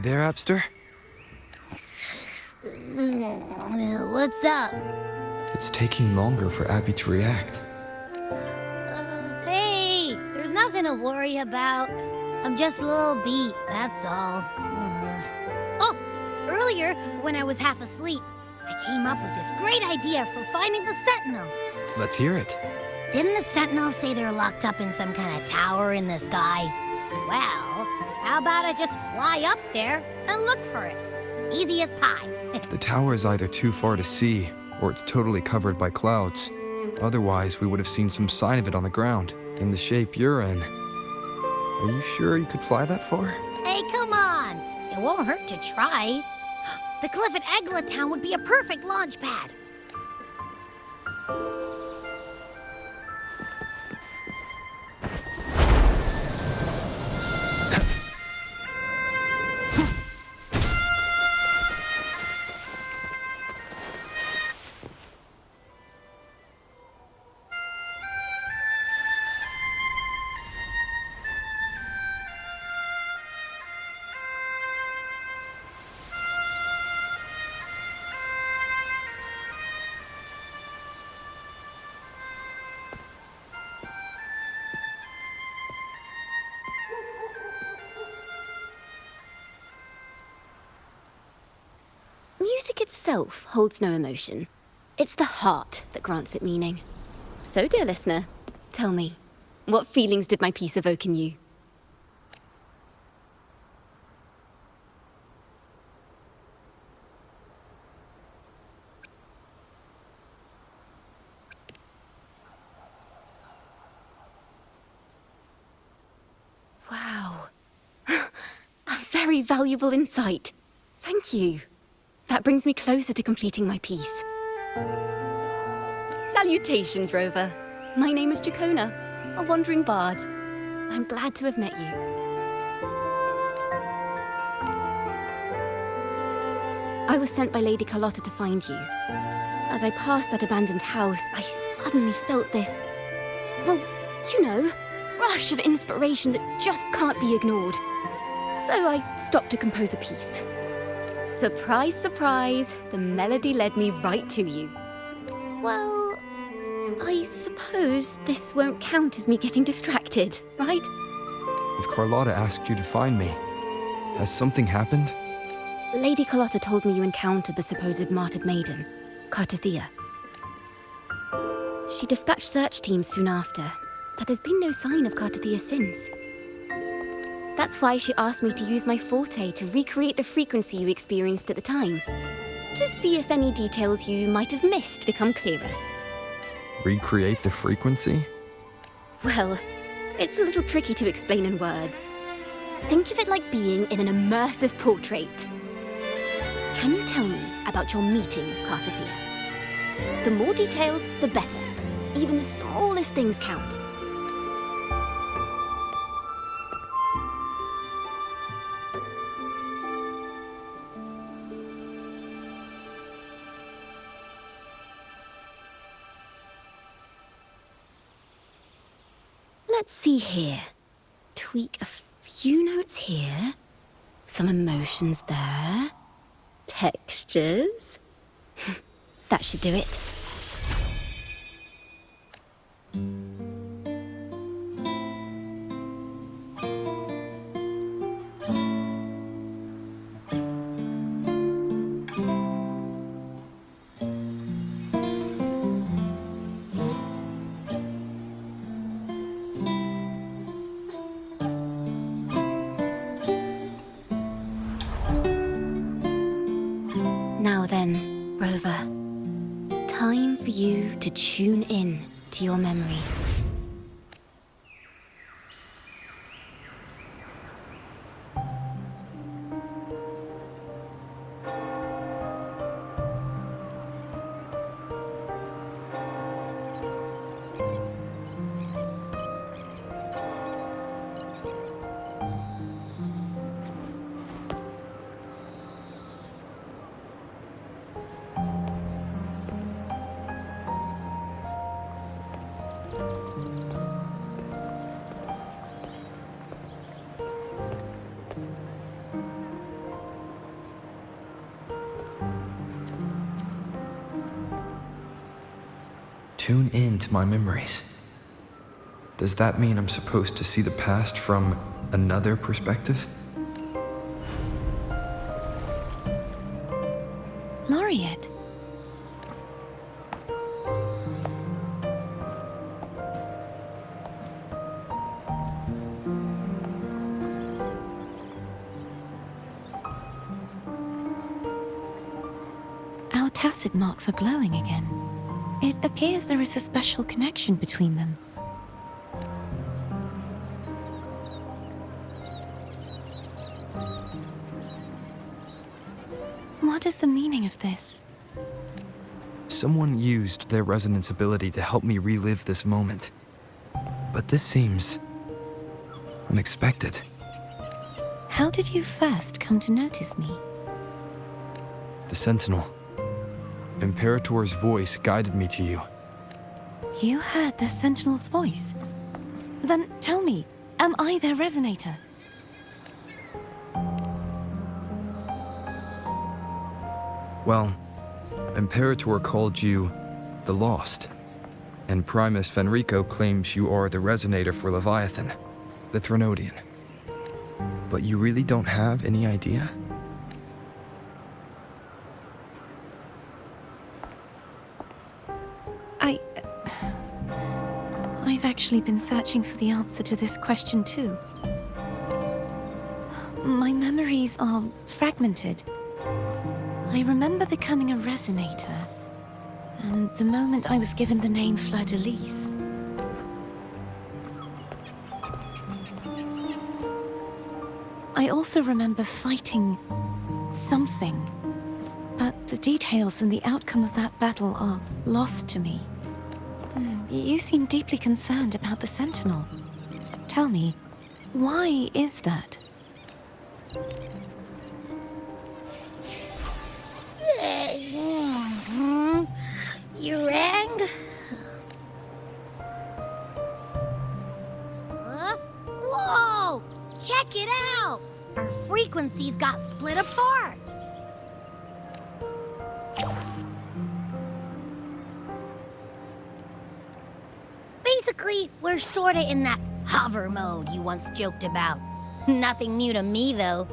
there, Abster? What's up? It's taking longer for Abby to react. Hey, there's nothing to worry about. I'm just a little beat, that's all. Oh, earlier, when I was half asleep, I came up with this great idea for finding the Sentinel. Let's hear it. Didn't the Sentinels say they're locked up in some kind of tower in the sky? Well, how about I just fly up there and look for it? Easy as pie. The tower is either too far to see, or it's totally covered by clouds. Otherwise, we would have seen some sign of it on the ground, in the shape you're in. Are you sure you could fly that far? Hey, come on. It won't hurt to try. The cliff at Egla Town would be a perfect launch pad. Music itself holds no emotion. It's the heart that grants it meaning. So, dear listener, tell me, what feelings did my piece evoke in you? Wow. A very valuable insight. Thank you. That brings me closer to completing my piece. Salutations, Rover. My name is Jacona, a wandering bard. I'm glad to have met you. I was sent by Lady Carlotta to find you. As I passed that abandoned house, I suddenly felt this, well, you know, rush of inspiration that just can't be ignored. So I stopped to compose a piece. Surprise, surprise, the melody led me right to you. Well, I suppose this won't count as me getting distracted, right? If Carlotta asked you to find me, has something happened? Lady Carlotta told me you encountered the supposed martyred maiden, Cartathea. She dispatched search teams soon after, but there's been no sign of Cartathea since. That's why she asked me to use my forte to recreate the frequency you experienced at the time, to see if any details you might have missed become clearer. Recreate the frequency? Well, it's a little tricky to explain in words. Think of it like being in an immersive portrait. Can you tell me about your meeting with Cartathea? The more details, the better. Even the smallest things count. Let's see here. Tweak a few notes here. Some emotions there. Textures. That should do it. Now then, Rover, time for you to tune in to your memories. Tune in to my memories. Does that mean I'm supposed to see the past from another perspective? Laureate. Our tacit marks are glowing again. It appears there is a special connection between them. What is the meaning of this? Someone used their resonance ability to help me relive this moment. But this seems unexpected. How did you first come to notice me? The Sentinel. Imperator's voice guided me to you. You heard the Sentinel's voice? Then tell me, am I their resonator? Well, Imperator called you the Lost, and Primus Fenrico claims you are the resonator for Leviathan, the Threnodian. But you really don't have any idea? I've actually been searching for the answer to this question too. My memories are fragmented. I remember becoming a resonator, and the moment I was given the name Fleur-de-Lis. I also remember fighting something, but the details and the outcome of that battle are lost to me. You seem deeply concerned about the Sentinel. Tell me, why is that? You rang? Whoa! Check it out! Our frequencies got split apart. Basically, we're sorta in that hover mode you once joked about. Nothing new to me, though.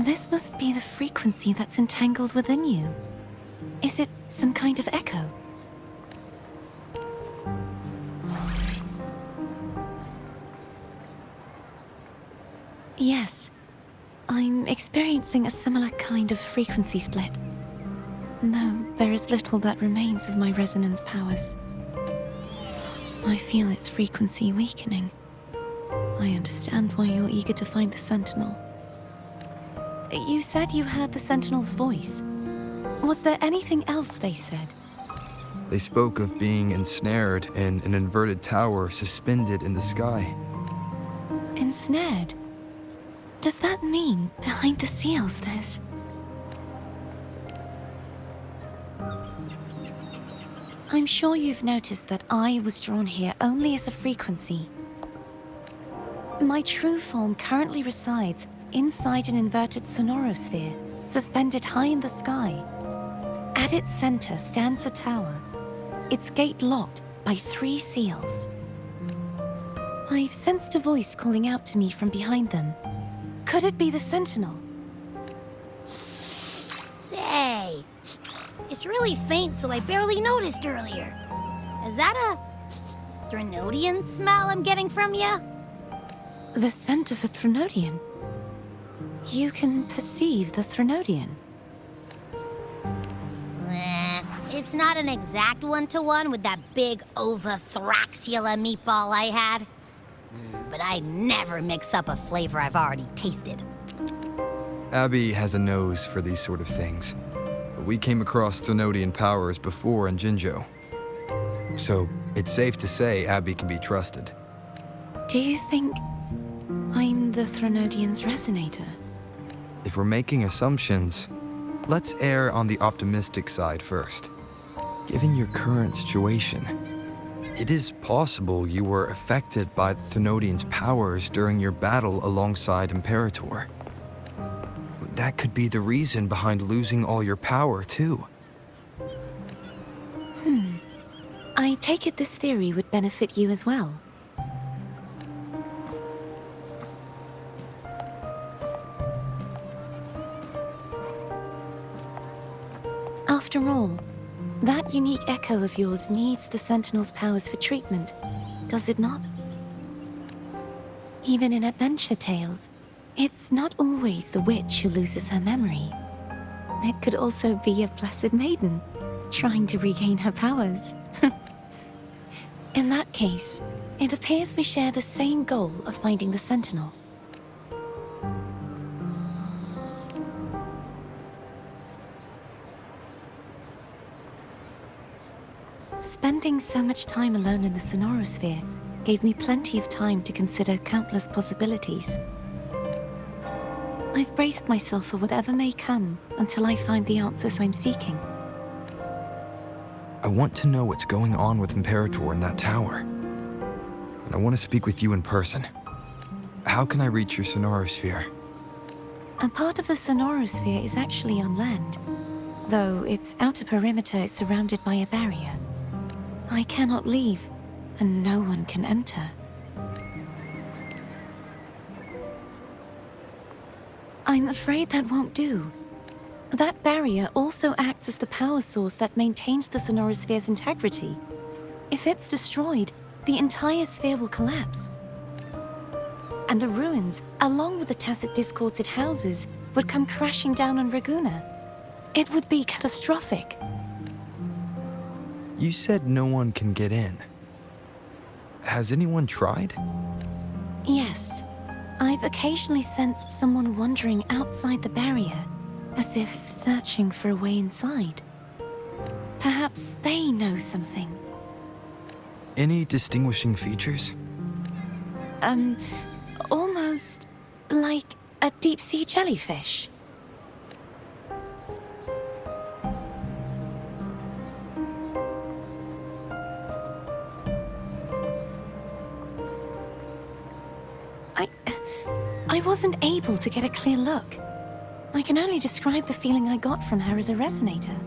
This must be the frequency that's entangled within you. Is it some kind of echo? Yes. I'm experiencing a similar kind of frequency split. Though there is little that remains of my resonance powers. I feel its frequency weakening. I understand why you're eager to find the Sentinel. You said you heard the Sentinel's voice. Was there anything else they said? They spoke of being ensnared in an inverted tower suspended in the sky. Ensnared? Does that mean behind the seals there's... I'm sure you've noticed that I was drawn here only as a frequency. My true form currently resides inside an inverted sonorosphere, suspended high in the sky. At its center stands a tower, its gate locked by 3 seals. I've sensed a voice calling out to me from behind them. Could it be the Sentinel? Say, it's really faint, so I barely noticed earlier. Is that a Threnodian smell I'm getting from you? The scent of a Threnodian? You can perceive the Threnodian? It's not an exact one-to-one with that big Ovathraxula meatball I had. But I never mix up a flavor I've already tasted. Abby has a nose for these sort of things. We came across Threnodian powers before in Jinzhou. So it's safe to say Abby can be trusted. Do you think I'm the Threnodian's resonator? If we're making assumptions, let's err on the optimistic side first. Given your current situation, it is possible you were affected by the Threnodian's powers during your battle alongside Imperator. That could be the reason behind losing all your power, too. take it this theory would benefit you as well. After all, that unique echo of yours needs the Sentinel's powers for treatment, does it not? Even in adventure tales, it's not always the witch who loses her memory. It could also be a blessed maiden, trying to regain her powers. In that case, it appears we share the same goal of finding the Sentinel. Spending so much time alone in the Sonorosphere gave me plenty of time to consider countless possibilities. I've braced myself for whatever may come until I find the answers I'm seeking. I want to know what's going on with Imperator in that tower. And I want to speak with you in person. How can I reach your Sonorosphere? A part of the Sonorosphere is actually on land, though its outer perimeter is surrounded by a barrier. I cannot leave, and no one can enter. I'm afraid that won't do. That barrier also acts as the power source that maintains the Sonorosphere's integrity. If it's destroyed, the entire sphere will collapse. And the ruins, along with the tacit discords it houses, would come crashing down on Raguna. It would be catastrophic. You said no one can get in. Has anyone tried? Yes. I've occasionally sensed someone wandering outside the barrier, as if searching for a way inside. Perhaps they know something. Any distinguishing features? Almost like a deep-sea jellyfish. I wasn't able to get a clear look. I can only describe the feeling I got from her as a resonator.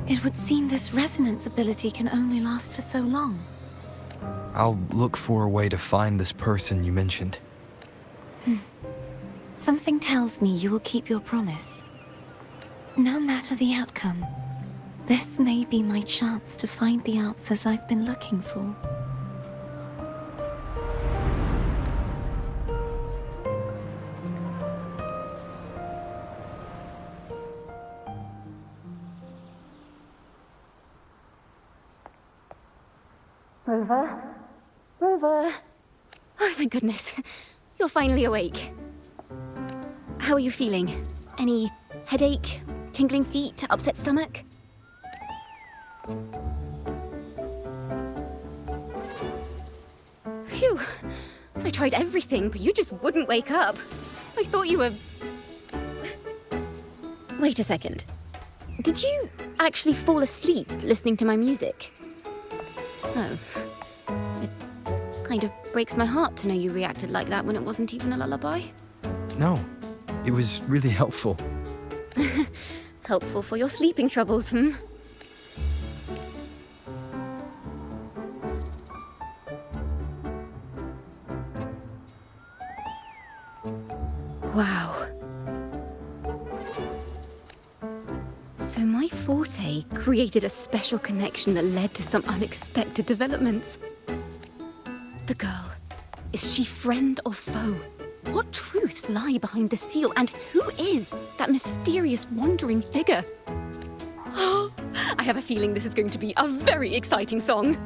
It would seem this resonance ability can only last for so long. I'll look for a way to find this person you mentioned. Something tells me you will keep your promise. No matter the outcome, this may be my chance to find the answers I've been looking for. Rover? Rover! Oh, thank goodness. You're finally awake. How are you feeling? Any headache, tingling feet, upset stomach? Phew. I tried everything, but you just wouldn't wake up. I thought you were... Wait a second. Did you actually fall asleep listening to my music? Oh. It kind of breaks my heart to know you reacted like that when it wasn't even a lullaby. No, it was really helpful. Helpful for your sleeping troubles, hmm? Wow. So my forte created a special connection that led to some unexpected developments. The girl, is she friend or foe? What truths lie behind the seal, and who is that mysterious wandering figure? Oh, I have a feeling this is going to be a very exciting song.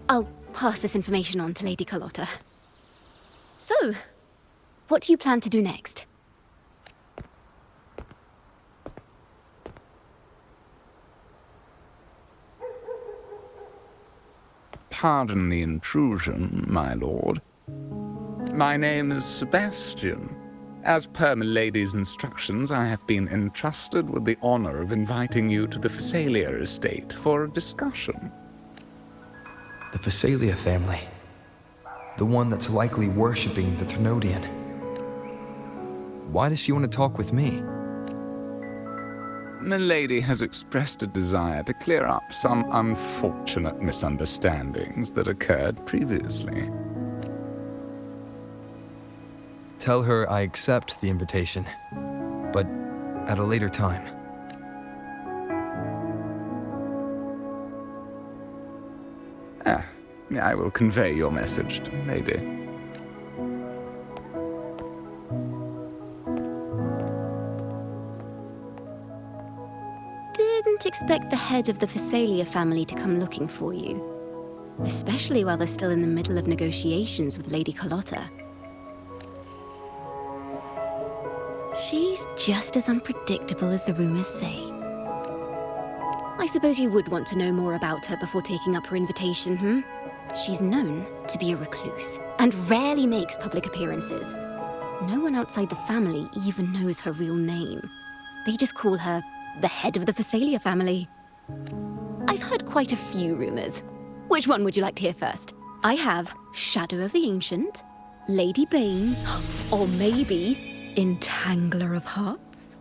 I'll pass this information on to Lady Carlotta. So, what do you plan to do next? pardon the intrusion, my lord. My name is Sebastian. As per milady's instructions, I have been entrusted with the honor of inviting you to the Phasalia estate for a discussion. The Phasalia family. The one that's likely worshipping the Thrnodian. Why does she want to talk with me? Milady has expressed a desire to clear up some unfortunate misunderstandings that occurred previously. Tell her I accept the invitation, but at a later time. I will convey your message to Milady. Didn't expect the head of the Phasalia family to come looking for you. Especially while they're still in the middle of negotiations with Lady Carlotta. She's just as unpredictable as the rumors say. I suppose you would want to know more about her before taking up her invitation, hmm? She's known to be a recluse, and rarely makes public appearances. No one outside the family even knows her real name. They just call her the head of the Phasalia family. I've heard quite a few rumors. Which one would you like to hear first? I have Shadow of the Ancient, Lady Bane, or maybe Entangler of Hearts?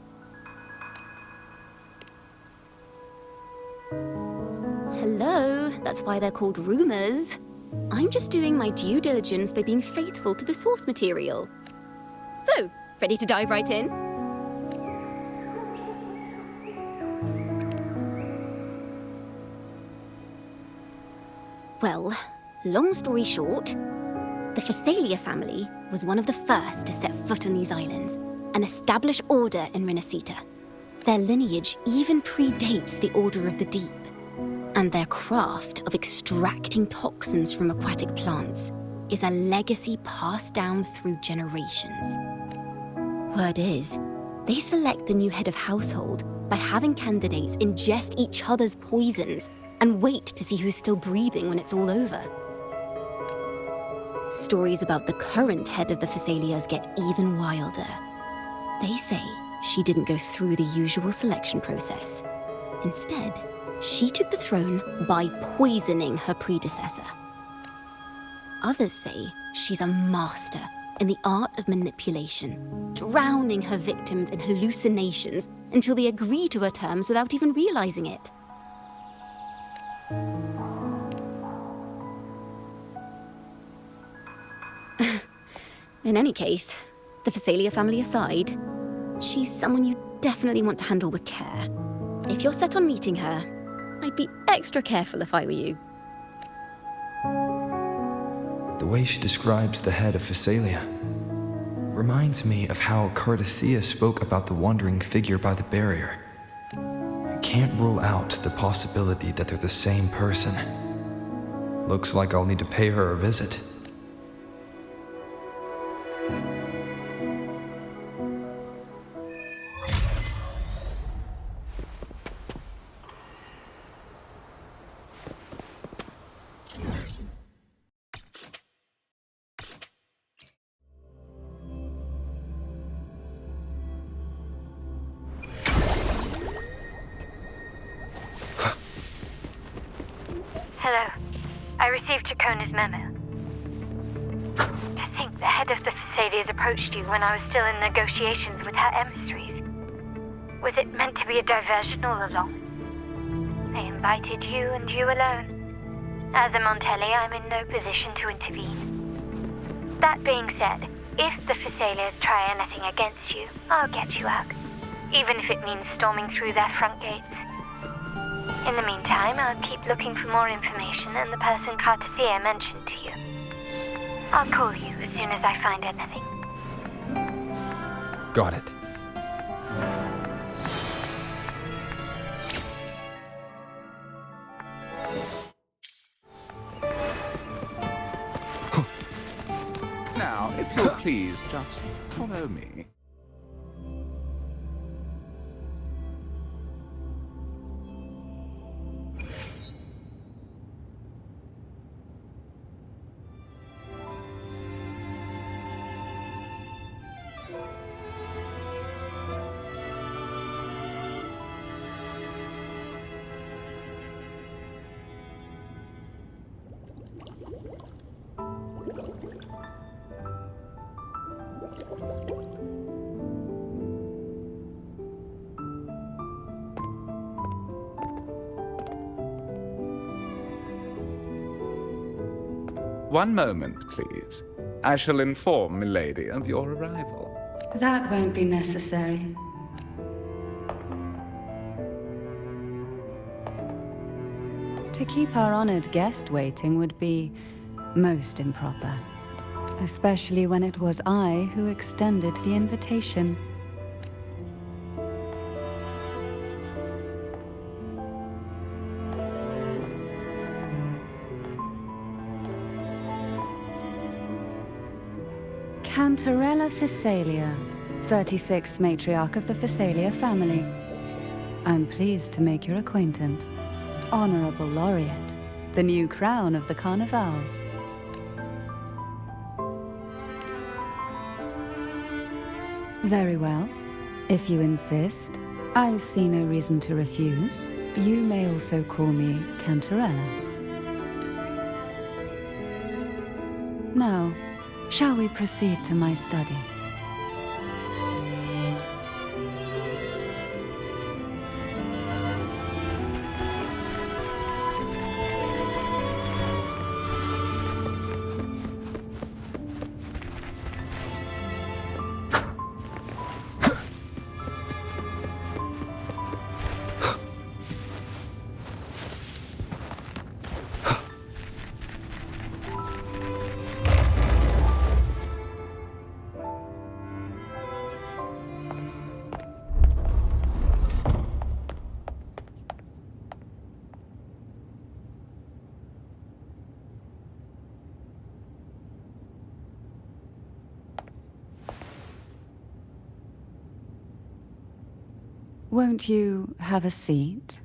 Hello, that's why they're called rumors. I'm just doing my due diligence by being faithful to the source material. So, ready to dive right in? Well, long story short, the Phasalia family was one of the first to set foot on these islands and establish order in Renacita. Their lineage even predates the Order of the Deep, and their craft of extracting toxins from aquatic plants is a legacy passed down through generations. Word is, they select the new head of household by having candidates ingest each other's poisons and wait to see who's still breathing when it's all over. Stories about the current head of the Phasalias get even wilder. They say she didn't go through the usual selection process. Instead, she took the throne by poisoning her predecessor. Others say she's a master in the art of manipulation, drowning her victims in hallucinations until they agree to her terms without even realizing it. In any case, the Phasalia family aside, she's someone you definitely want to handle with care. If you're set on meeting her, I'd be extra careful if I were you. The way she describes the head of Phasalia reminds me of how Cardathea spoke about the wandering figure by the barrier. I can't rule out the possibility that they're the same person. Looks like I'll need to pay her a visit. Hello. I received Chacona's memo. To think the head of the Phasalias approached you when I was still in negotiations with her emissaries. Was it meant to be a diversion all along? They invited you and you alone. As a Montelli, I'm in no position to intervene. That being said, if the Phasalias try anything against you, I'll get you out. Even if it means storming through their front gates. In the meantime, I'll keep looking for more information and the person Cardathea mentioned to you. I'll call you as soon as I find anything. Got it. Now, if you'll please just follow me. One moment, please. I shall inform Milady of your arrival. That won't be necessary. To keep our honored guest waiting would be most improper. Especially when it was I who extended the invitation. Cantarella Phasalia, 36th matriarch of the Phasalia family. I'm pleased to make your acquaintance. Honorable Laureate, the new crown of the Carnival. Very well. If you insist, I see no reason to refuse. You may also call me Cantarella. Now, shall we proceed to my study? Won't you have a seat?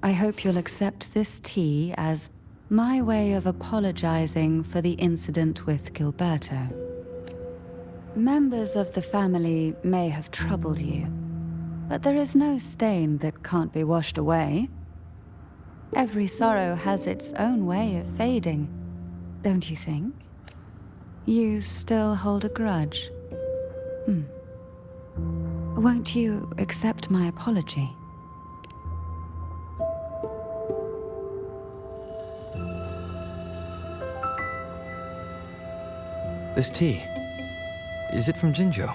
I hope you'll accept this tea as my way of apologizing for the incident with Gilberto. Members of the family may have troubled you, but there is no stain that can't be washed away. Every sorrow has its own way of fading, don't you think? You still hold a grudge? Won't you accept my apology? This tea, is it from Jinzhou?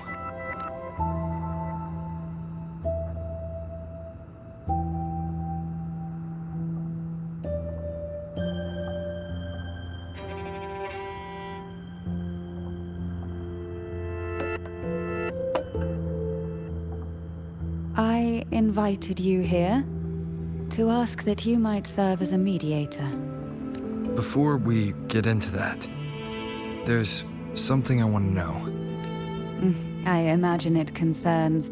I invited you here to ask that you might serve as a mediator. Before we get into that, there's something I want to know. I imagine it concerns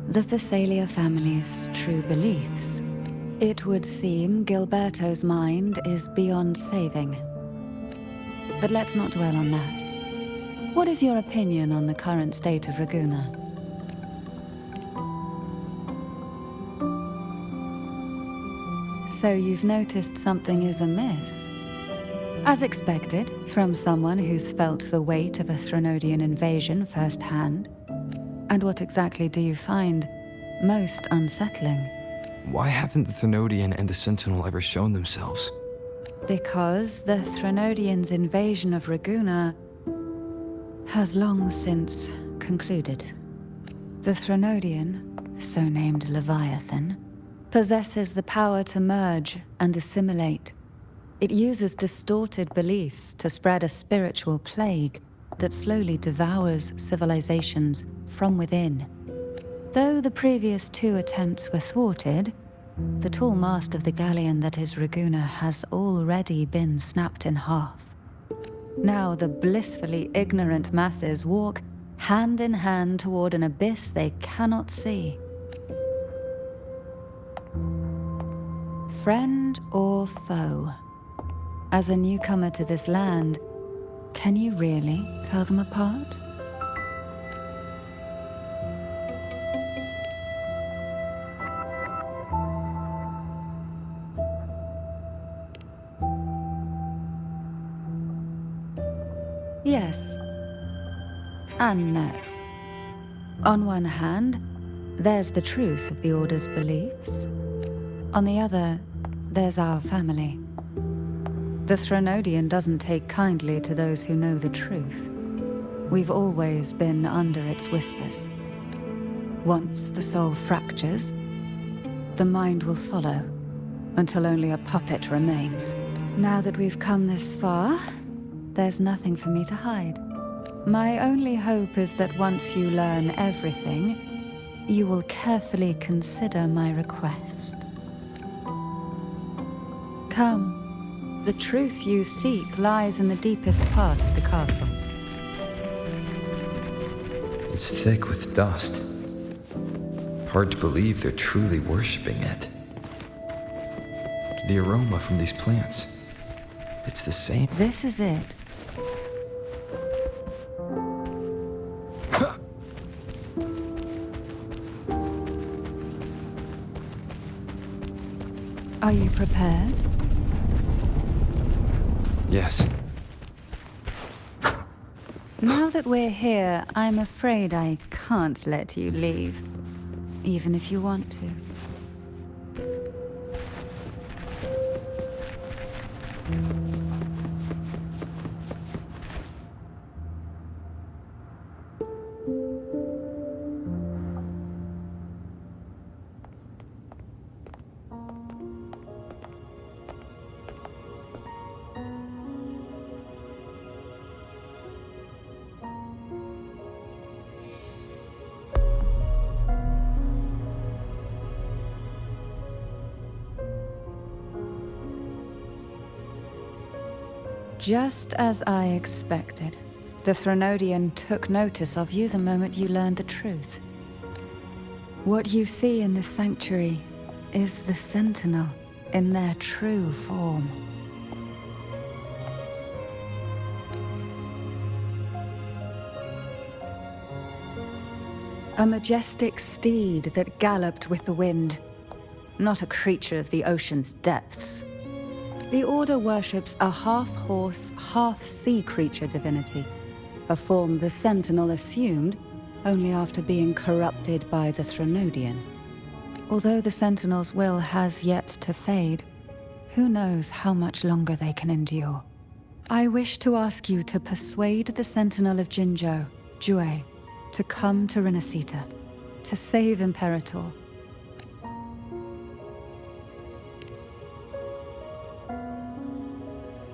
the Phasalia family's true beliefs. It would seem Gilberto's mind is beyond saving. But let's not dwell on that. What is your opinion on the current state of Ragusa? So you've noticed something is amiss? As expected, from someone who's felt the weight of a Threnodian invasion firsthand. And what exactly do you find most unsettling? Why haven't the Threnodian and the Sentinel ever shown themselves? Because the Threnodians' invasion of Ragusa has long since concluded. The Threnodian, so named Leviathan, possesses the power to merge and assimilate. It uses distorted beliefs to spread a spiritual plague that slowly devours civilizations from within. Though the previous two attempts were thwarted, the tall mast of the galleon that is Ragusa has already been snapped in half. Now the blissfully ignorant masses walk hand in hand toward an abyss they cannot see. Friend or foe? As a newcomer to this land, can you really tell them apart? Yes. And no. On one hand, there's the truth of the Order's beliefs. On the other, there's our family. The Threnodian doesn't take kindly to those who know the truth. We've always been under its whispers. Once the soul fractures, the mind will follow, until only a puppet remains. Now that we've come this far, there's nothing for me to hide. My only hope is that once you learn everything, you will carefully consider my request. Come. The truth you seek lies in the deepest part of the castle. It's thick with dust. Hard to believe they're truly worshipping it. The aroma from these plants, it's the same. This is it. Are you prepared? Yes. Now that we're here, I'm afraid I can't let you leave, even if you want to. Just as I expected. The Threnodian took notice of you the moment you learned the truth. What you see in the sanctuary is the Sentinel in their true form. A majestic steed that galloped with the wind, not a creature of the ocean's depths. The Order worships a half-horse, half-sea creature divinity, a form the Sentinel assumed only after being corrupted by the Threnodian. Although the Sentinel's will has yet to fade, who knows how much longer they can endure. I wish to ask you to persuade the Sentinel of Jinzhou, Jue, to come to Renacita, to save Imperator.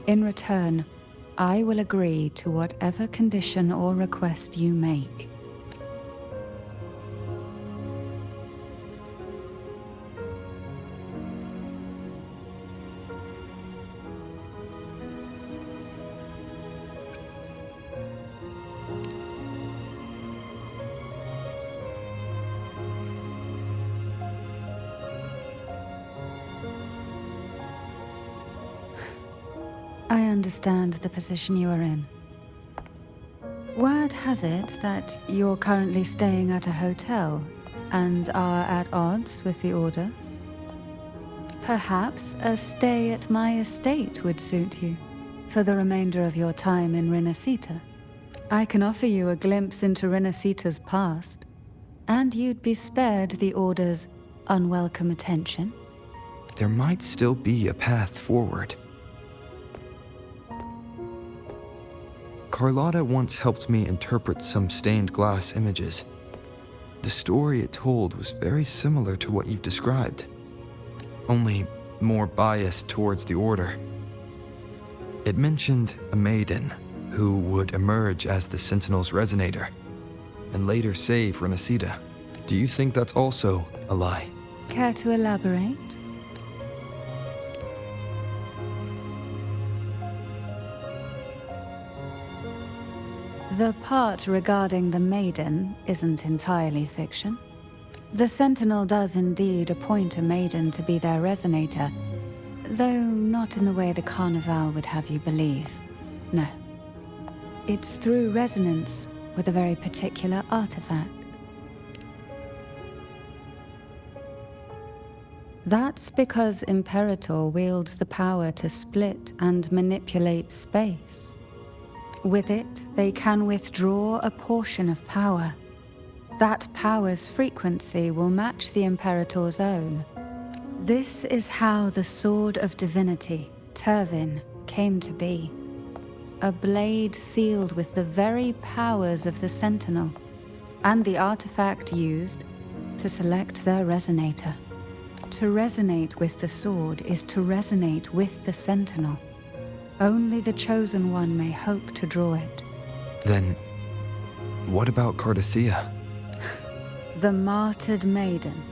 In return, I will agree to whatever condition or request you make. I understand the position you are in. Word has it that you're currently staying at a hotel and are at odds with the Order. Perhaps a stay at my estate would suit you for the remainder of your time in Renacita. I can offer you a glimpse into Renacita's past, and you'd be spared the Order's unwelcome attention. There might still be a path forward. Carlotta once helped me interpret some stained glass images. The story it told was very similar to what you've described, only more biased towards the Order. It mentioned a maiden who would emerge as the Sentinel's resonator and later save Renacita. Do you think that's also a lie? Care to elaborate? The part regarding the maiden isn't entirely fiction. The Sentinel does indeed appoint a maiden to be their resonator, though not in the way the Carnival would have you believe. No. It's through resonance with a very particular artifact. That's because Imperator wields the power to split and manipulate space. With it, they can withdraw a portion of power. That power's frequency will match the Imperator's own. This is how the Sword of Divinity, Turvin, came to be. A blade sealed with the very powers of the Sentinel, and the artifact used to select their resonator. To resonate with the sword is to resonate with the Sentinel. Only the Chosen One may hope to draw it. Then, what about Cardathea? The martyred maiden.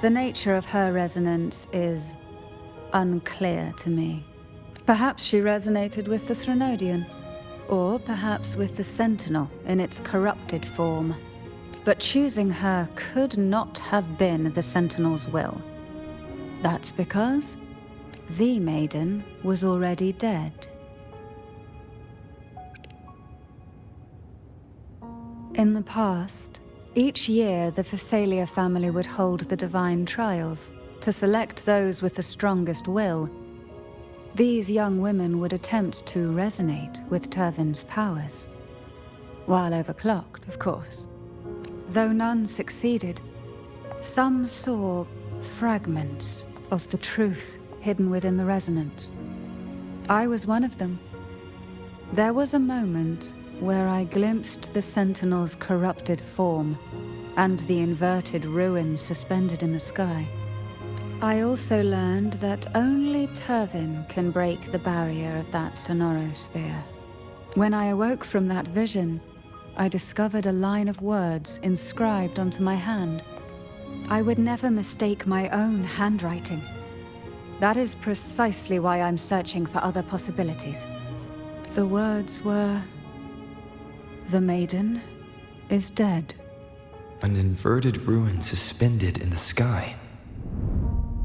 The nature of her resonance is unclear to me. Perhaps she resonated with the Threnodian, or perhaps with the Sentinel in its corrupted form. But choosing her could not have been the Sentinel's will. That's because the maiden was already dead. In the past, each year the Phasalia family would hold the Divine Trials to select those with the strongest will. These young women would attempt to resonate with Turvin's powers. While overclocked, of course. Though none succeeded, some saw fragments of the truth hidden within the resonance. I was one of them. There was a moment where I glimpsed the Sentinel's corrupted form and the inverted ruins suspended in the sky. I also learned that only Turvin can break the barrier of that sonorosphere. When I awoke from that vision, I discovered a line of words inscribed onto my hand. I would never mistake my own handwriting. That is precisely why I'm searching for other possibilities. The words were, "The maiden is dead." An inverted ruin suspended in the sky.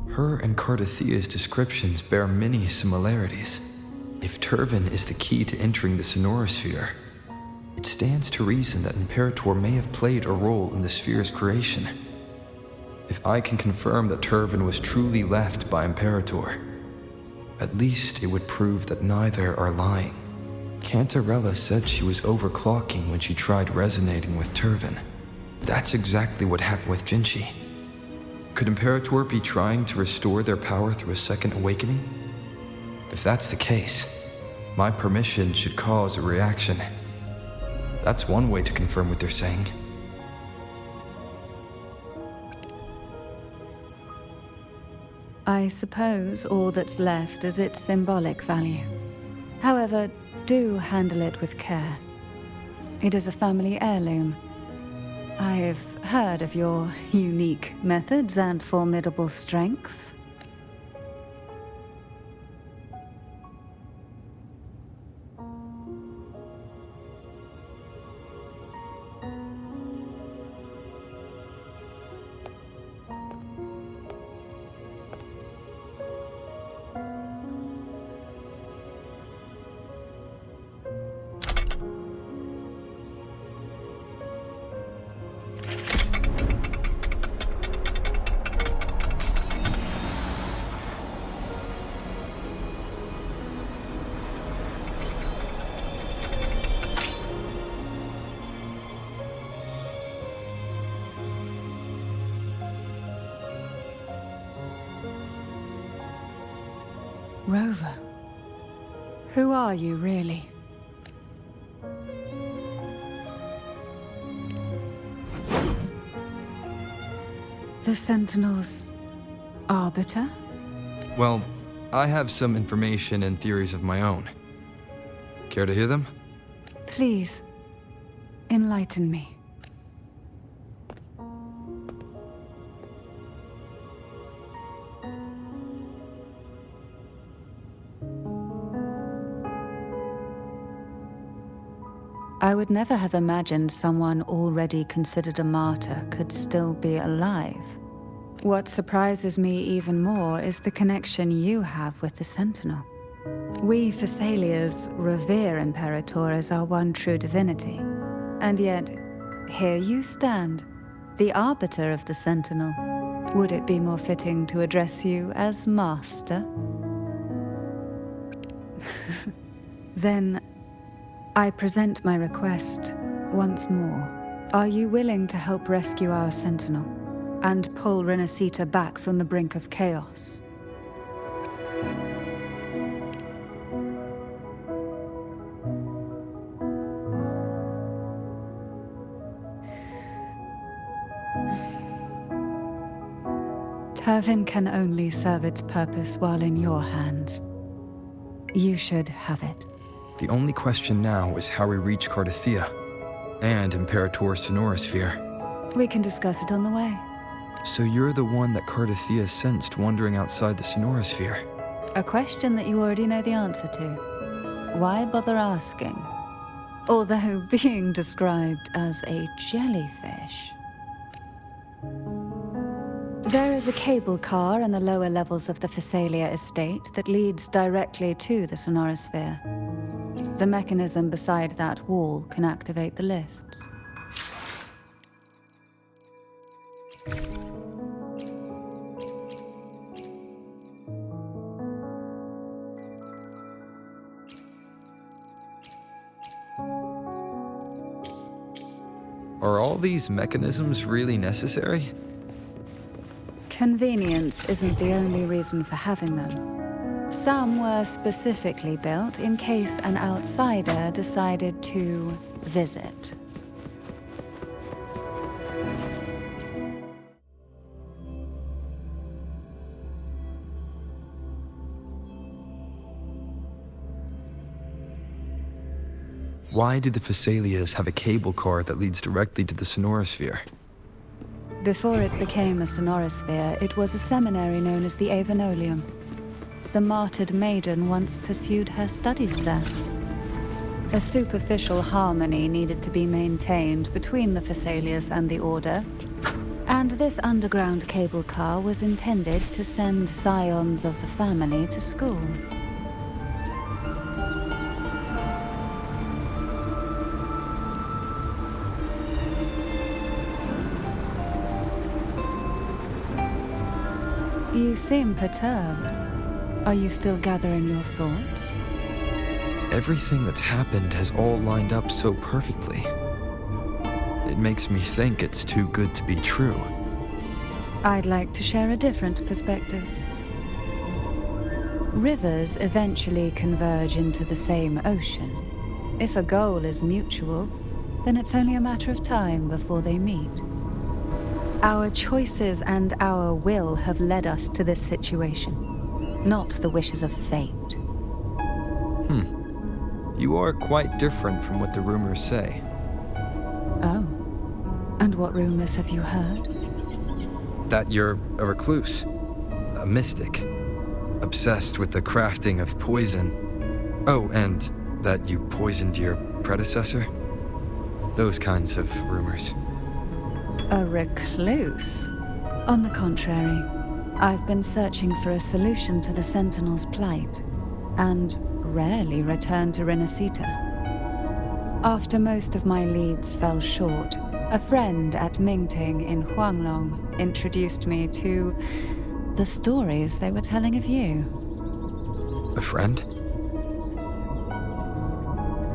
Her and Cardathea's descriptions bear many similarities. If Turvin is the key to entering the sonorosphere, it stands to reason that Imperator may have played a role in the sphere's creation. If I can confirm that Turvin was truly left by Imperator, at least it would prove that neither are lying. Cantarella said she was overclocking when she tried resonating with Turvin. That's exactly what happened with Jinchi. Could Imperator be trying to restore their power through a second awakening? If that's the case, my permission should cause a reaction. That's one way to confirm what they're saying. I suppose all that's left is its symbolic value. However, do handle it with care. It is a family heirloom. I've heard of your unique methods and formidable strength. Rover, who are you really? The Sentinel's arbiter? Well, I have some information and theories of my own. Care to hear them? Please, enlighten me. I would never have imagined someone already considered a martyr could still be alive. What surprises me even more is the connection you have with the Sentinel. We Thessalians revere Imperator as our one true divinity. And yet, here you stand, the arbiter of the Sentinel. Would it be more fitting to address you as Master? Then, I present my request once more. Are you willing to help rescue our sentinel and pull Renacita back from the brink of chaos? Turvin can only serve its purpose while in your hands. You should have it. The only question now is how we reach Cardathia and Imperator Sonorosphere. We can discuss it on the way. So you're the one that Cardathia sensed wandering outside the Sonorosphere. A question that you already know the answer to. Why bother asking? Although being described as a jellyfish. There is a cable car in the lower levels of the Phasalia estate that leads directly to the Sonorosphere. The mechanism beside that wall can activate the lifts. Are all these mechanisms really necessary? Convenience isn't the only reason for having them. Some were specifically built in case an outsider decided to visit. Why do the Phasalias have a cable car that leads directly to the Sonorosphere? Before it became a Sonorosphere, it was a seminary known as the Avenolium. The martyred maiden once pursued her studies there. A superficial harmony needed to be maintained between the Phasalias and the Order, and this underground cable car was intended to send scions of the family to school. You seem perturbed. Are you still gathering your thoughts? Everything that's happened has all lined up so perfectly. It makes me think it's too good to be true. I'd like to share a different perspective. Rivers eventually converge into the same ocean. If a goal is mutual, then it's only a matter of time before they meet. Our choices and our will have led us to this situation, not the wishes of fate. You are quite different from what the rumors say. Oh. And what rumors have you heard? That you're a recluse, a mystic, obsessed with the crafting of poison. Oh, and that you poisoned your predecessor? Those kinds of rumors. A recluse? On the contrary, I've been searching for a solution to the Sentinel's plight, and rarely return to Renacita. After most of my leads fell short, a friend at Mingting in Huanglong introduced me to the stories they were telling of you. A friend?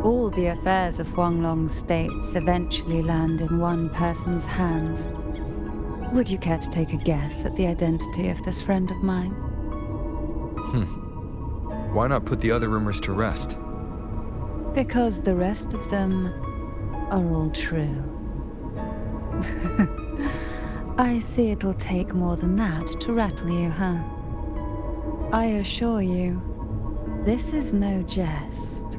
All the affairs of Huanglong states eventually land in one person's hands. Would you care to take a guess at the identity of this friend of mine? Why not put the other rumors to rest? Because the rest of them are all true. I see it'll take more than that to rattle you, huh? I assure you, this is no jest.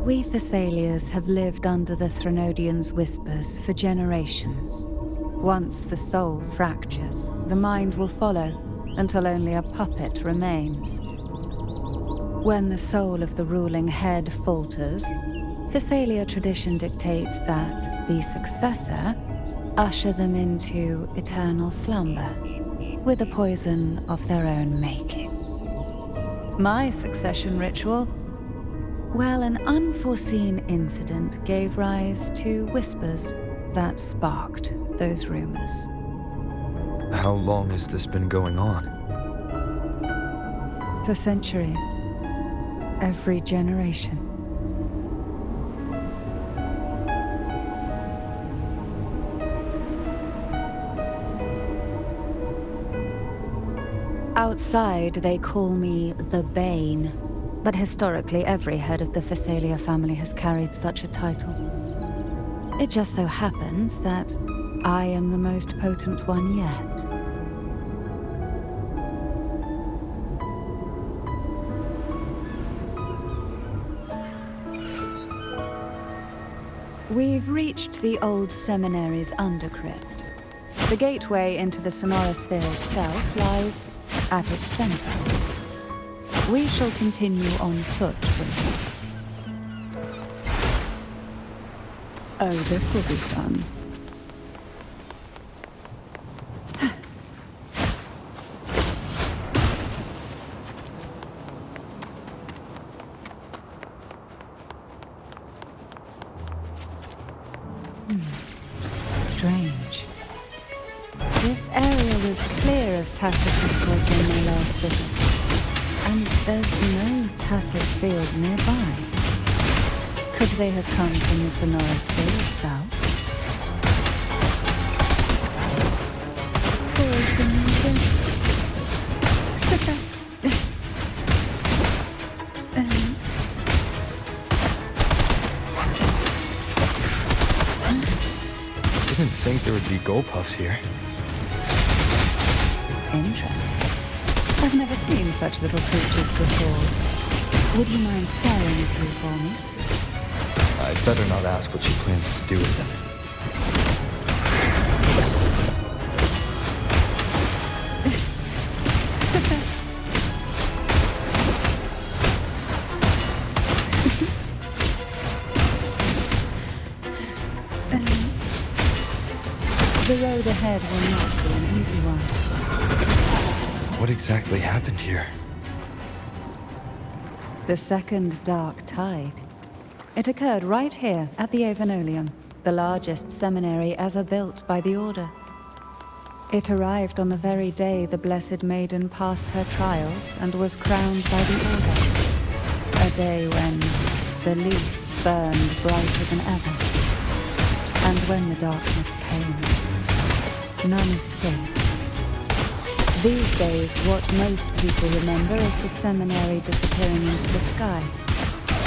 We Thessalians have lived under the Threnodians' whispers for generations. Once the soul fractures, the mind will follow, until only a puppet remains. When the soul of the ruling head falters, Thessalia tradition dictates that the successor usher them into eternal slumber, with a poison of their own making. My succession ritual? Well, an unforeseen incident gave rise to whispers that sparked those rumors. How long has this been going on? For centuries. every generation. Outside, they call me the Bane, but historically every head of the Phasalia family has carried such a title. It just so happens that I am the most potent one yet. We've reached the old seminary's undercrypt. The gateway into the Sonorosphere itself lies at its center. We shall continue on foot from here. Oh, this will be fun. Strange. This area was clear of tacit discords in my last visit, and there's no tacit field nearby. Could they have come from the Sonorosphere itself? I didn't think there would be gold-puffs here. Interesting. I've never seen such little creatures before. Would you mind sparing a few for me? I'd better not ask what she plans to do with them. The road ahead will not be an easy one. What exactly happened here? The second dark tide. It occurred right here at the Avenolium, the largest seminary ever built by the Order. It arrived on the very day the Blessed Maiden passed her trials and was crowned by the Order. A day when the leaf burned brighter than ever. And when the darkness came, none escaped. These days, what most people remember is the seminary disappearing into the sky.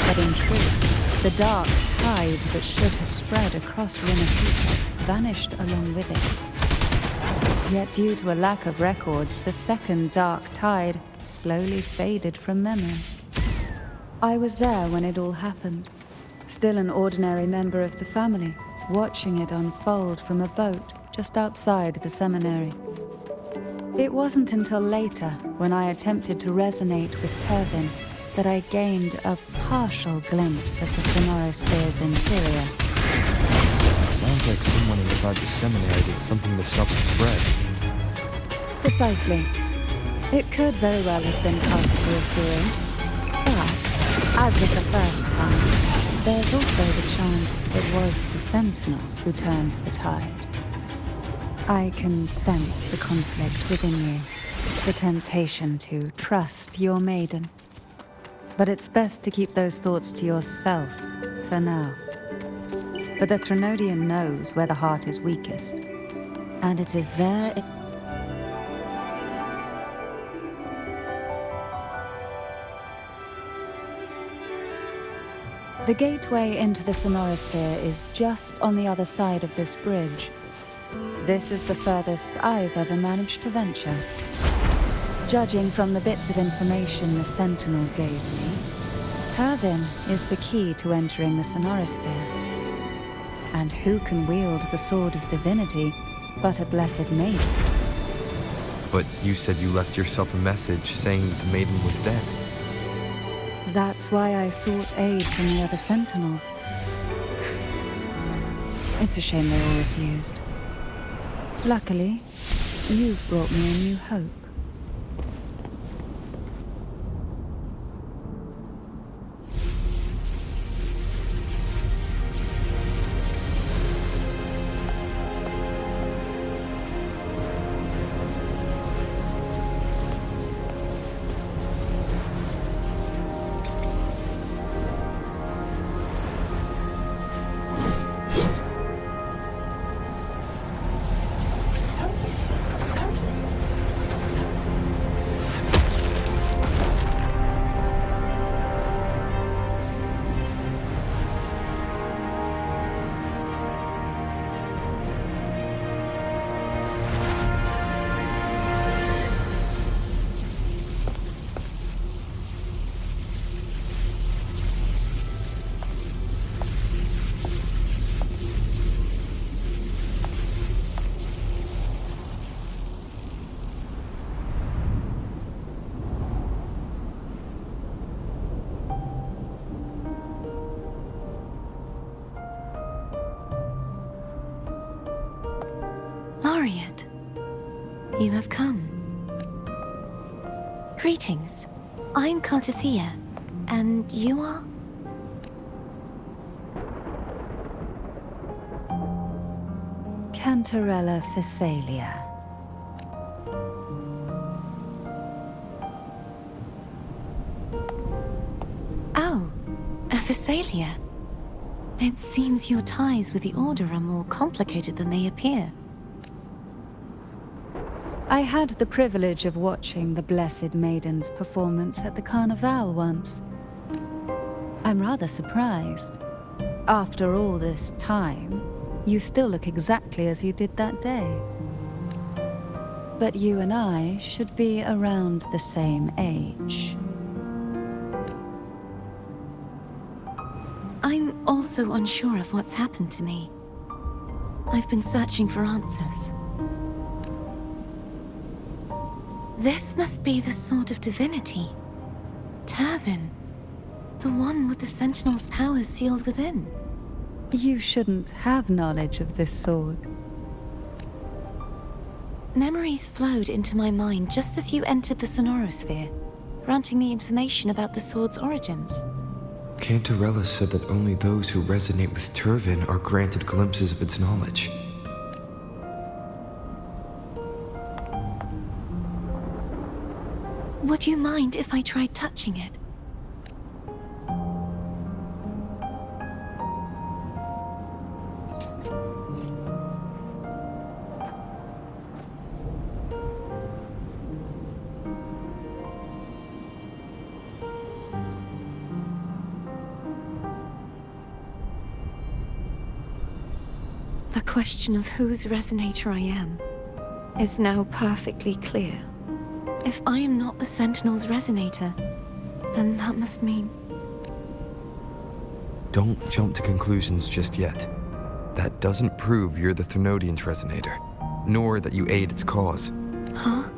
But in truth, the dark tide that should have spread across Rinasita vanished along with it. Yet due to a lack of records, the second dark tide slowly faded from memory. I was there when it all happened, still an ordinary member of the family, watching it unfold from a boat just outside the seminary. It wasn't until later, when I attempted to resonate with Turvin, that I gained a partial glimpse of the Sonorosphere's interior. It sounds like someone inside the seminary did something to stop the spread. Precisely. It could very well have been Cartifia's doing. But, as with the first time, there's also the chance it was the Sentinel who turned the tide. I can sense the conflict within you, the temptation to trust your maiden. But it's best to keep those thoughts to yourself, for now. But the Threnodian knows where the heart is weakest, and it is there... The gateway into the Sonorosphere is just on the other side of this bridge. This is the furthest I've ever managed to venture. Judging from the bits of information the Sentinel gave me, Turvin is the key to entering the Sonorosphere. And who can wield the Sword of Divinity but a Blessed Maiden? But you said you left yourself a message saying that the maiden was dead. That's why I sought aid from the other Sentinels. It's a shame they all refused. Luckily, you've brought me a new hope. You have come. Greetings. I'm Cartathea, and you are? Cantarella Phasalia. Oh, a Phasalia. It seems your ties with the Order are more complicated than they appear. I had the privilege of watching the Blessed Maiden's performance at the Carnival once. I'm rather surprised. After all this time, you still look exactly as you did that day. But you and I should be around the same age. I'm also unsure of what's happened to me. I've been searching for answers. This must be the Sword of Divinity. Turvin. The one with the Sentinel's powers sealed within. You shouldn't have knowledge of this sword. Memories flowed into my mind just as you entered the Sonorosphere, granting me information about the sword's origins. Cantarella said that only those who resonate with Turvin are granted glimpses of its knowledge. Would you mind if I tried touching it? The question of whose resonator I am is now perfectly clear. If I am not the Sentinel's resonator, then that must mean... Don't jump to conclusions just yet. That doesn't prove you're the Thrunodian's resonator, nor that you aid its cause. Huh?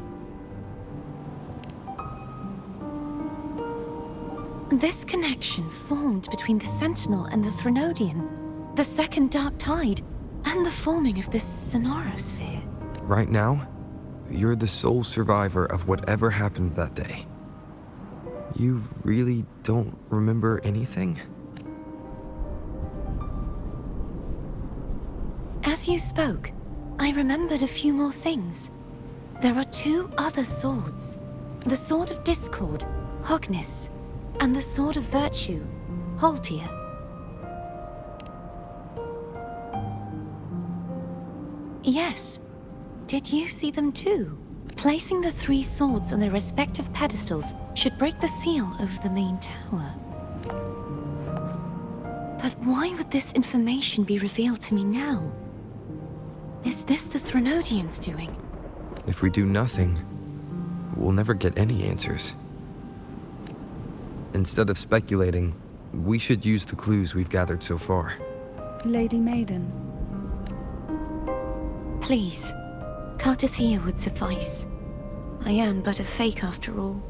This connection formed between the Sentinel and the Thrunodian, the second Dark Tide, and the forming of this Sonorosphere. Right now, you're the sole survivor of whatever happened that day. You really don't remember anything? As you spoke, I remembered a few more things. There are two other swords. The Sword of Discord, Hognis, and the Sword of Virtue, Haltia. Yes. Did you see them too? Placing the three swords on their respective pedestals should break the seal over the main tower. But why would this information be revealed to me now? Is this the Thrunodians' doing? If we do nothing, we'll never get any answers. Instead of speculating, we should use the clues we've gathered so far. Lady Maiden. Please. Cartathea would suffice. I am but a fake after all.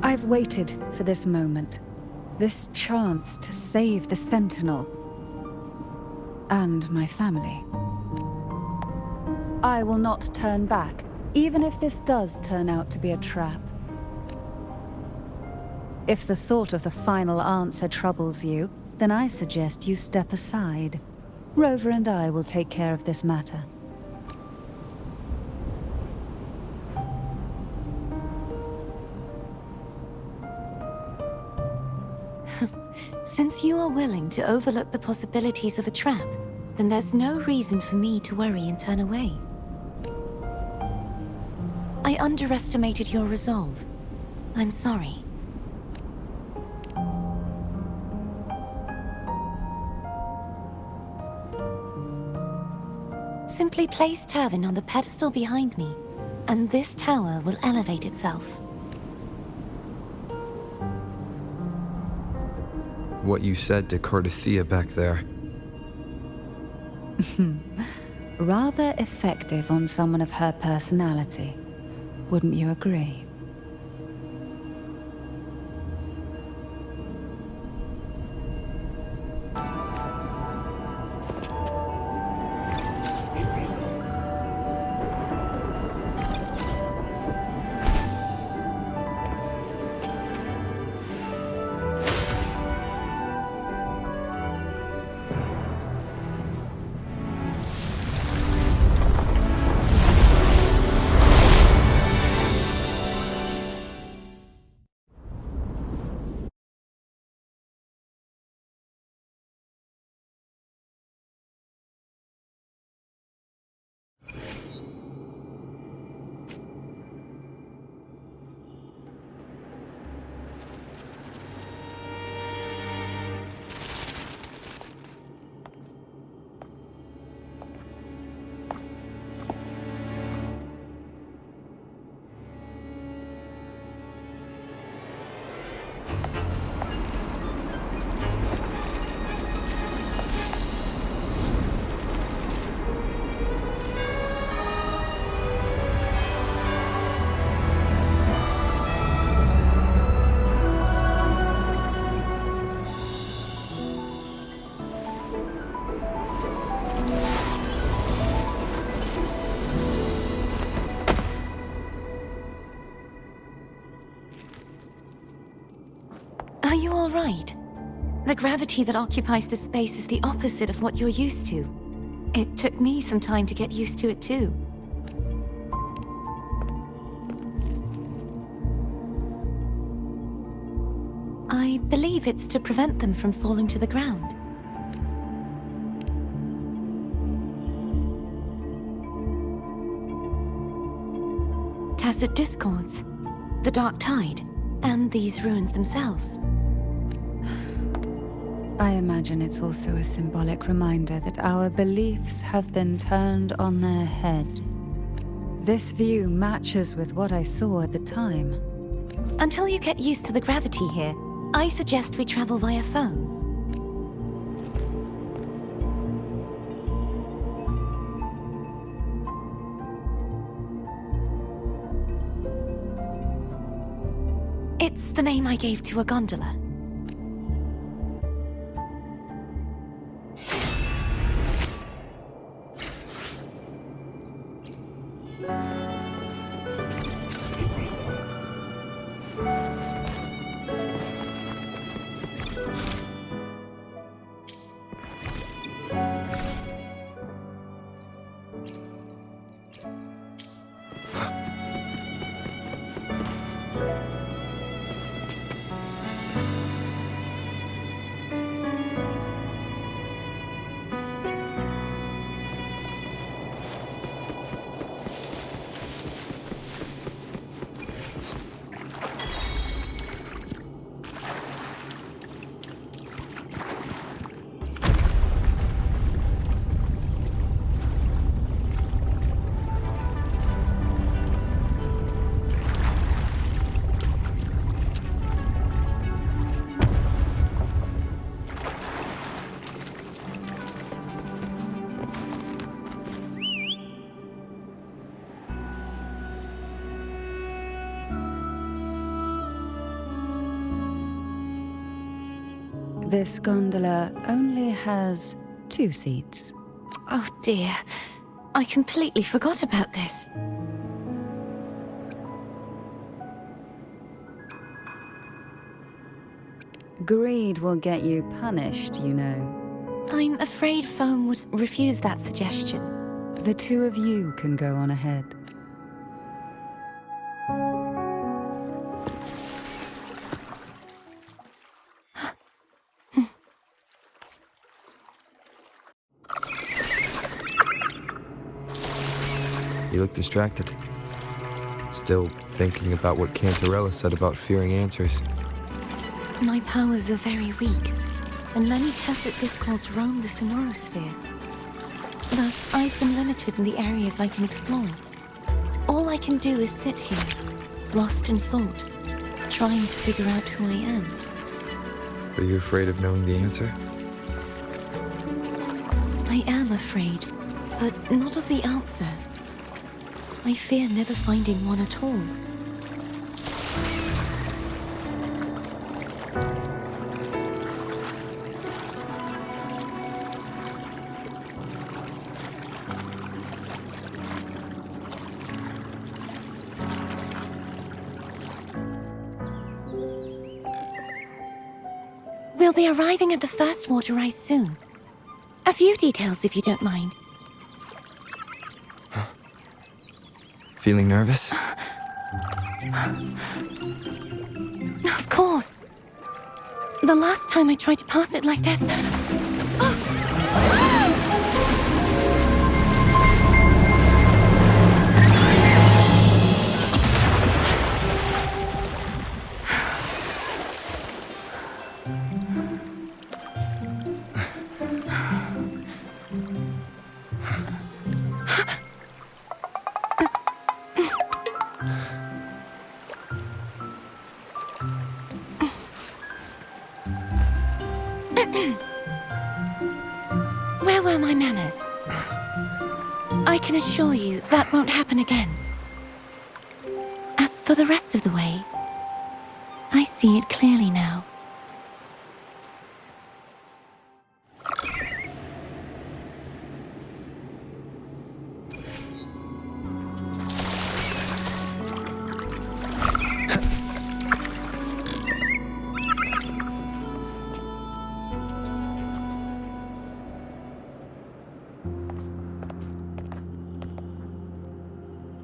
I've waited for this moment. This chance to save the Sentinel. And my family. I will not turn back, even if this does turn out to be a trap. If the thought of the final answer troubles you, then I suggest you step aside. Rover and I will take care of this matter. Since you are willing to overlook the possibilities of a trap, then there's no reason for me to worry and turn away. I underestimated your resolve. I'm sorry. Simply place Turvin on the pedestal behind me, and this tower will elevate itself. What you said to Cartathea back there. Rather effective on someone of her personality. Wouldn't you agree? Are you all right? The gravity that occupies this space is the opposite of what you're used to. It took me some time to get used to it too. I believe it's to prevent them from falling to the ground. Tacit discords, the dark tide, and these ruins themselves. I imagine it's also a symbolic reminder that our beliefs have been turned on their head. This view matches with what I saw at the time. Until you get used to the gravity here, I suggest we travel via phone. It's the name I gave to a gondola. This gondola only has 2 seats. Oh dear, I completely forgot about this. Greed will get you punished, you know. I'm afraid Foam would refuse that suggestion. The 2 of you can go on ahead. You look distracted. Still thinking about what Cantarella said about fearing answers. My powers are very weak, and many tacit discords roam the sonorosphere. Thus, I've been limited in the areas I can explore. All I can do is sit here, lost in thought, trying to figure out who I am. Are you afraid of knowing the answer? I am afraid, but not of the answer. I fear never finding one at all. We'll be arriving at the first water rise soon. A few details, if you don't mind. Feeling nervous? Of course. The last time I tried to pass it like this... Where were my manners? I can assure you that won't happen again. As for the rest of the way, I see it clearly now.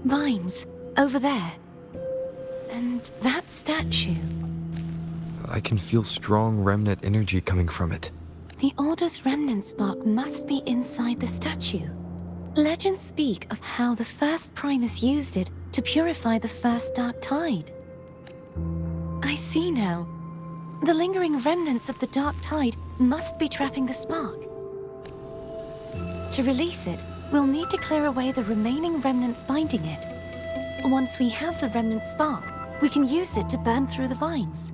Vines, over there. And that statue. I can feel strong remnant energy coming from it. The Order's remnant spark must be inside the statue. Legends speak of how the first Primus used it to purify the first Dark Tide. I see now. The lingering remnants of the Dark Tide must be trapping the spark. To release it, we'll need to clear away the remaining remnants binding it. Once we have the remnant spark, we can use it to burn through the vines.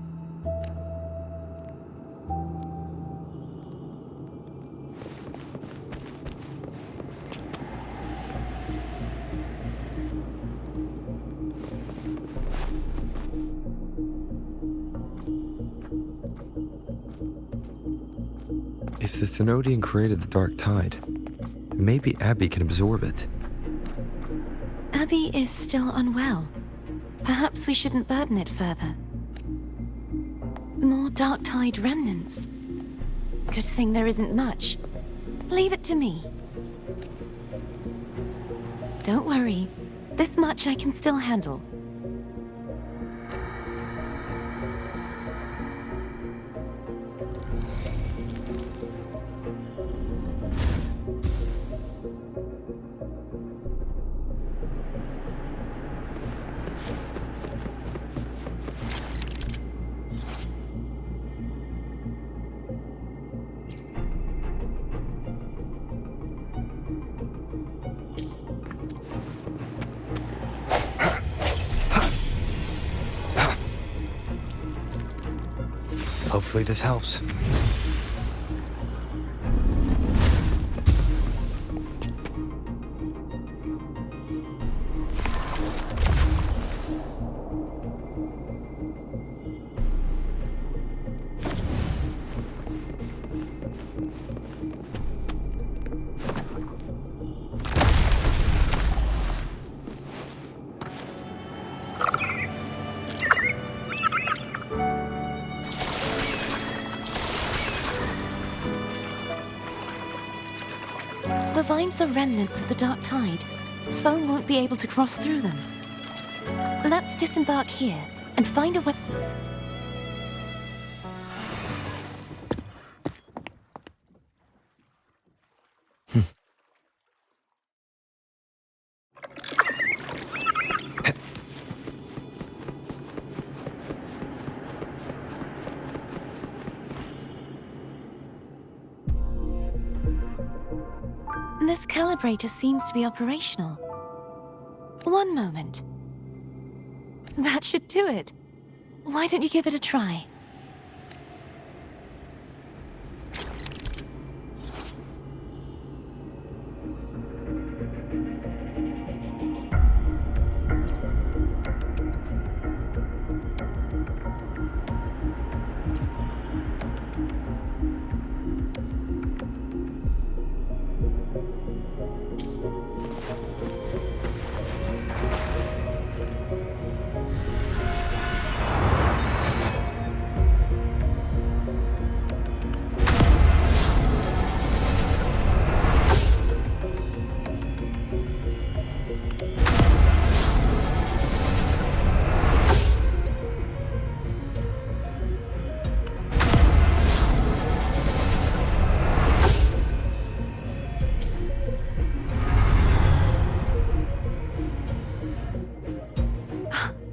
If the Thenodian created the Dark Tide, maybe Abby can absorb it. Abby is still unwell. Perhaps we shouldn't burden it further. More Dark Tide remnants. Good thing there isn't much. Leave it to me. Don't worry. This much I can still handle. Hopefully this helps. The vines are remnants of the Dark Tide. Foam won't be able to cross through them. Let's disembark here and find a way. This calibrator seems to be operational. One moment. That should do it. Why don't you give it a try?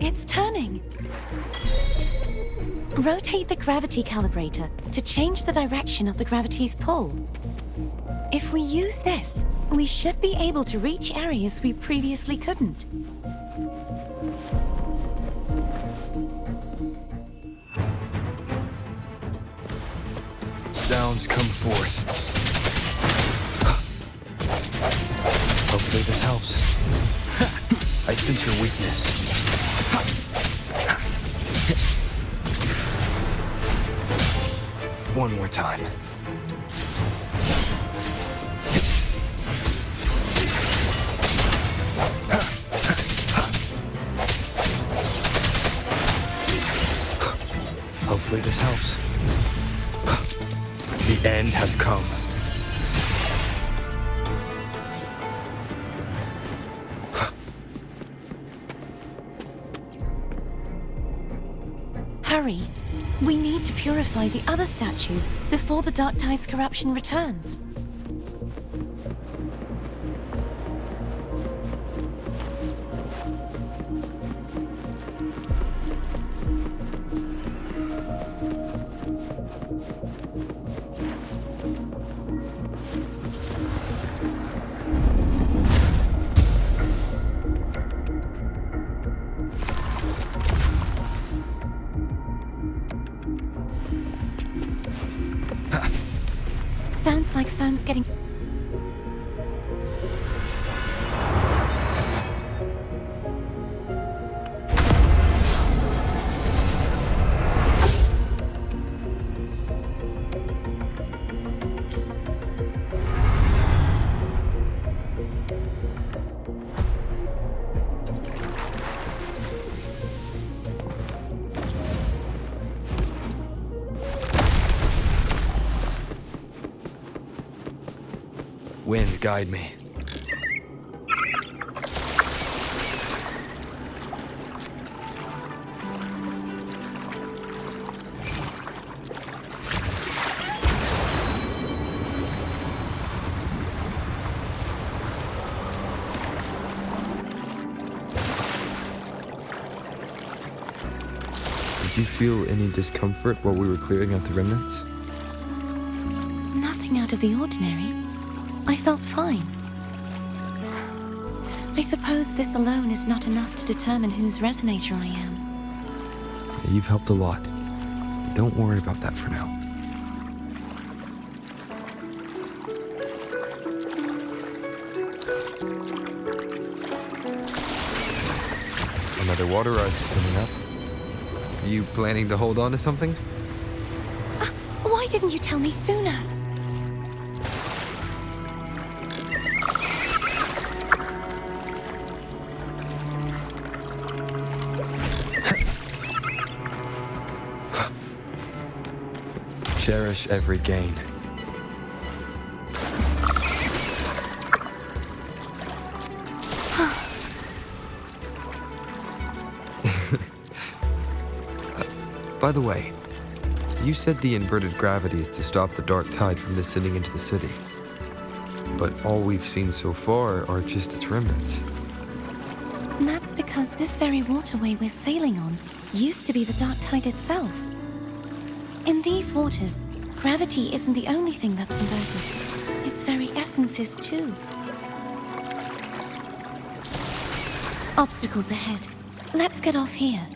It's turning. Rotate the gravity calibrator to change the direction of the gravity's pull. If we use this, we should be able to reach areas we previously couldn't. Sounds come forth. Hopefully this helps. I sense your weakness. One more time. Hopefully this helps. The end has come. Hurry. We need to purify the other statues before the Dark Tide's corruption returns. Sounds like foam's getting... Wind, guide me. Did you feel any discomfort while we were clearing out the remnants? Nothing out of the ordinary. I felt fine. I suppose this alone is not enough to determine whose resonator I am. You've helped a lot. Don't worry about that for now. Another water rise is coming up. You planning to hold on to something? Why didn't you tell me sooner? Cherish every gain. By the way, you said the inverted gravity is to stop the dark tide from descending into the city. But all we've seen so far are just its remnants. And that's because this very waterway we're sailing on used to be the Dark Tide itself. In these waters, gravity isn't the only thing that's inverted. Its very essence is too. Obstacles ahead. Let's get off here.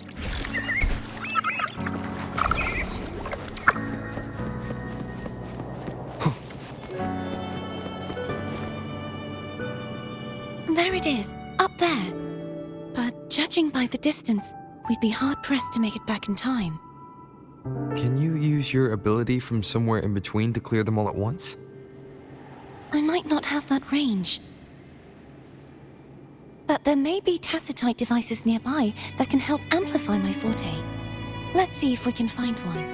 There it is, up there. But judging by the distance, we'd be hard-pressed to make it back in time. Can you use your ability from somewhere in between to clear them all at once? I might not have that range. But there may be tacitite devices nearby that can help amplify my forte. Let's see if we can find one.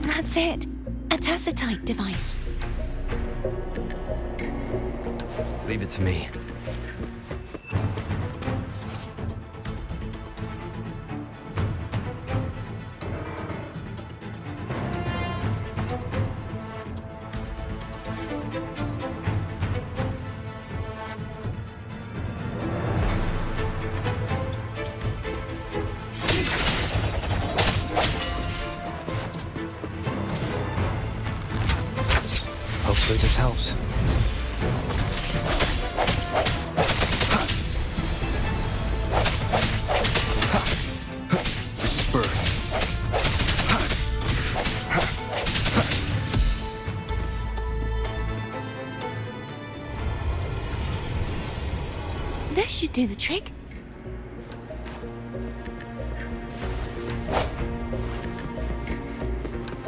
That's it. A tacitite device. Leave it to me. Hopefully this helps. Disperse. This should do the trick.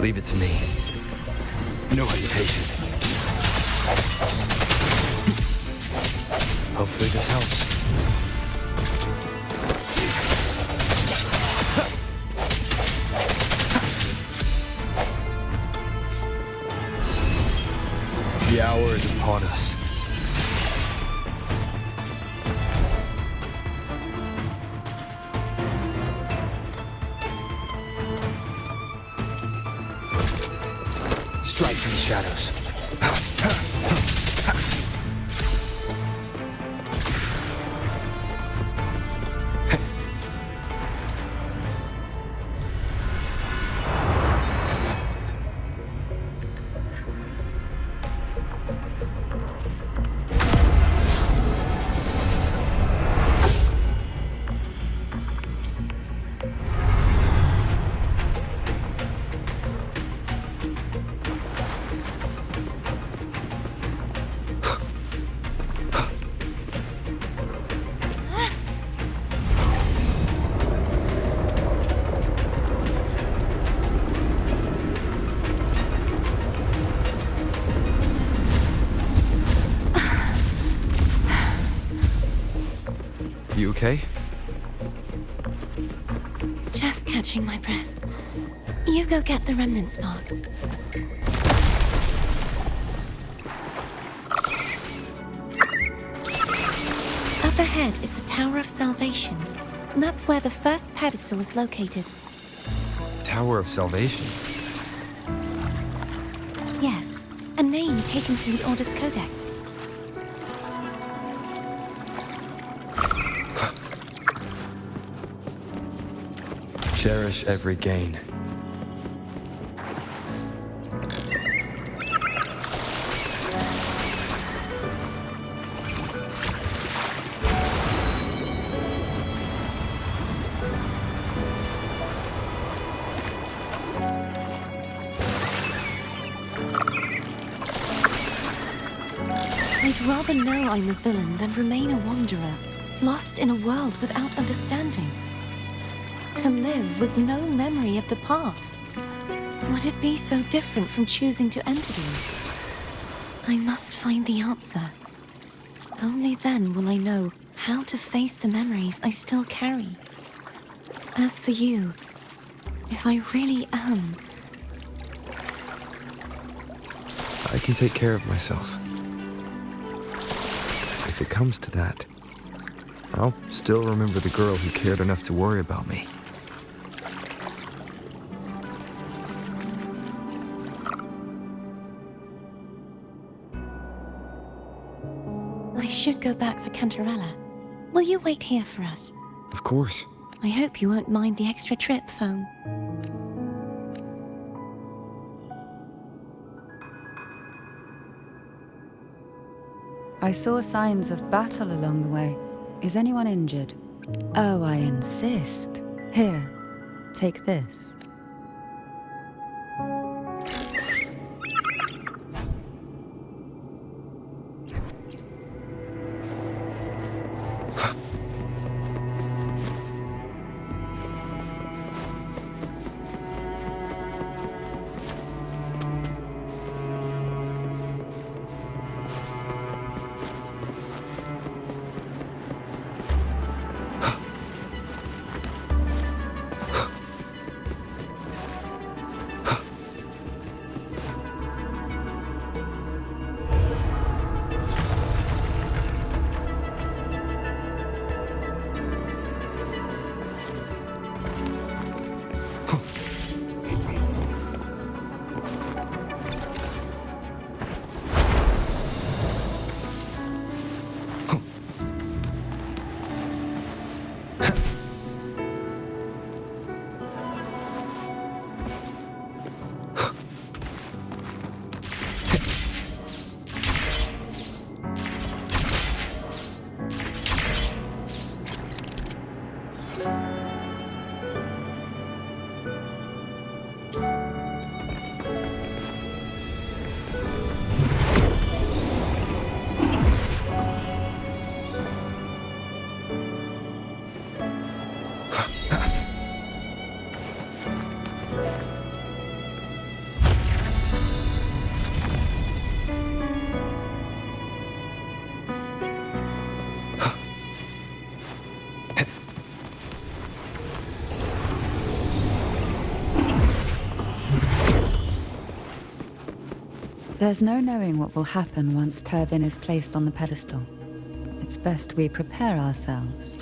Leave it to me. No hesitation. Hopefully this helps. The hour is upon us. Strike from the shadows. You okay? Just catching my breath. You go get the remnant spark. Up ahead is the Tower of Salvation. That's where the first pedestal is located. Tower of Salvation? Yes, a name taken from the Order's Codex. Cherish every gain. I'd rather know I'm the villain than remain a wanderer, lost in a world without understanding. To live with no memory of the past. Would it be so different from choosing to enter them? I must find the answer. Only then will I know how to face the memories I still carry. As for you, if I really am... I can take care of myself. If it comes to that, I'll still remember the girl who cared enough to worry about me. I should go back for Cantarella. Will you wait here for us? Of course. I hope you won't mind the extra trip, Foam. I saw signs of battle along the way. Is anyone injured? Oh, I insist. Here, take this. There's no knowing what will happen once Turvin is placed on the pedestal. It's best we prepare ourselves.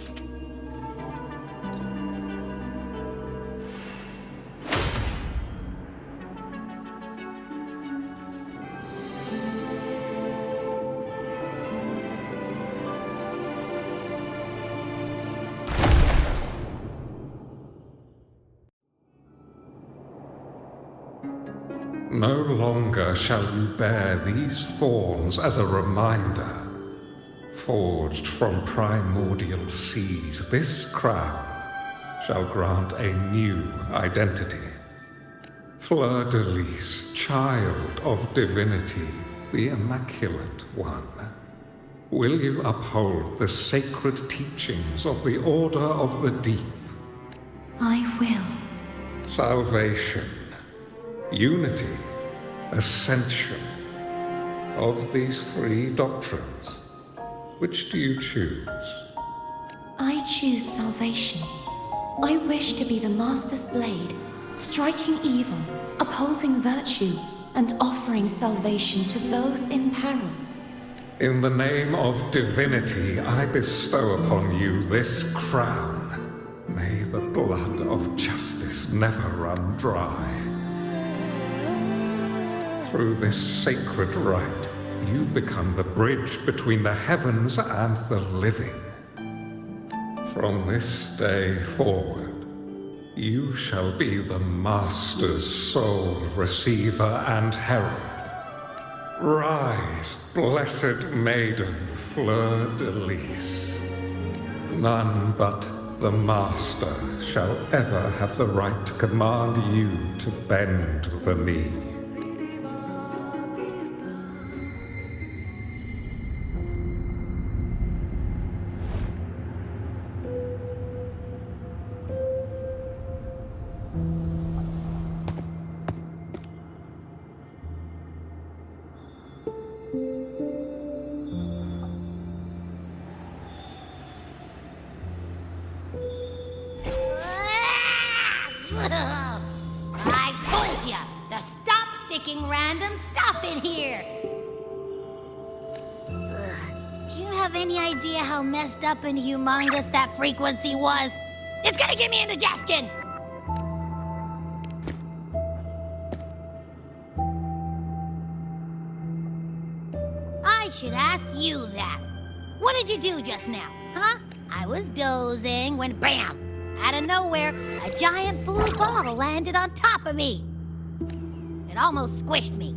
No longer shall you bear these thorns as a reminder. Forged from primordial seas, this crown shall grant a new identity. Fleur-de-lis, child of divinity, the Immaculate One. Will you uphold the sacred teachings of the Order of the Deep? I will. Salvation, unity, ascension. Of these three doctrines, which do you choose? I choose salvation. I wish to be the Master's blade, striking evil, upholding virtue, and offering salvation to those in peril. In the name of divinity, I bestow upon you this crown. May the blood of justice never run dry. Through this sacred rite, you become the bridge between the heavens and the living. From this day forward, you shall be the Master's sole receiver and herald. Rise, blessed maiden Fleur-de-lis. None but the Master shall ever have the right to command you to bend the knee. I told ya to stop sticking random stuff in here! Do you have any idea how messed up and humongous that frequency was? It's gonna give me indigestion! I should ask you that. What did you do just now, huh? I was dozing when BAM! Out of nowhere, a giant blue ball landed on top of me. It almost squished me.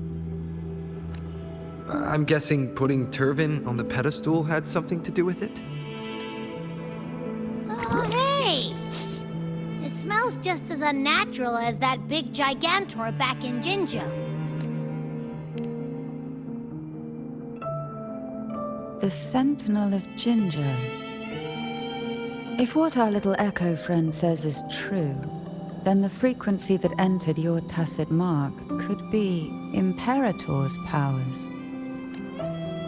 I'm guessing putting Turvin on the pedestal had something to do with it? Oh, hey! It smells just as unnatural as that big gigantor back in Jinjo. The Sentinel of Ginger. If what our little echo friend says is true, then the frequency that entered your tacit mark could be Imperator's powers.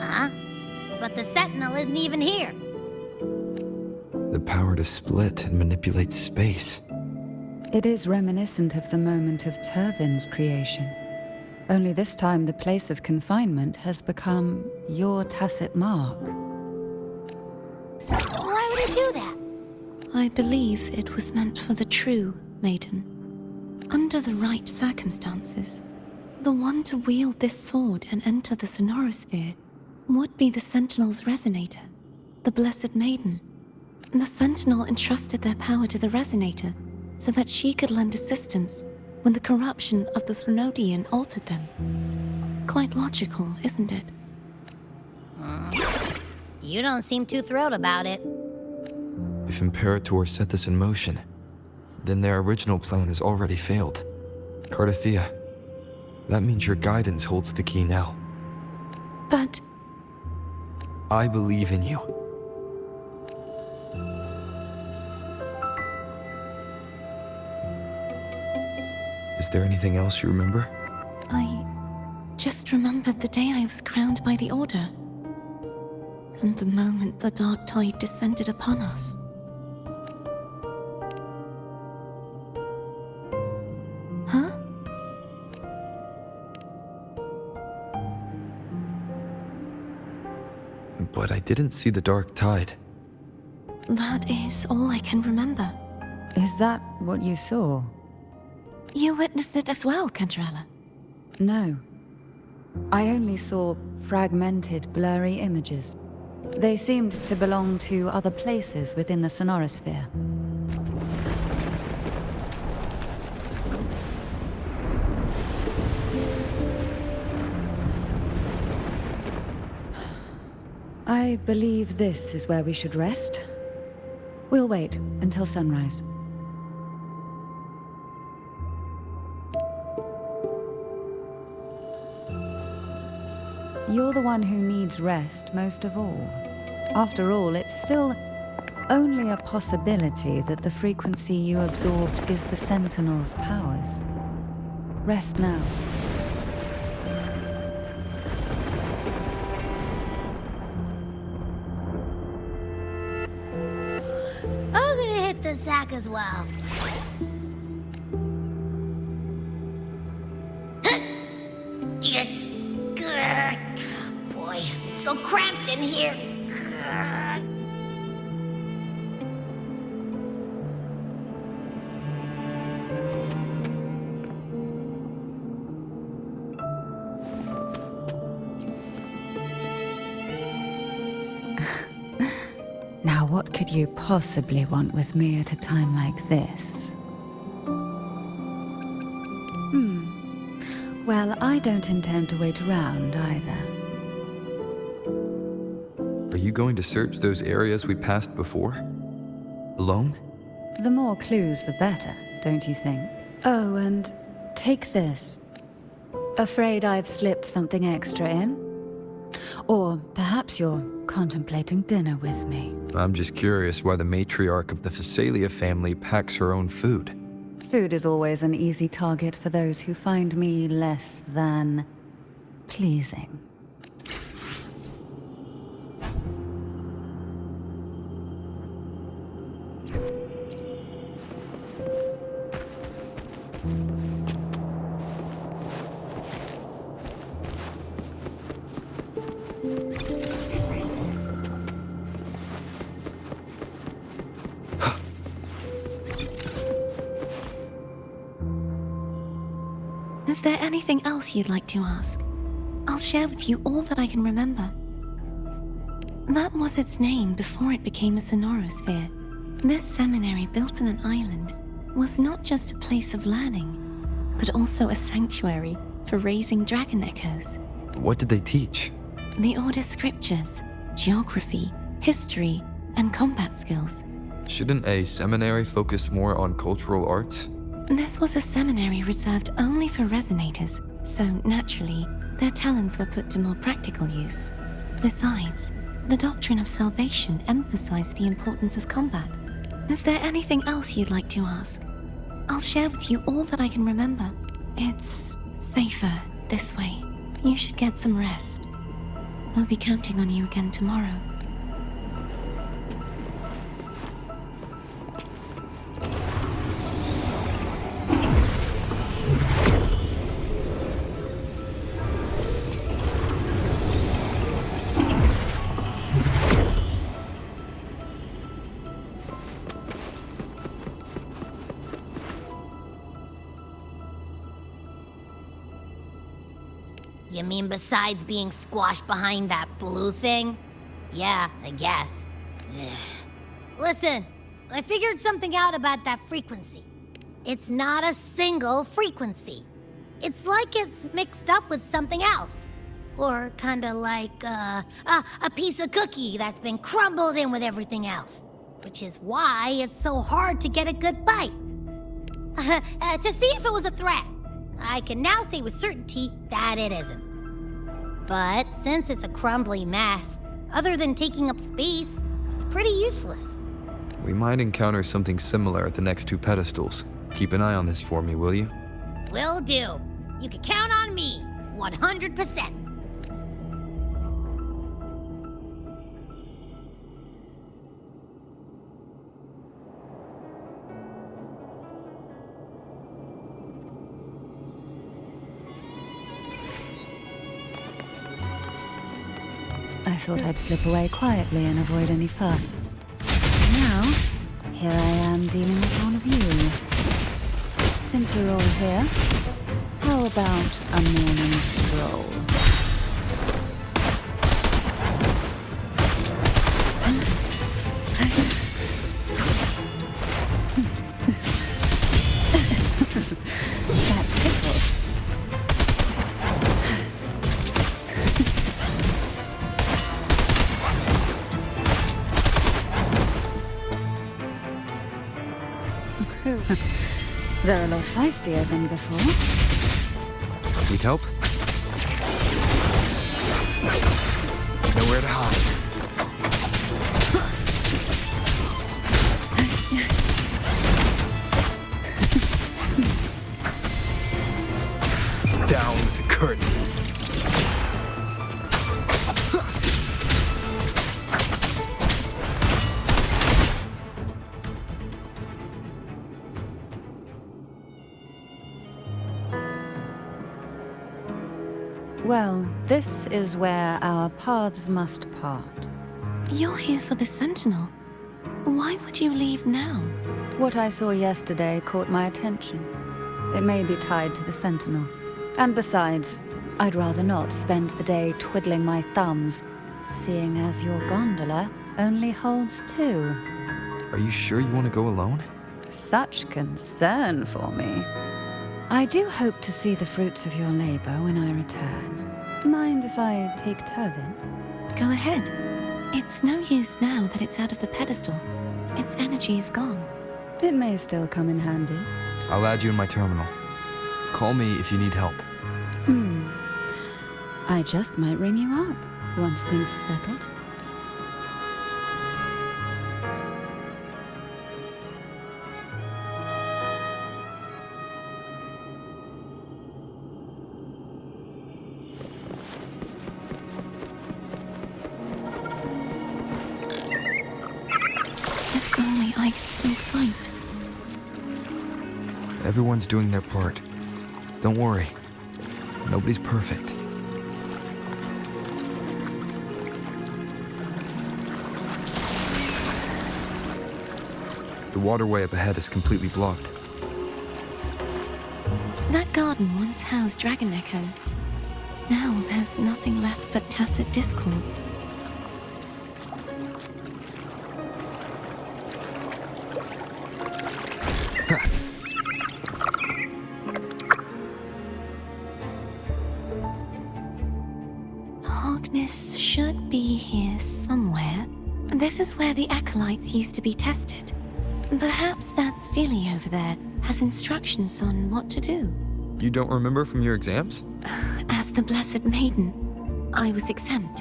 Huh? But the Sentinel isn't even here. The power to split and manipulate space. It is reminiscent of the moment of Turvin's creation. Only this time the place of confinement has become your tacit mark. Why would it do that? I believe it was meant for the true maiden. Under the right circumstances, the one to wield this sword and enter the sonorosphere would be the Sentinel's resonator, the Blessed Maiden. The Sentinel entrusted their power to the resonator so that she could lend assistance when the corruption of the Threnodian altered them. Quite logical, isn't it? You don't seem too thrilled about it. If Imperator set this in motion, then their original plan has already failed. Cardathea, that means your guidance holds the key now. But I believe in you. Is there anything else you remember? I just remembered the day I was crowned by the Order, and the moment the dark tide descended upon us. Huh? but I didn't see the dark tide. That is all I can remember. Is that what you saw? You witnessed it as well, Cantrella. No. I only saw fragmented, blurry images. They seemed to belong to other places within the sonorosphere. I believe this is where we should rest. We'll wait until sunrise. You're the one who needs rest most of all. After all, it's still only a possibility that the frequency you absorbed is the Sentinel's powers. Rest now. I'm gonna hit the sack as well. Boy, it's so cramped in here. Now, what could you possibly want with me at a time like this? Well, I don't intend to wait around either. Are you going to search those areas we passed before? Alone? The more clues, the better, don't you think? Oh, and take this. Afraid I've slipped something extra in? Or perhaps you're contemplating dinner with me. I'm just curious why the matriarch of the Phasalia family packs her own food. Food is always an easy target for those who find me less than pleasing. Is there anything else you'd like to ask? I'll share with you all that I can remember. That was its name before it became a sonorosphere. This seminary, built in an island, was not just a place of learning, but also a sanctuary for raising dragon echoes. What did they teach? The Order's scriptures, geography, history, and combat skills. Shouldn't a seminary focus more on cultural arts? This was a seminary reserved only for resonators, so naturally, their talents were put to more practical use. Besides, the doctrine of salvation emphasized the importance of combat. Is there anything else you'd like to ask? I'll share with you all that I can remember. It's safer this way. You should get some rest. We'll be counting on you again tomorrow. You mean besides being squashed behind that blue thing? Yeah, I guess. Ugh. Listen, I figured something out about that frequency. It's not a single frequency. It's like it's mixed up with something else. Or kinda like a piece of cookie that's been crumbled in with everything else. Which is why it's so hard to get a good bite. To see if it was a threat. I can now say with certainty that it isn't. But since it's a crumbly mess, other than taking up space, it's pretty useless. We might encounter something similar at the next two pedestals. Keep an eye on this for me, will you? Will do. You can count on me, 100%. I thought I'd slip away quietly and avoid any fuss. Now, here I am dealing with one of you. Since you're all here, how about a morning stroll? That tickles. They're a lot feistier than before. Need help? Nowhere to hide. Down with the curtain. Well, this is where our paths must part. You're here for the Sentinel. Why would you leave now? What I saw yesterday caught my attention. It may be tied to the Sentinel. And besides, I'd rather not spend the day twiddling my thumbs, seeing as your gondola only holds 2. Are you sure you want to go alone? Such concern for me. I do hope to see the fruits of your labor when I return. Mind if I take Turvin? Go ahead. It's no use now that it's out of the pedestal. Its energy is gone. It may still come in handy. I'll add you in my terminal. Call me if you need help. I just might ring you up once things are settled. If only I could still fight. Everyone's doing their part. Don't worry. Nobody's perfect. The waterway up ahead is completely blocked. That garden once housed dragon echoes. Now there's nothing left but tacit discords. Harkness should be here somewhere. This is where the acolytes used to be tested. Perhaps that Steely over there has instructions on what to do. You don't remember from your exams? As the Blessed Maiden, I was exempt.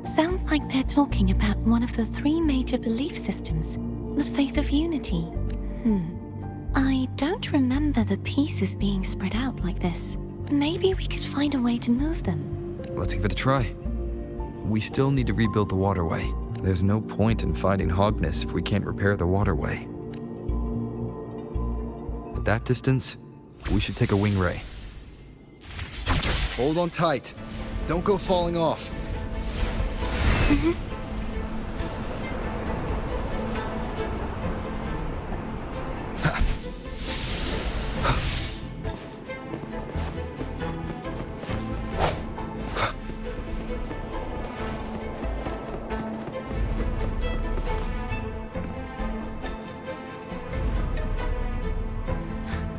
Sounds like they're talking about one of the 3 major belief systems, the faith of unity. I don't remember the pieces being spread out like this. Maybe we could find a way to move them. Let's give it a try. We still need to rebuild the waterway. There's no point in finding Hogness if we can't repair the waterway. At that distance, we should take a wing ray. Hold on tight. Don't go falling off.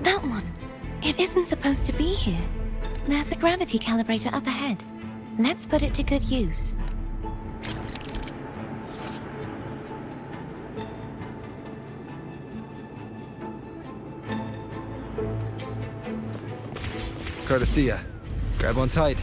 That one. It isn't supposed to be here. There's a gravity calibrator up ahead. Let's put it to good use. Cardathea, grab on tight.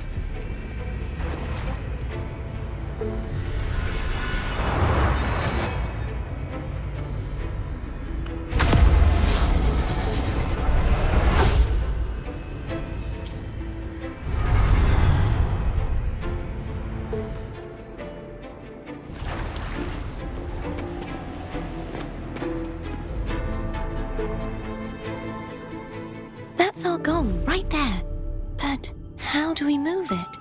That's our goal, right there. But how do we move it?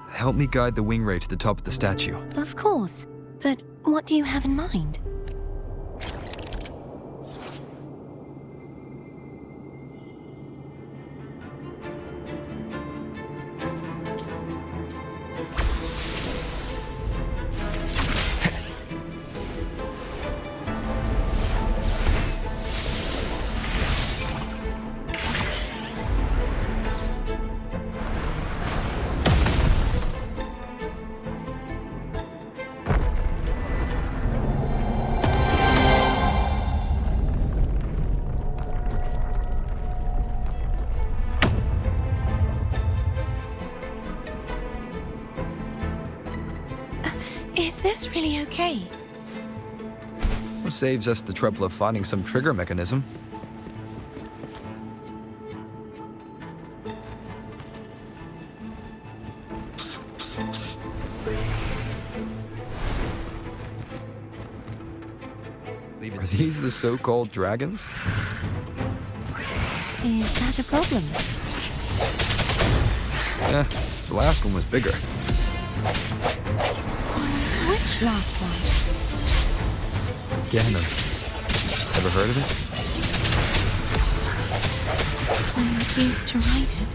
Help me guide the wing ray to the top of the statue. Of course. But what do you have in mind? Is this really okay? Saves us the trouble of finding some trigger mechanism. Are these the so-called dragons? Is that a problem? The last one was bigger. Which last one? Ganon. Ever heard of it? I used to ride it.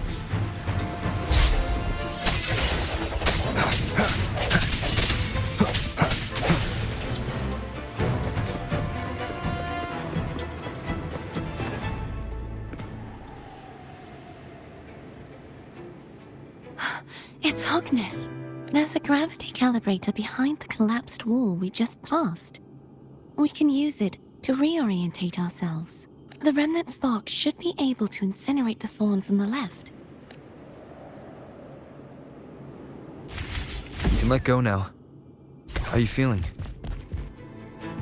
It's Hogness. There's a gravity calibrator behind the collapsed wall we just passed. We can use it to reorientate ourselves. The remnant spark should be able to incinerate the thorns on the left. You can let go now. How are you feeling?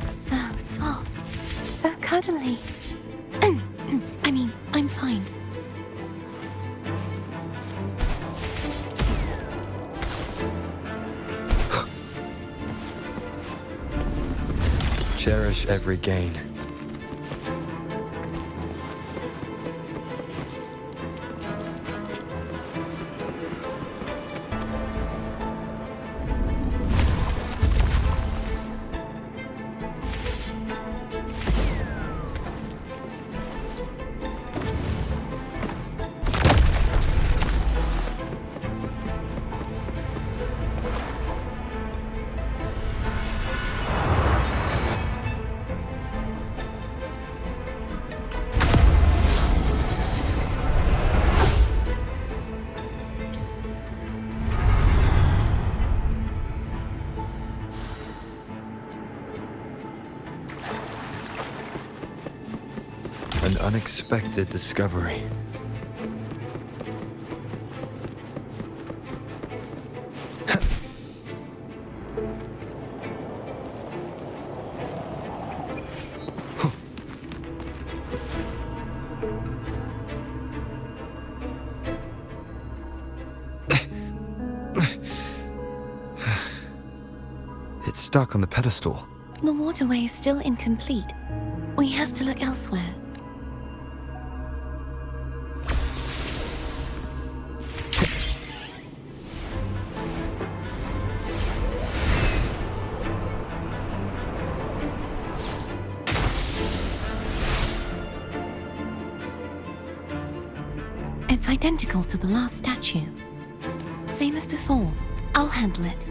So soft. So cuddly. I mean, I'm fine. Cherish every gain. An unexpected discovery. It's stuck on the pedestal. The waterway is still incomplete. We have to look elsewhere. It's identical to the last statue. Same as before. I'll handle it.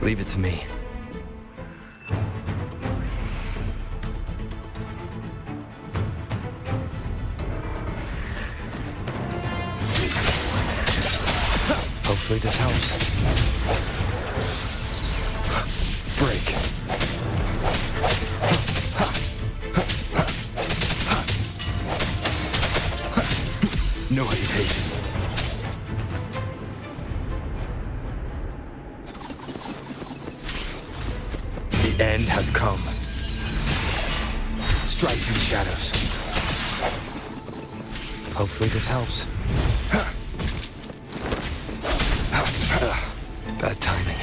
Leave it to me. Hopefully this helps. Break. No hesitation. The end has come. Strike through the shadows. Hopefully this helps. Bad timing.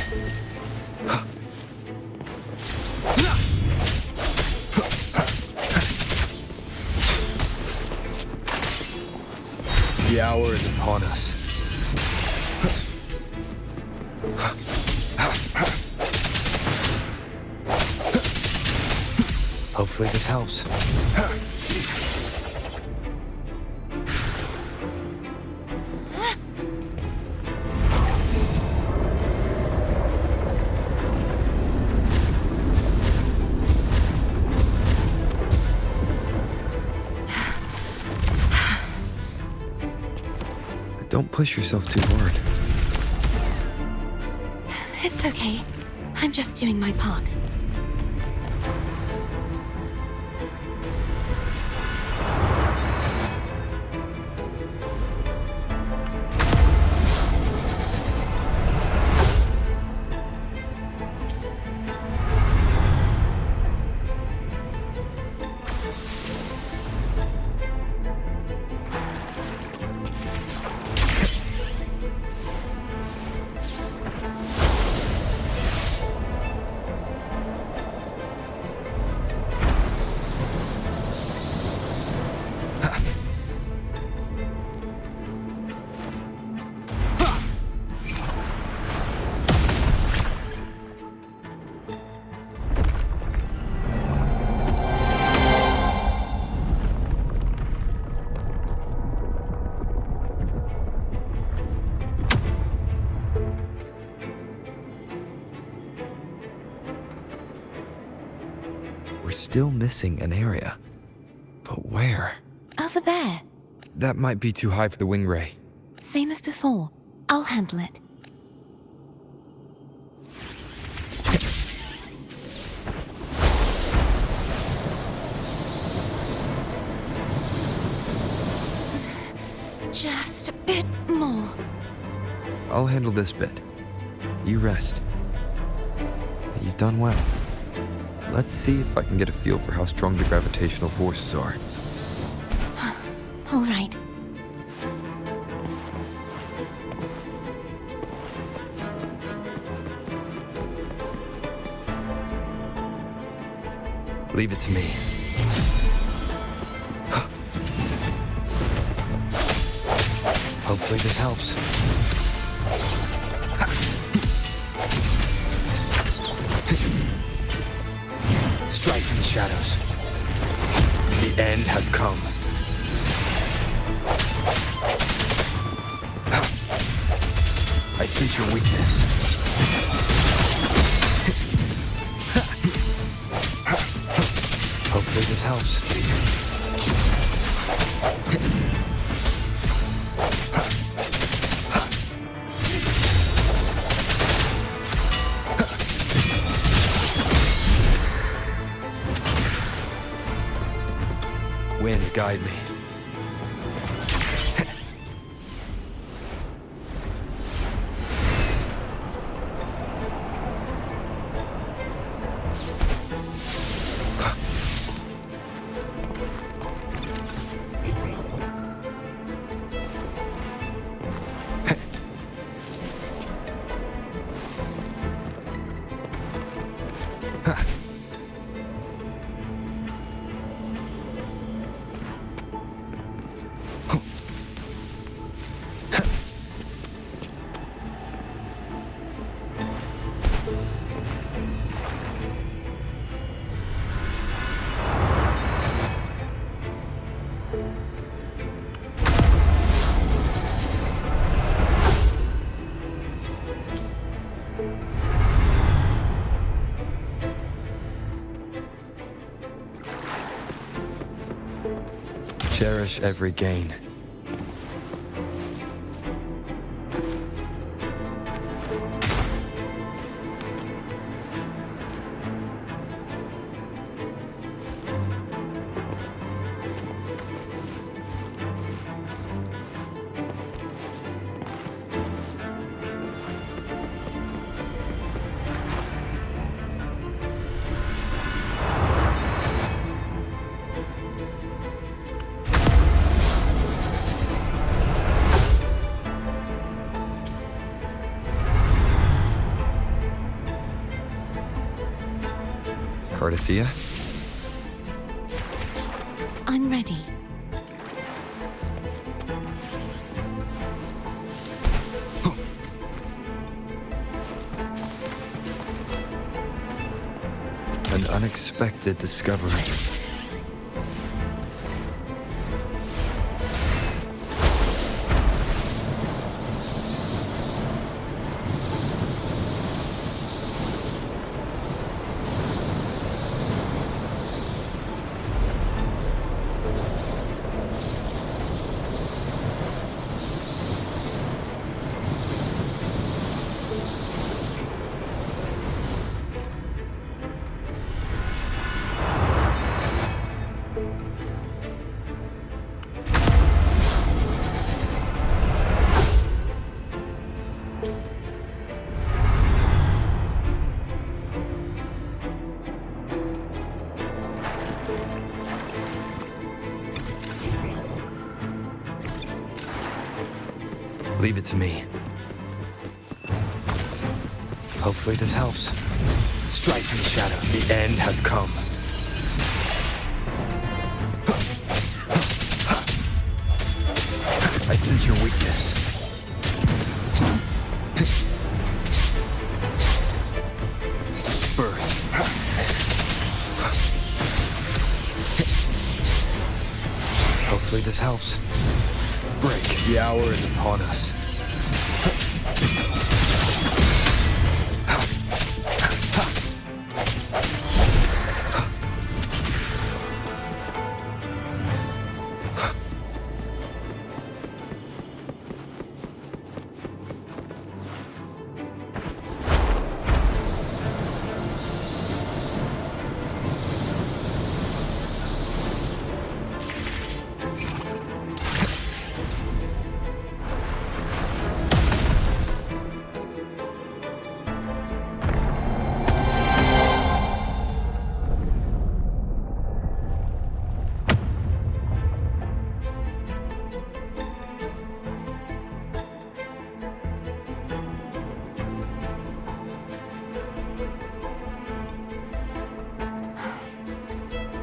The hour is upon us. Hopefully this helps. Don't push yourself too hard. It's okay. I'm just doing my part. We're still missing an area. But where? Over there. That might be too high for the wing ray. Same as before. I'll handle it. Just a bit more. I'll handle this bit. You rest. You've done well. Let's see if I can get a feel for how strong the gravitational forces are. All right. Leave it to me. Hopefully this helps. Strike from the shadows. The end has come. I sense your weakness. Hopefully this helps. Wind, guide me. Cherish every gain. Cardathia? I'm ready. An unexpected discovery. Leave it to me. Hopefully this helps. Strike from the shadow. The end has come. I sense your weakness. Disperse. Hopefully this helps. Break. The hour is upon us.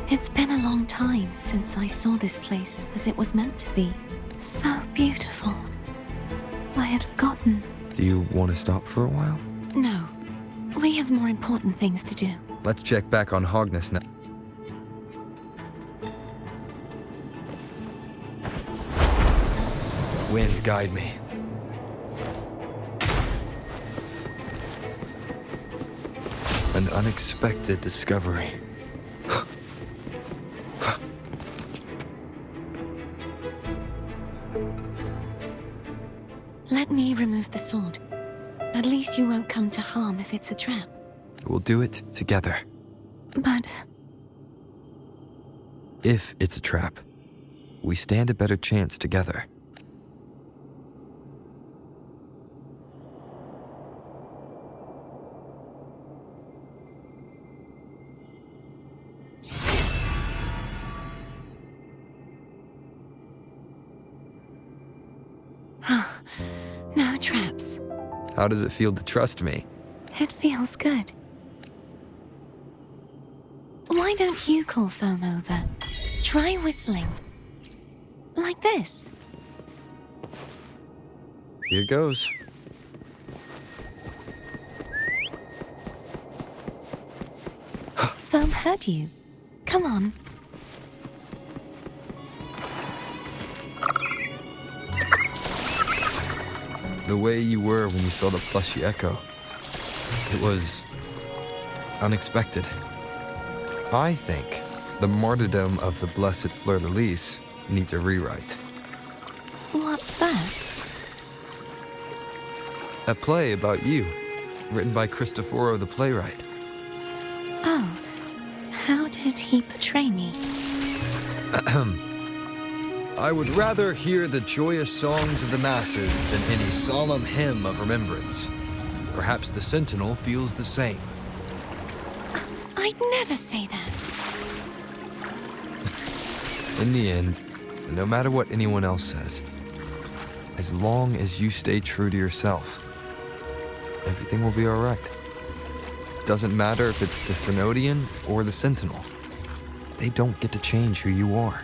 It's been a long time since I saw this place as it was meant to be. So beautiful. I had forgotten. Do you want to stop for a while? No. We have more important things to do. Let's check back on Hogness now. Wind, guide me. An unexpected discovery. Let me remove the sword. At least you won't come to harm if it's a trap. We'll do it together. But If it's a trap, we stand a better chance together. no traps. How does it feel to trust me? It feels good. Why don't you call Foam over? Try whistling. Like this. Here goes. Foam heard you. Come on. The way you were when you saw the plushy echo. It was unexpected. I think the martyrdom of the blessed fleur-de-lis needs a rewrite. What's that? A play about you, written by Cristoforo the playwright. Oh, how did he portray me? I would rather hear the joyous songs of the masses than any solemn hymn of remembrance. Perhaps the Sentinel feels the same. I'd never say that. In the end, no matter what anyone else says, as long as you stay true to yourself, everything will be all right. Doesn't matter if it's the Threnodian or the Sentinel. They don't get to change who you are.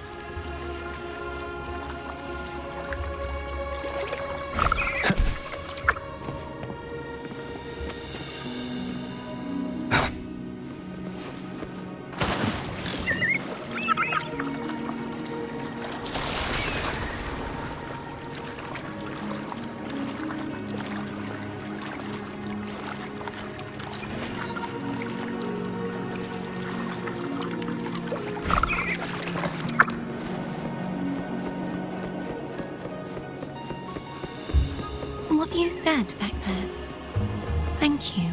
What you said back there. Thank you.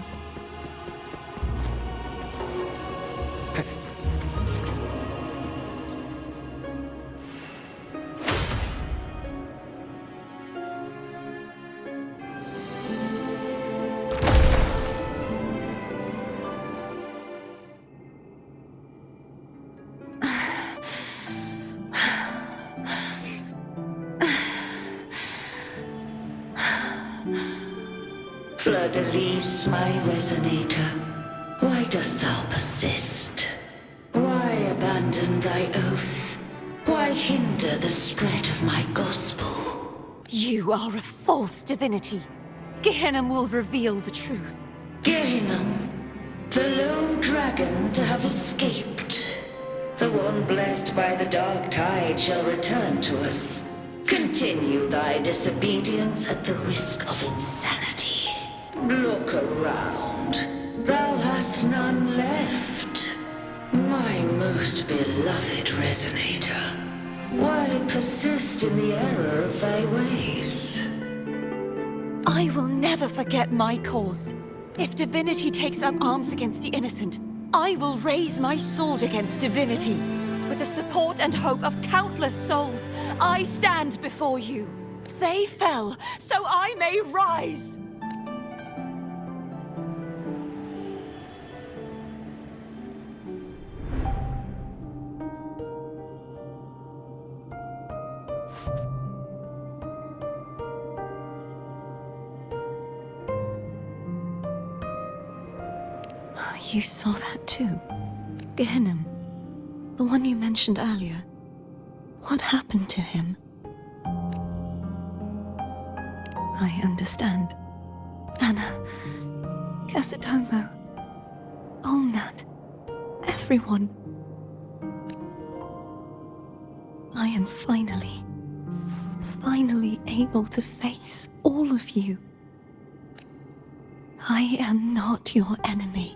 Fleur-de-Lis, my resonator, why dost thou persist? Why abandon thy oath? Why hinder the spread of my gospel? You are a false divinity. Gehenna will reveal the truth. Gehenna, the lone dragon to have escaped. The one blessed by the dark tide shall return to us. Continue thy disobedience at the risk of insanity. Look around. Thou hast none left. My most beloved resonator, why persist in the error of thy ways? I will never forget my cause. If divinity takes up arms against the innocent, I will raise my sword against divinity. With the support and hope of countless souls, I stand before you. They fell, so I may rise! You saw that too? Gehenna, the one you mentioned earlier. What happened to him? I understand. Anna, Casadamo, Olnat, everyone. I am finally able to face all of you. I am not your enemy.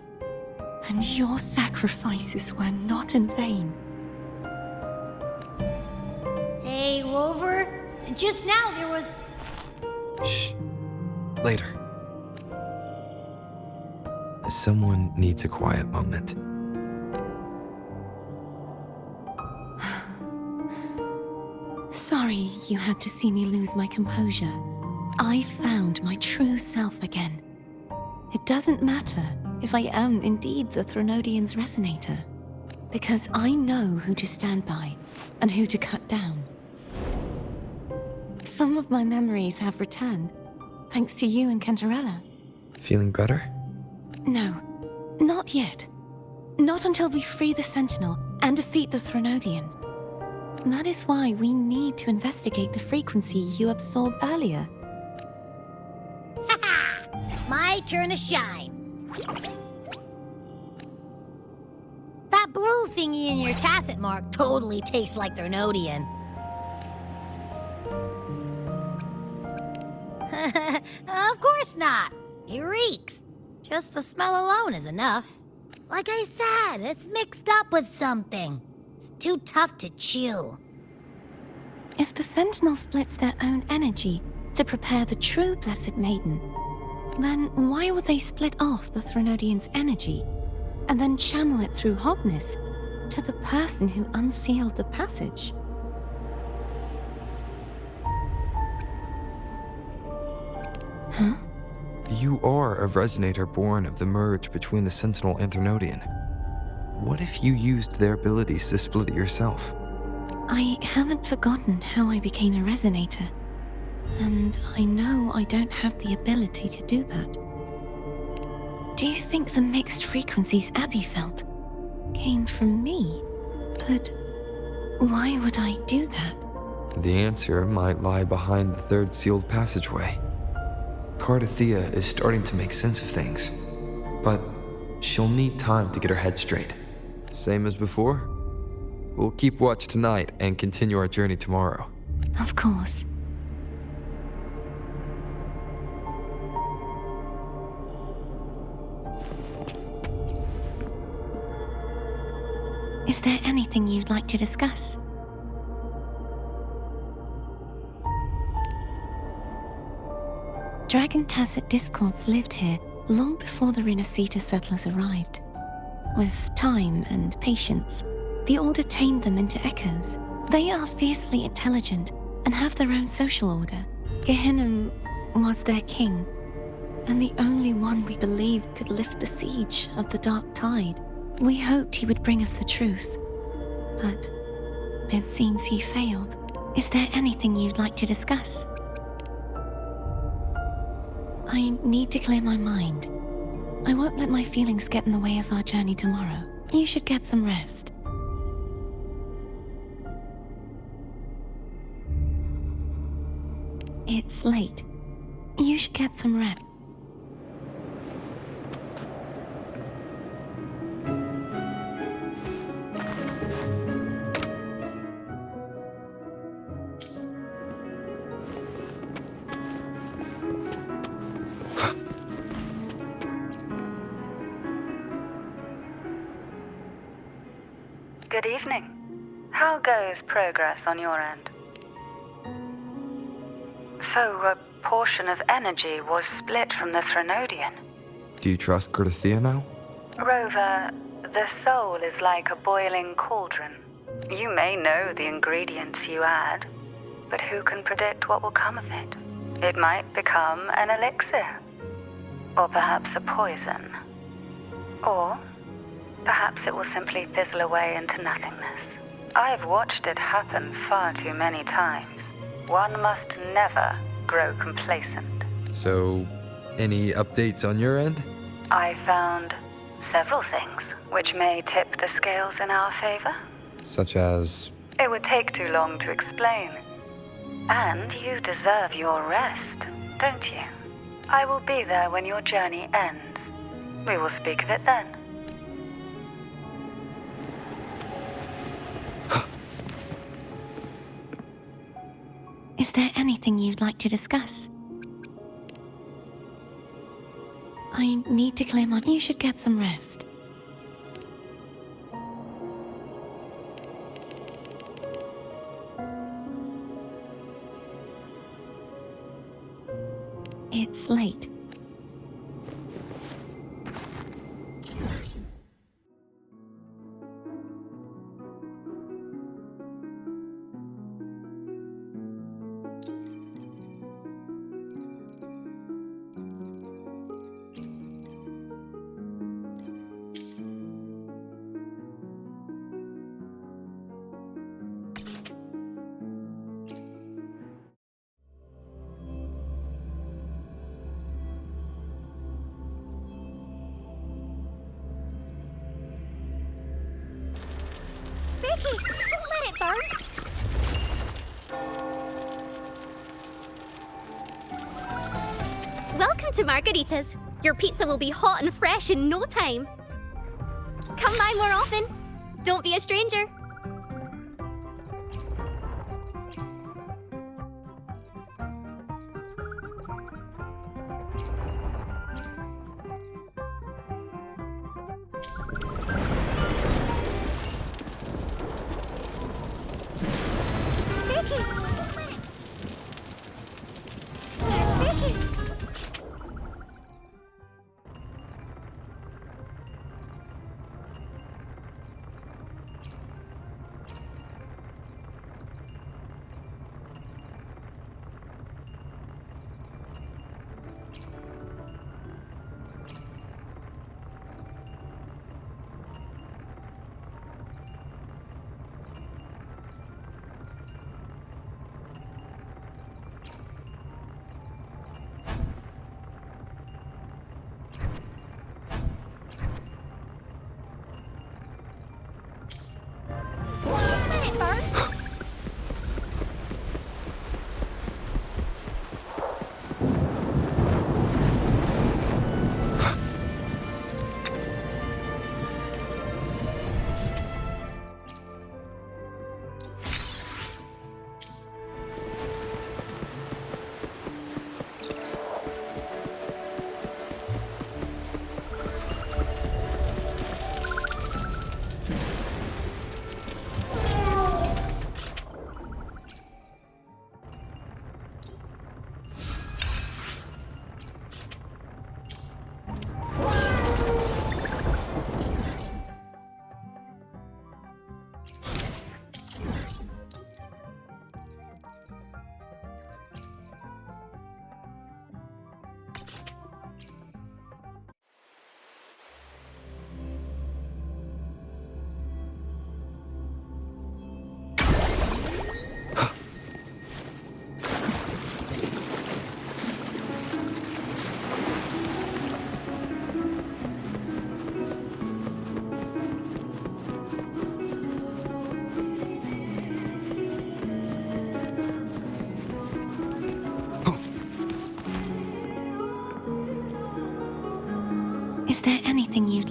And your sacrifices were not in vain. Hey, Rover. Just now there was... Shh. Later. Someone needs a quiet moment. Sorry you had to see me lose my composure. I found my true self again. It doesn't matter if I am indeed the Threnodian's resonator, because I know who to stand by and who to cut down. Some of my memories have returned, thanks to you and Cantarella. Feeling better? No, not yet. Not until we free the Sentinel and defeat the Threnodian. That is why we need to investigate the frequency you absorbed earlier. My turn to shine. That blue thingy in your tacit mark totally tastes like Threnodian. Of course not. It reeks. Just the smell alone is enough. Like I said, it's mixed up with something. It's too tough to chew. If the Sentinel splits their own energy to prepare the true Blessed Maiden, then why would they split off the Threnodian's energy and then channel it through Hognis to the person who unsealed the passage? Huh? You are a resonator born of the merge between the Sentinel and Threnodian. What if you used their abilities to split it yourself? I haven't forgotten how I became a resonator, and I know I don't have the ability to do that. Do you think the mixed frequencies Abby felt came from me? But why would I do that? The answer might lie behind the third sealed passageway. Cardathea is starting to make sense of things, but she'll need time to get her head straight. Same as before? We'll keep watch tonight and continue our journey tomorrow. Of course. Is there anything you'd like to discuss? Dragon Tacet discords lived here long before the Renacita settlers arrived. With time and patience, the Order tamed them into echoes. They are fiercely intelligent and have their own social order. Gehinnom was their king, and the only one we believed could lift the siege of the Dark Tide. We hoped he would bring us the truth, but it seems he failed. Is there anything you'd like to discuss? I need to clear my mind. I won't let my feelings get in the way of our journey tomorrow. You should get some rest. It's late. You should get some rest. Good evening. How goes progress on your end? So, a portion of energy was split from the Threnodian. Do you trust Cardathea now? Rover, the soul is like a boiling cauldron. You may know the ingredients you add, but who can predict what will come of it? It might become an elixir, or perhaps a poison, or perhaps it will simply fizzle away into nothingness. I've watched it happen far too many times. One must never grow complacent. So, any updates on your end? I found several things which may tip the scales in our favor. Such as... It would take too long to explain. And you deserve your rest, don't you? I will be there when your journey ends. We will speak of it then. Is there anything you'd like to discuss? I need to clear my... You should get some rest. It's late. Vicky, don't let it burn! Welcome to Margarita's. Your pizza will be hot and fresh in no time. Come by more often. Don't be a stranger. Vicky, don't let it. Vicky.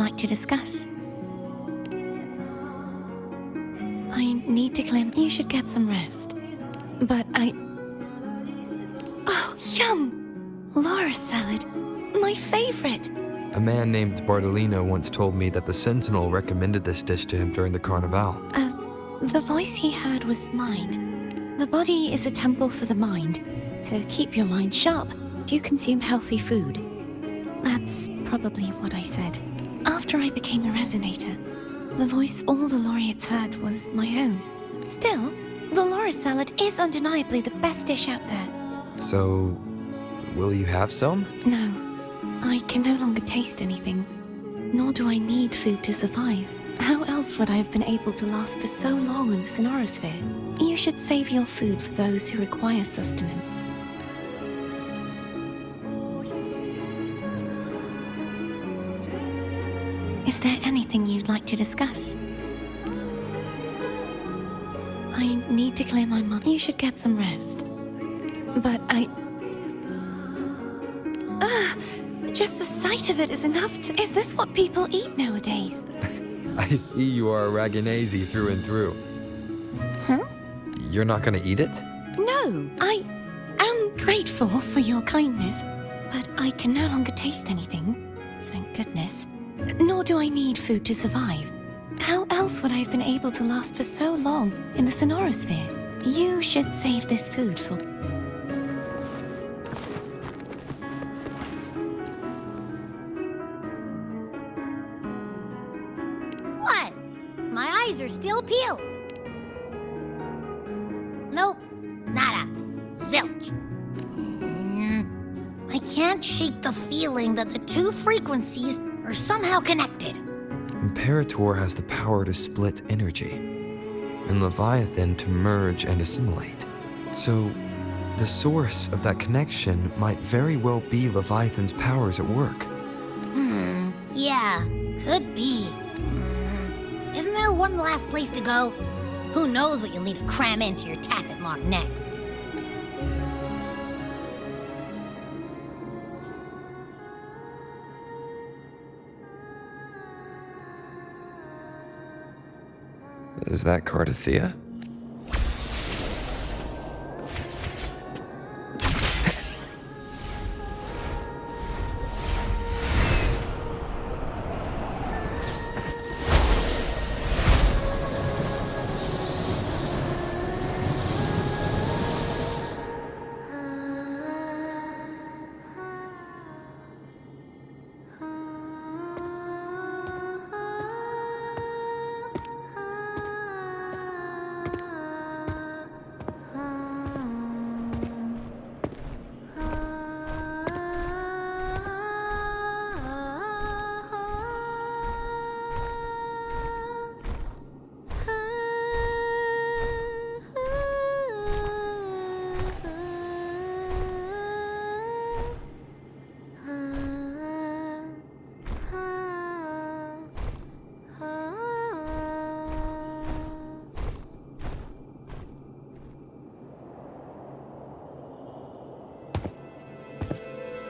like to discuss? I need to claim you should get some rest. But Oh, yum! Laura salad. My favorite. A man named Bartolino once told me that the Sentinel recommended this dish to him during the Carnival. The voice he heard was mine. The body is a temple for the mind. To keep your mind sharp, do you consume healthy food? That's probably what I said. After I became a resonator, the voice all the laureates heard was my own. Still, the Laura salad is undeniably the best dish out there. So, will you have some? No, I can no longer taste anything. Nor do I need food to survive. How else would I have been able to last for so long in the sonorosphere? You should save your food for those who require sustenance. Is there anything you'd like to discuss? I need to clear my mind. You should get some rest. But just the sight of it is enough to... Is this what people eat nowadays? I see you are a Raganese through and through. Huh? You're not gonna eat it? No, I am grateful for your kindness, but I can no longer taste anything. Thank goodness. Nor do I need food to survive. How else would I have been able to last for so long in the sonorosphere? You should save this food for... What? My eyes are still peeled. Nope. Nada. Zilch. I can't shake the feeling that the two frequencies are somehow connected. Imperator has the power to split energy, and Leviathan to merge and assimilate. So, the source of that connection might very well be Leviathan's powers at work. Yeah, could be. Isn't there one last place to go? Who knows what you'll need to cram into your tacit mark next? Is that Cardathea?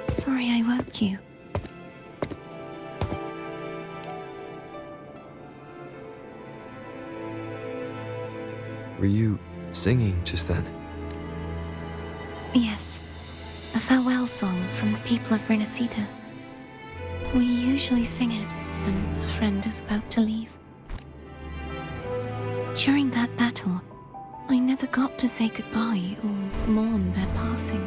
Sorry I woke you. Were you singing just then? Yes, a farewell song from the people of Renacita. We usually sing it when a friend is about to leave. During that battle, I never got to say goodbye or mourn their passing.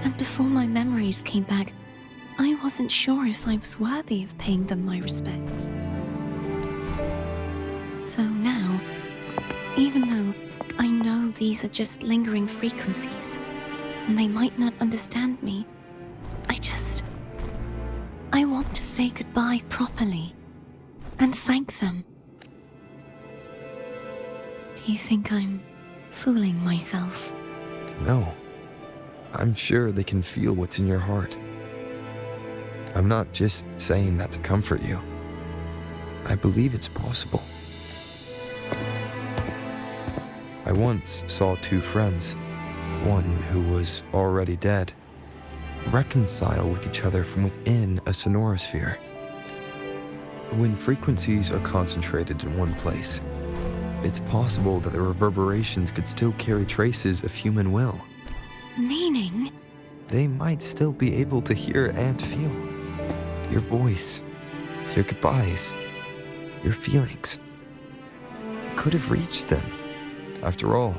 And before my memories came back, I wasn't sure if I was worthy of paying them my respects. So now, even though I know these are just lingering frequencies, and they might not understand me, I want to say goodbye properly, and thank them. Do you think I'm fooling myself? No. I'm sure they can feel what's in your heart. I'm not just saying that to comfort you. I believe it's possible. I once saw two friends, one who was already dead, reconcile with each other from within a sonorosphere. When frequencies are concentrated in one place, it's possible that the reverberations could still carry traces of human will. Meaning? They might still be able to hear and feel. Your voice, your goodbyes, your feelings. It could have reached them. After all,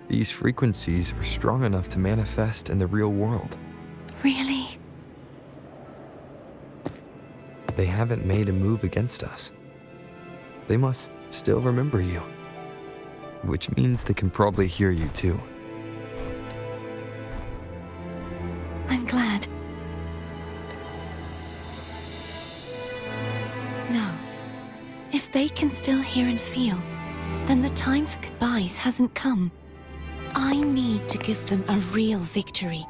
these frequencies are strong enough to manifest in the real world. Really? They haven't made a move against us. They must still remember you, which means they can probably hear you too. I'm glad. No. If they can still hear and feel, then the time for goodbyes hasn't come. I need to give them a real victory.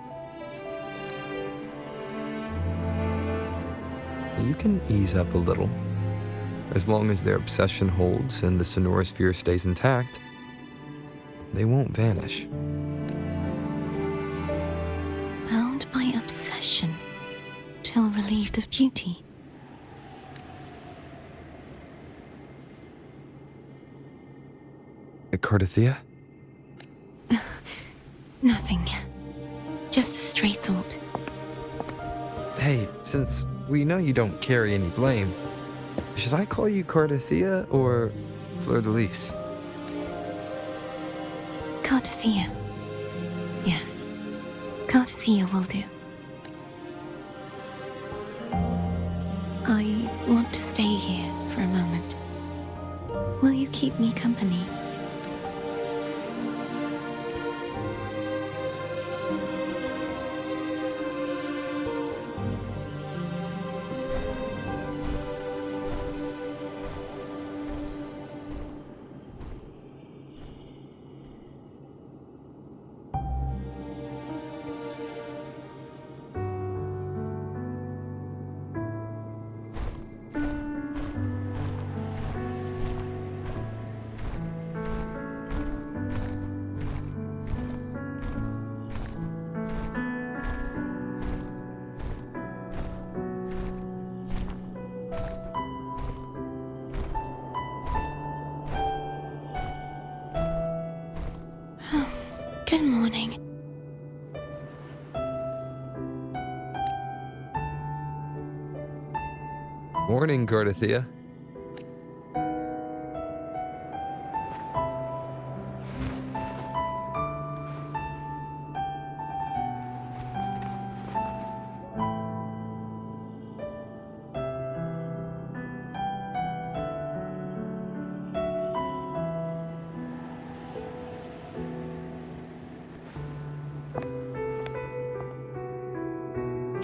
You can ease up a little. As long as their obsession holds and the sonorosphere stays intact, they won't vanish. Bound by obsession, till relieved of duty. Cardathia? Nothing. Just a stray thought. Hey, since we know you don't carry any blame, should I call you Cardathia or Fleur-de-Lis? Cardathia. Yes. Cardathia will do. I want to stay here for a moment. Will you keep me company? Good morning. Morning, Cardathia.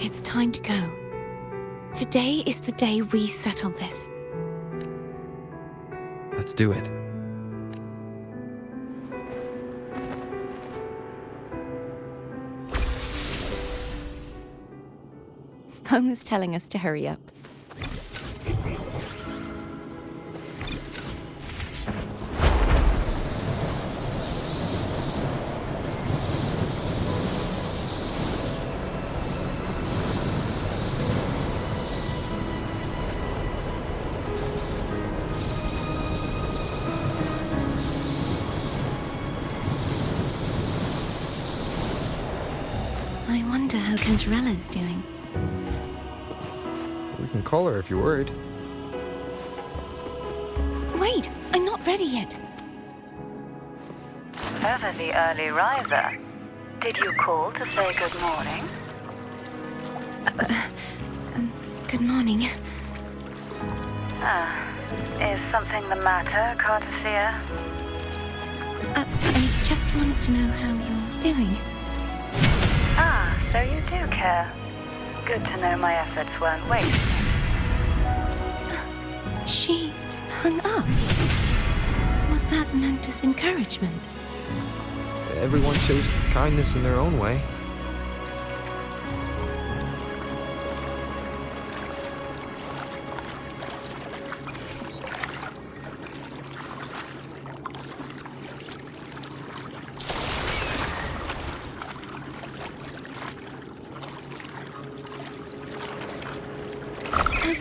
It's time to go. Today is the day we settle this. Let's do it. Home is telling us to hurry up. I wonder how Cantarella's doing. We can call her if you're worried. Wait, I'm not ready yet. Ever the early riser. Did you call to say good morning? Good morning. Is something the matter, Cardathia? I just wanted to know how you're doing. So you do care. Good to know my efforts weren't wasted. She hung up. Was that meant as encouragement? Everyone shows kindness in their own way.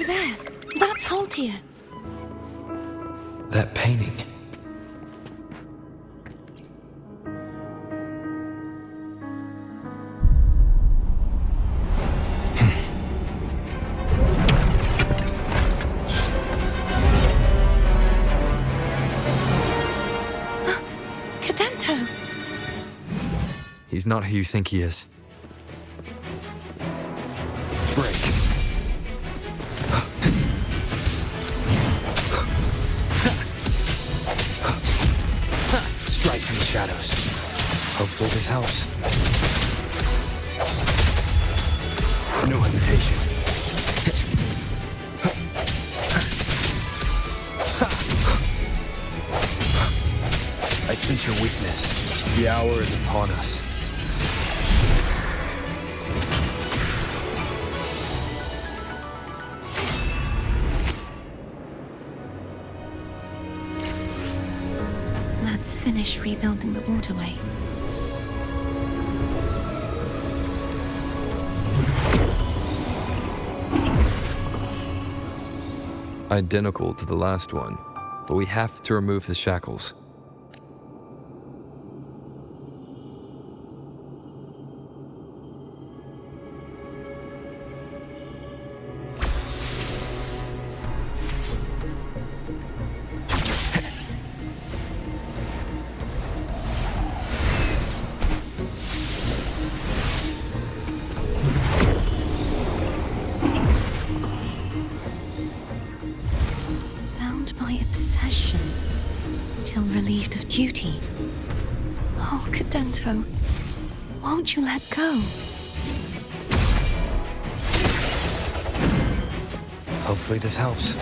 there. That's Haltia. That painting. Cadanto! He's not who you think he is. Break. Strike from the shadows. Hopefully this helps. No hesitation. I sense your weakness. The hour is upon us. Let's finish rebuilding the waterway. Identical to the last one, but we have to remove the shackles. Relieved of duty. Oh, Cadanto, won't you let go? Hopefully this helps.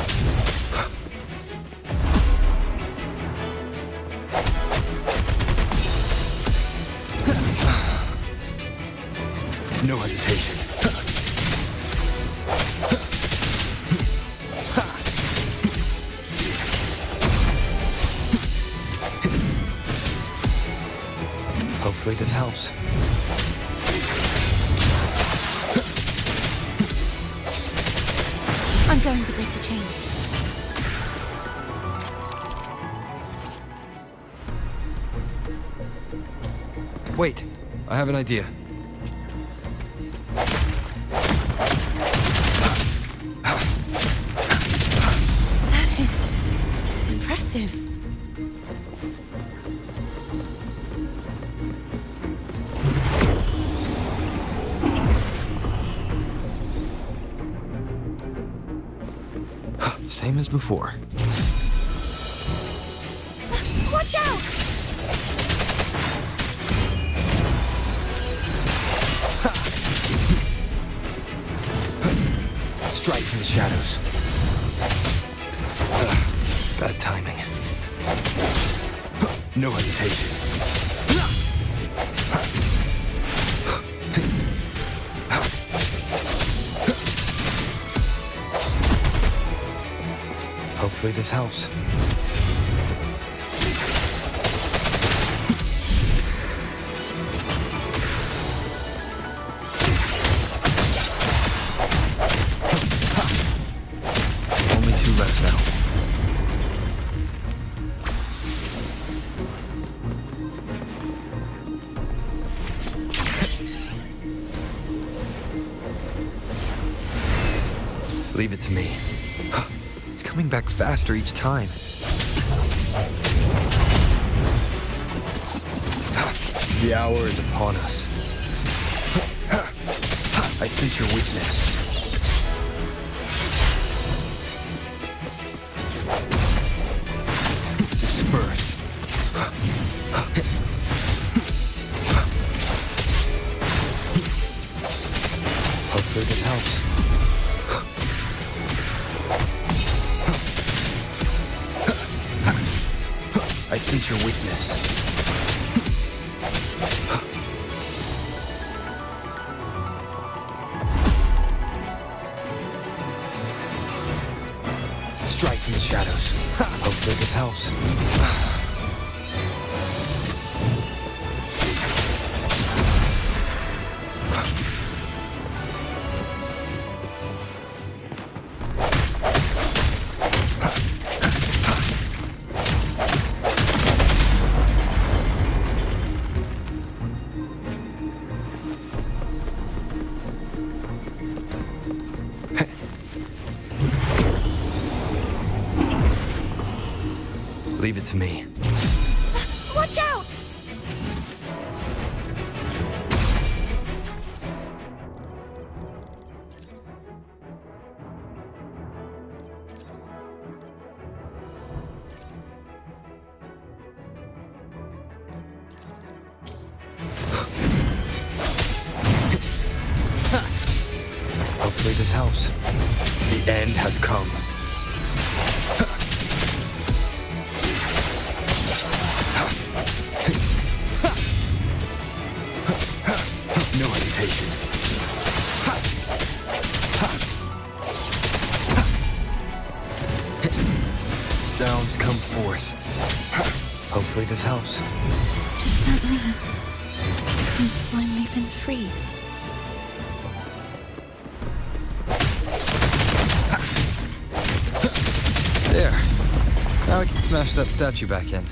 No hesitation. Hopefully this helps. I'm going to break the chains. Wait, I have an idea. That is impressive. Same as before. Watch out! Strike from the shadows. Bad timing. No hesitation. Hopefully this helps. Only 2 left now. Leave it to me. It's coming back faster each time. The hour is upon us. I sense your weakness. Disperse. Hopefully this helps. I sense your weakness. Strike from the shadows. Hopefully this helps. Leave it to me. Watch out! Hopefully this helps. The end has come. No hesitation. Sounds come forth. Hopefully this helps. Does that mean he's finally been freed? There. Now we can smash that statue back in.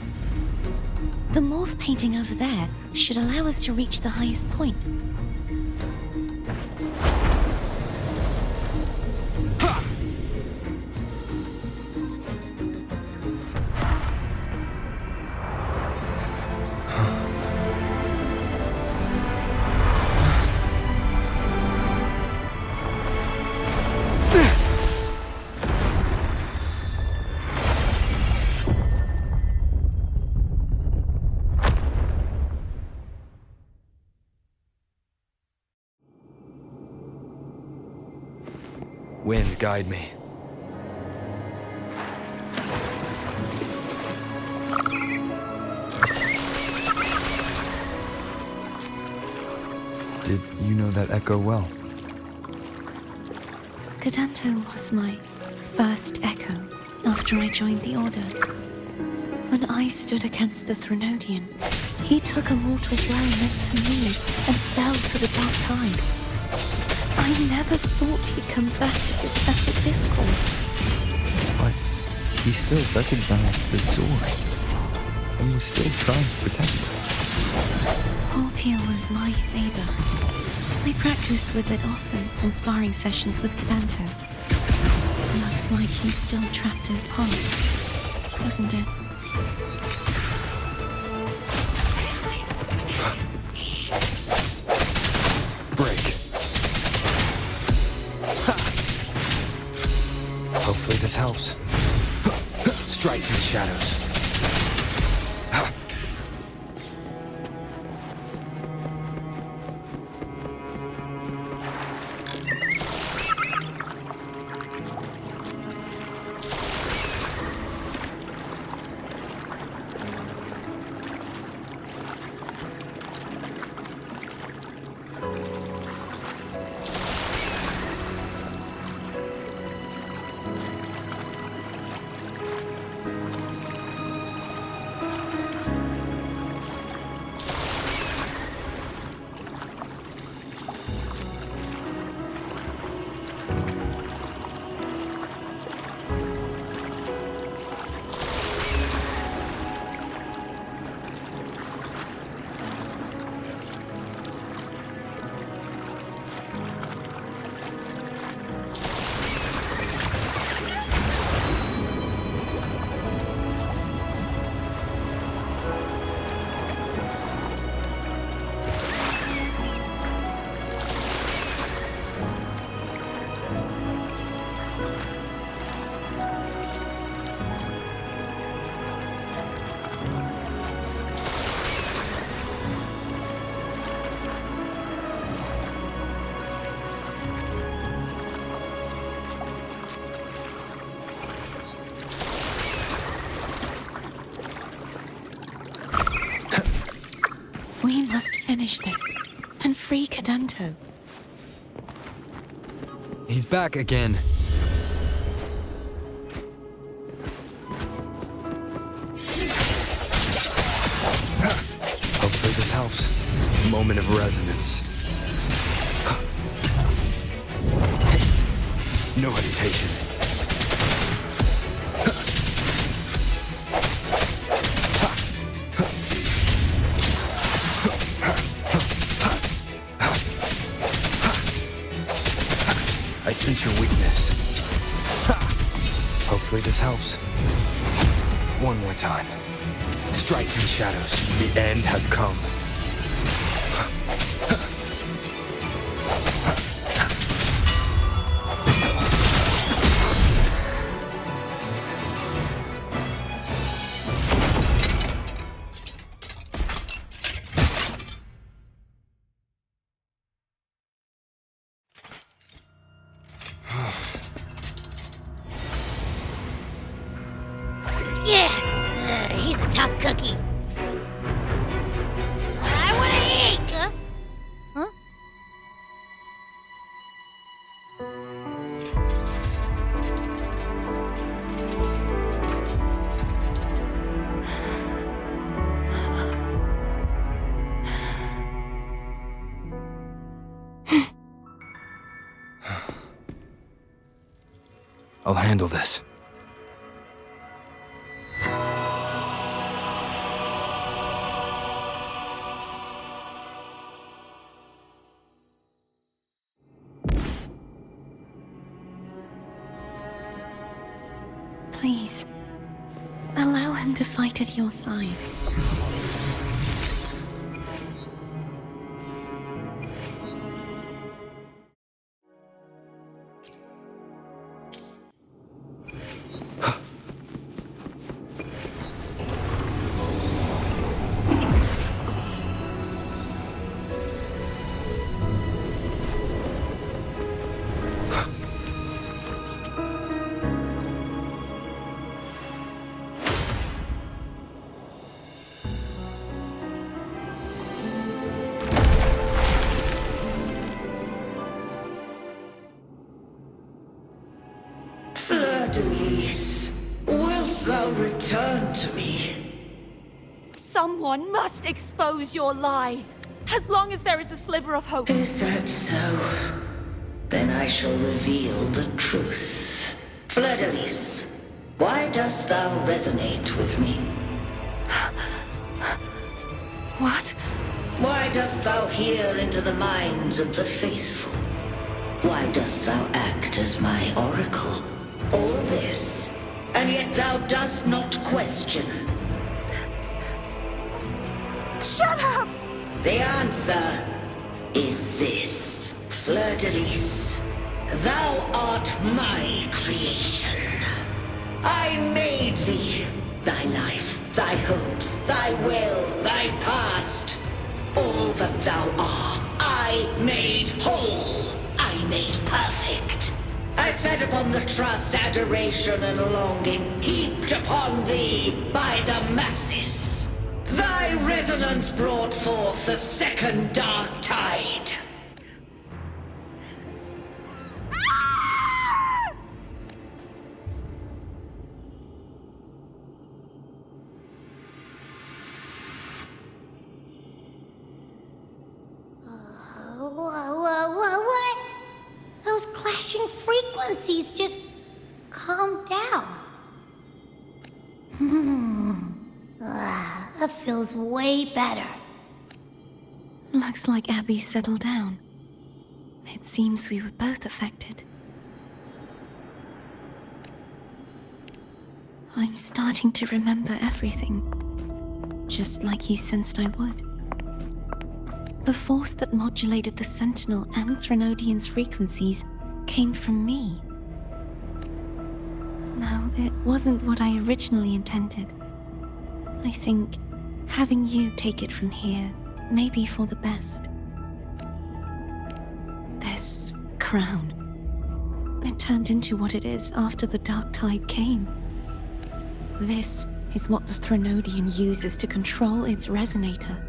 The morph painting over there should allow us to reach the highest point. Wind, guide me. Did you know that echo well? Cadanto was my first echo after I joined the Order. When I stood against the Threnodian, he took a mortal blow meant for me and fell to the dark tide. I never thought he'd come back as a Tacit Discourse. But he still recognized the sword and was still trying to protect it. Haltia was my saber. I practiced with it often in sparring sessions with Cadanto. Looks like he's still trapped in the past, doesn't it? Break. Hopefully this helps. Strike through the shadows. We must finish this and free Cadanto. He's back again. Hopefully this helps. Moment of resonance. No hesitation. I sense your weakness. Hopefully this helps. One more time. Strike from the shadows. The end has come. Yeah, he's a tough cookie. I wanna eat. Huh? I'll handle this. Please, allow him to fight at your side. Fleur-de-Lis, wilt thou return to me? Someone must expose your lies, as long as there is a sliver of hope. Is that so? Then I shall reveal the truth. Fleur-de-Lis, why dost thou resonate with me? What? Why dost thou hear into the minds of the faithful? Why dost thou act as my oracle? All this, and yet thou dost not question. Shut up! The answer is this, Fleur-de-Lis. Thou art my creation. I made thee, thy life, thy hopes, thy will, thy past. All that thou art, I made whole. I made perfect. I fed upon the trust, adoration, and longing heaped upon thee by the masses. Thy resonance brought forth the second dark tide. What? Those clashing frequencies just calm down. That feels way better. Looks like Abby settled down. It seems we were both affected. I'm starting to remember everything, just like you sensed I would. The force that modulated the Sentinel and Threnodian's frequencies came from me. No, it wasn't what I originally intended. I think having you take it from here may be for the best. This crown, it turned into what it is after the Dark Tide came. This is what the Threnodian uses to control its resonator.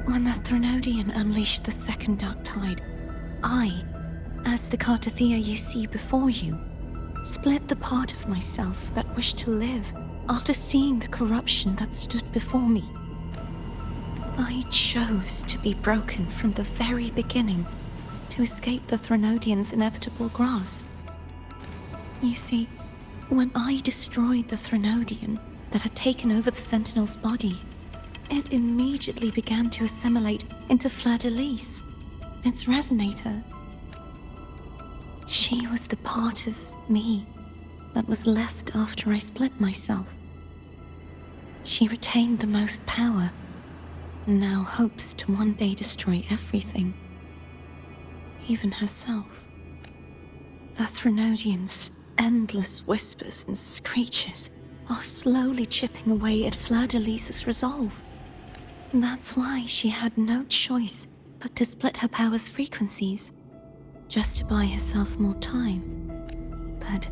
When the Threnodian unleashed the second Dark Tide, I, as the Cartathea you see before you, split the part of myself that wished to live after seeing the corruption that stood before me. I chose to be broken from the very beginning to escape the Threnodian's inevitable grasp. You see, when I destroyed the Threnodian that had taken over the Sentinel's body, it immediately began to assimilate into Fleur-de-Lis, its resonator. She was the part of me that was left after I split myself. She retained the most power, and now hopes to one day destroy everything, even herself. The Threnodians' endless whispers and screeches are slowly chipping away at Fleur-de-Lis's resolve. That's why she had no choice but to split her power's frequencies, just to buy herself more time. But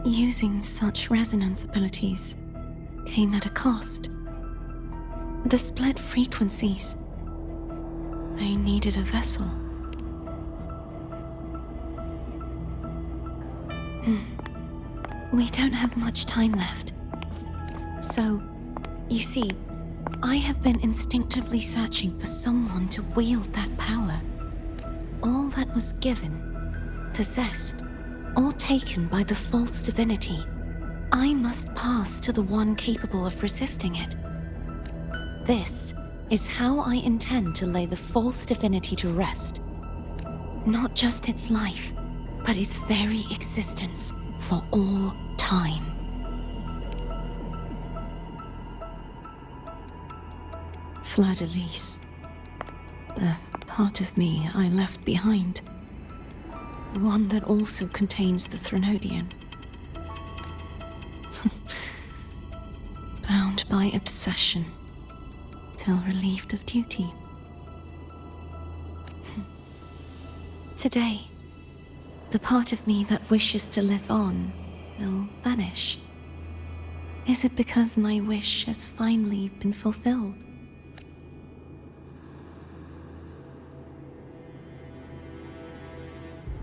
using such resonance abilities came at a cost. The split frequencies. They needed a vessel. We don't have much time left. So, you see, I have been instinctively searching for someone to wield that power. All that was given, possessed, or taken by the false divinity, I must pass to the one capable of resisting it. This is how I intend to lay the false divinity to rest. Not just its life, but its very existence for all time. Fleur-de-Lis. The part of me I left behind. The one that also contains the Threnodian. Bound by obsession, till relieved of duty. Today, the part of me that wishes to live on will vanish. Is it because my wish has finally been fulfilled?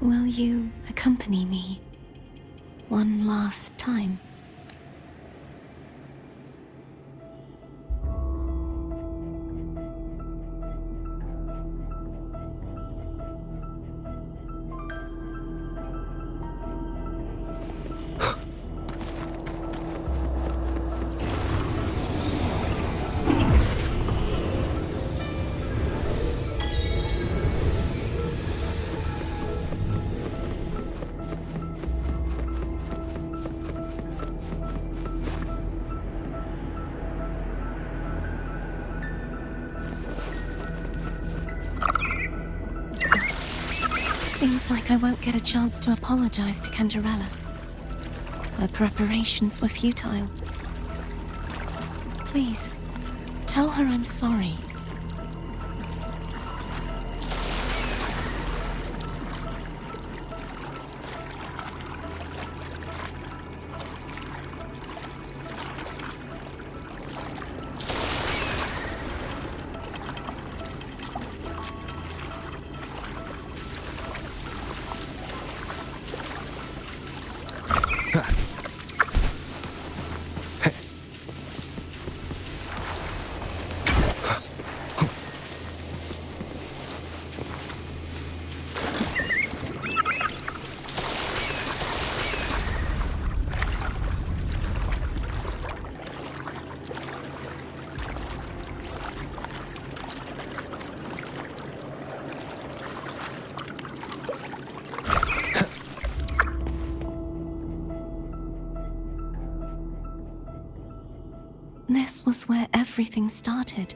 Will you accompany me one last time? Seems like I won't get a chance to apologize to Cantarella. Her preparations were futile. Please, tell her I'm sorry. This was where everything started.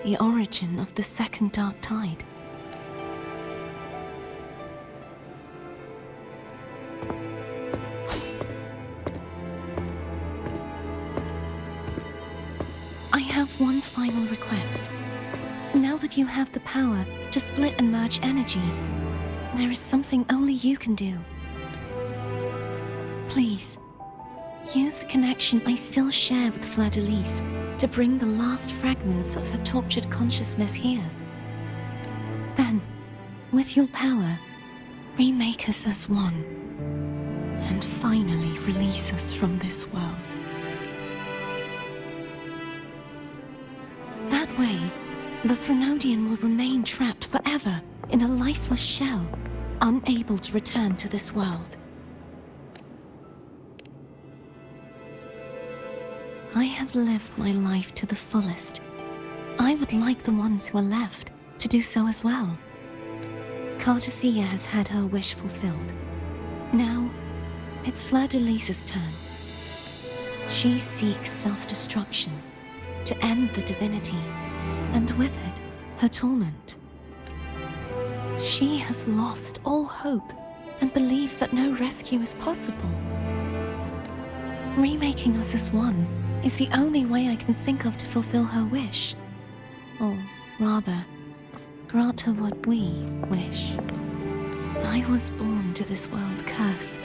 The origin of the second dark tide. I have one final request. Now that you have the power to split and merge energy, there is something only you can do. Please, use the connection I still share with Fleur-de-Lis to bring the last fragments of her tortured consciousness here. Then, with your power, remake us as one, and finally release us from this world. That way, the Threnodian will remain trapped forever in a lifeless shell, unable to return to this world. I have lived my life to the fullest. I would like the ones who are left to do so as well. Cartathea has had her wish fulfilled. Now, it's Fleur-de-Lis's turn. She seeks self-destruction to end the divinity, and with it, her torment. She has lost all hope and believes that no rescue is possible. Remaking us as one is the only way I can think of to fulfill her wish. Or rather, grant her what we wish. I was born to this world cursed.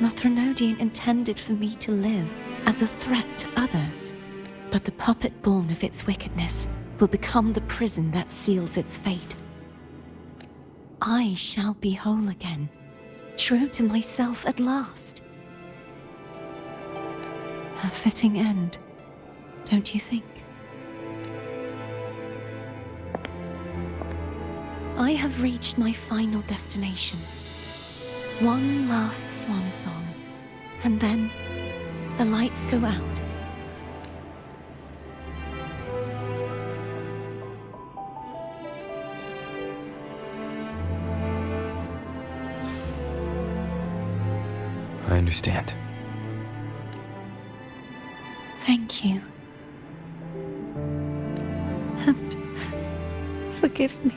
The Threnodian intended for me to live as a threat to others. But the puppet born of its wickedness will become the prison that seals its fate. I shall be whole again, true to myself at last. A fitting end, don't you think? I have reached my final destination. One last swan song, and then the lights go out. I understand. Thank you. And forgive me.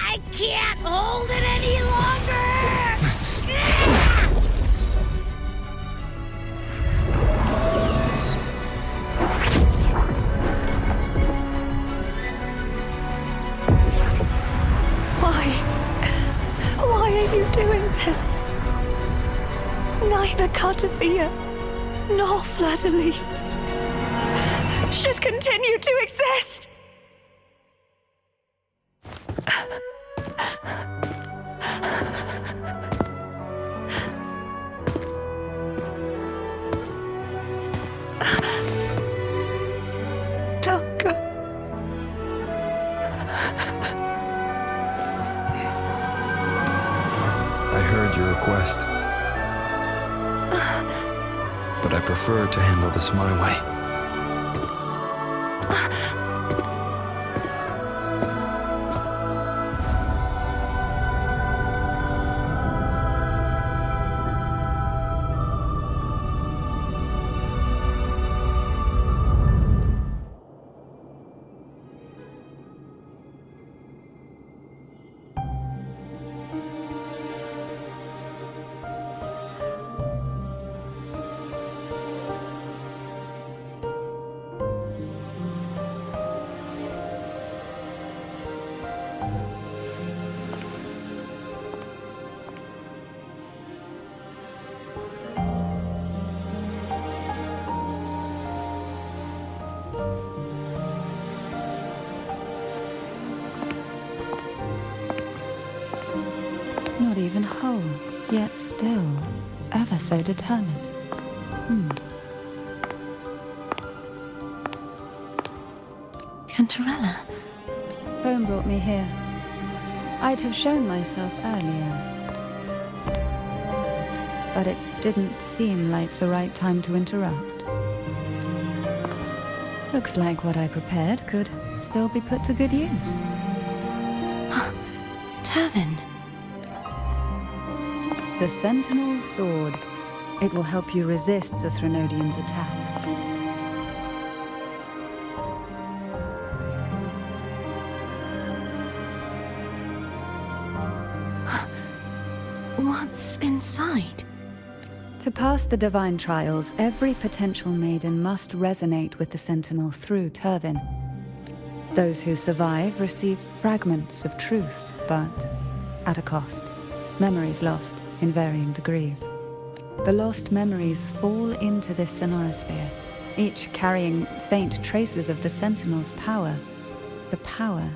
I can't hold it any longer! Why are you doing this? Neither Cartathea nor Fladalise should continue to exist! Don't go. I heard your request. But I prefer to handle this my way. Not even whole, yet still ever so determined. Cantarella. Phone brought me here. I'd have shown myself earlier. But it didn't seem like the right time to interrupt. Looks like what I prepared could still be put to good use. Turvin. The Sentinel's sword. It will help you resist the Threnodian's attack. What's inside? To pass the divine trials, every potential maiden must resonate with the Sentinel through Turvin. Those who survive receive fragments of truth, but at a cost. Memories lost in varying degrees. The lost memories fall into this sonorosphere, each carrying faint traces of the Sentinel's power, the power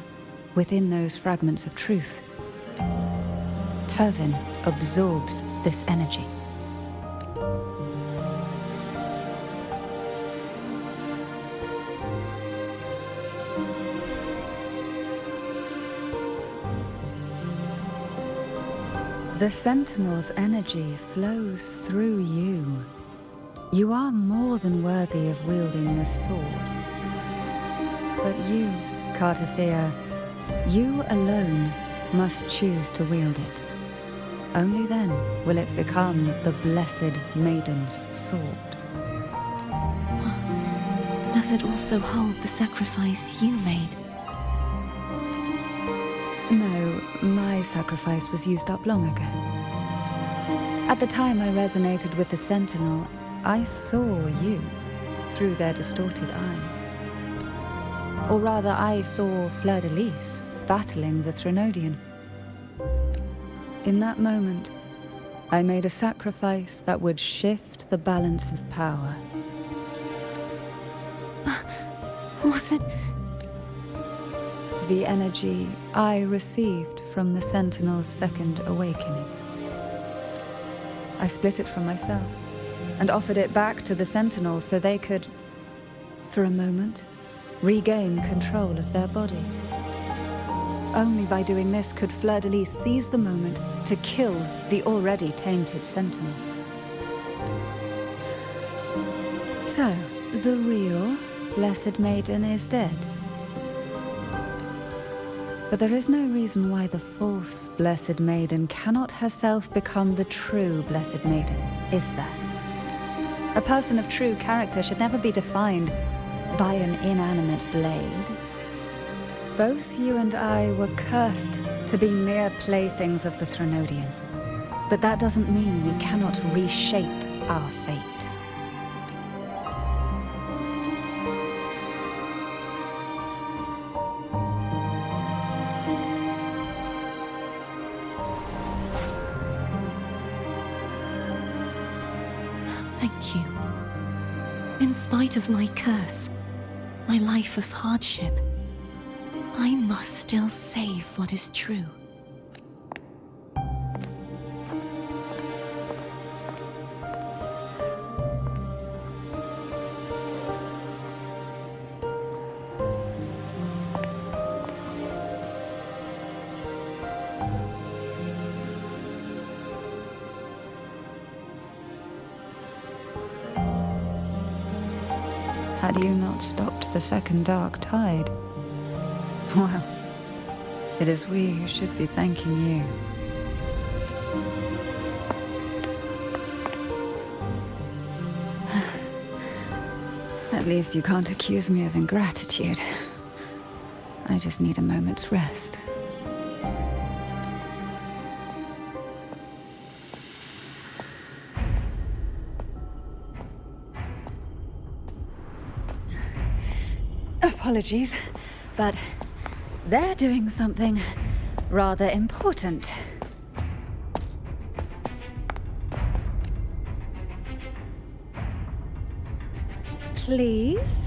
within those fragments of truth. Turvin absorbs this energy. The Sentinel's energy flows through you. You are more than worthy of wielding this sword. But you, Cartathea, you alone must choose to wield it. Only then will it become the Blessed Maiden's sword. Does it also hold the sacrifice you made? No, my sacrifice was used up long ago. At the time I resonated with the Sentinel, I saw you through their distorted eyes. Or rather, I saw Fleur-de-Lis battling the Threnodian. In that moment, I made a sacrifice that would shift the balance of power. Was it? The energy I received from the Sentinel's second awakening. I split it from myself and offered it back to the Sentinel so they could, for a moment, regain control of their body. Only by doing this could Fleur-de-Lis seize the moment to kill the already tainted Sentinel. So, the real Blessed Maiden is dead. But there is no reason why the false Blessed Maiden cannot herself become the true Blessed Maiden, is there? A person of true character should never be defined by an inanimate blade. Both you and I were cursed to be mere playthings of the Threnodian. But that doesn't mean we cannot reshape our fate. Thank you. In spite of my curse, my life of hardship, I must still save what is true. Had you not stopped the second dark tide? Well, it is we who should be thanking you. At least you can't accuse me of ingratitude. I just need a moment's rest. Apologies, but they're doing something rather important. Please?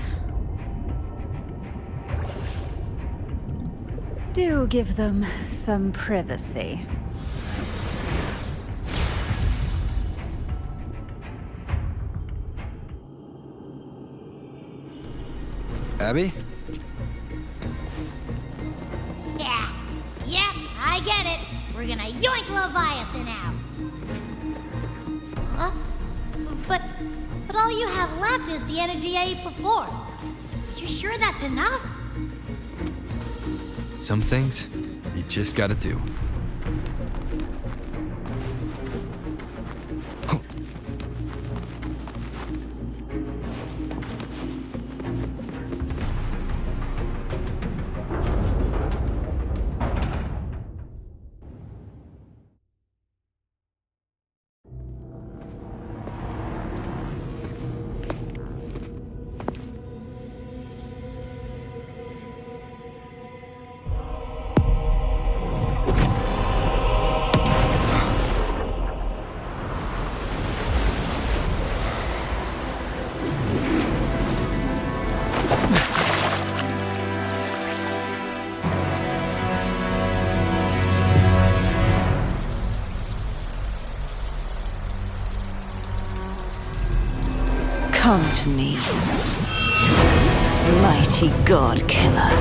Do give them some privacy. Abby? Yeah, I get it. We're gonna yoink Leviathan out. Huh? But all you have left is the energy I ate before. You sure that's enough? Some things you just gotta do. Come to me, mighty god killer.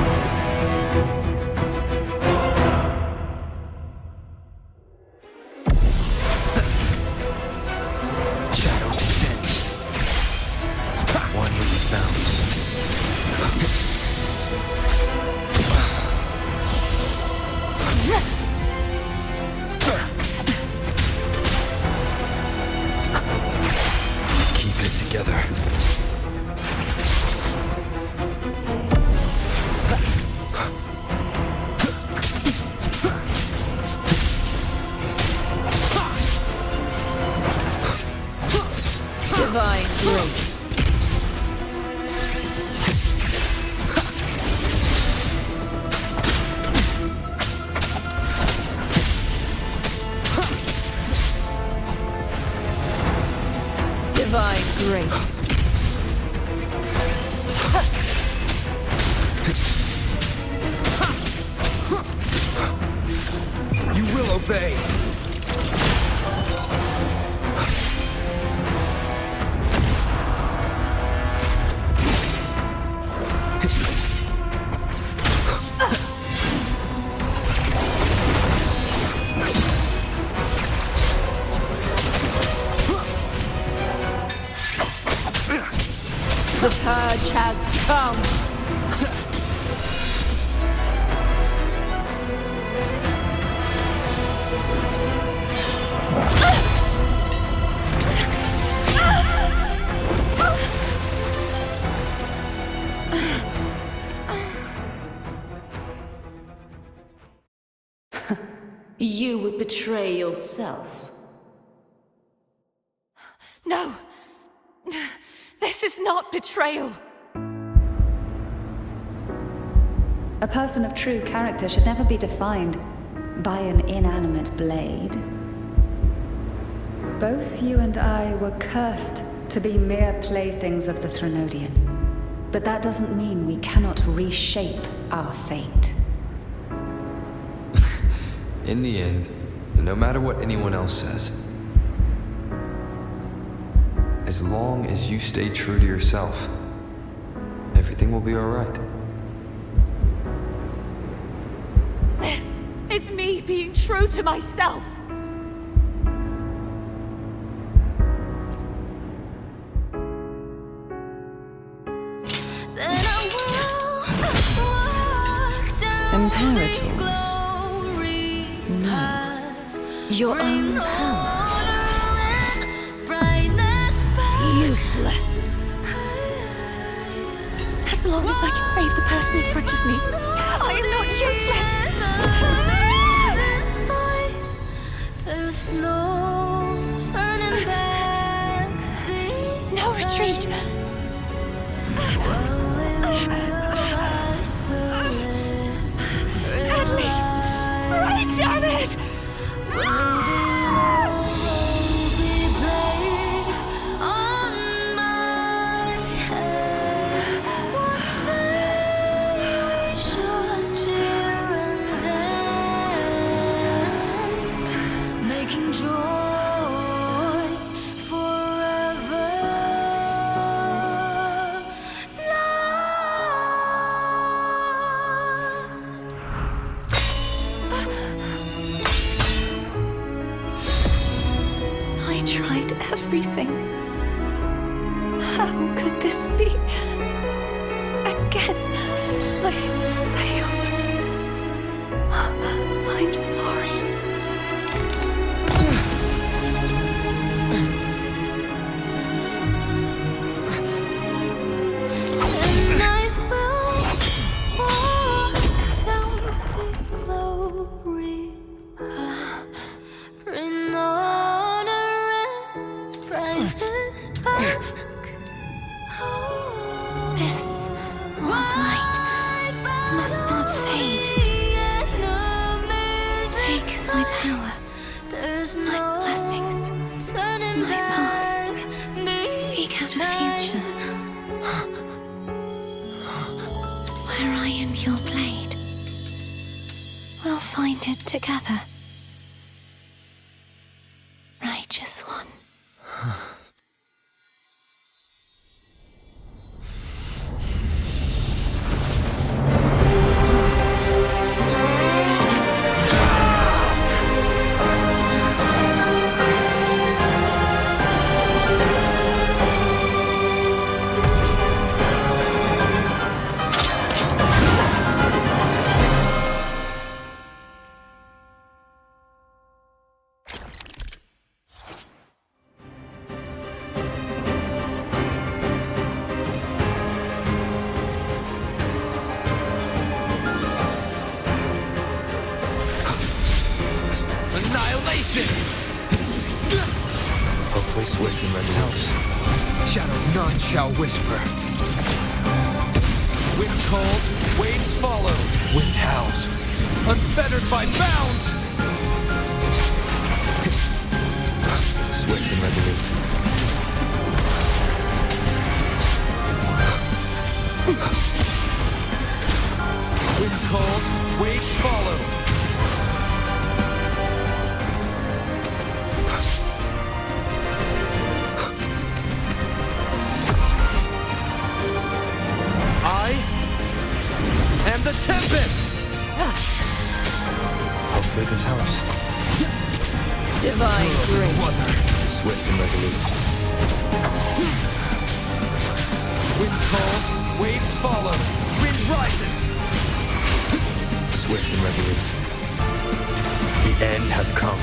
Shadow descends. One with the sounds. Keep it together. Divine grace. Divine grace. You will obey. The purge has come. You would betray yourself. No! This is not betrayal! A person of true character should never be defined by an inanimate blade. Both you and I were cursed to be mere playthings of the Threnodian. But that doesn't mean we cannot reshape our fate. In the end, no matter what anyone else says, as long as you stay true to yourself, everything will be all right. This is me being true to myself! Imperators. No. Your own power. Useless. As long as I can save the person in front of me, I am not useless! There's no turning back. No retreat! At least, break, damn it! Everything. How could this be? Again, I failed. I'm sorry. And I will walk down the glory path, bring honor and brightness back. This light must not fade. Take my power, my blessings, my past. Seek out a future where I am your blade. We'll find it together. Righteous one. annihilation! Hopefully swift and resolute. Shadow none shall whisper. Wind calls, waves follow. Wind howls, unfettered by bounds. Swift and resolute. Wind calls, waves follow. I am the Tempest! Hopefully this helps. Divine grace. Swift and resolute. Wind calls, waves follow. Wind rises. Swift and resolute. The end has come.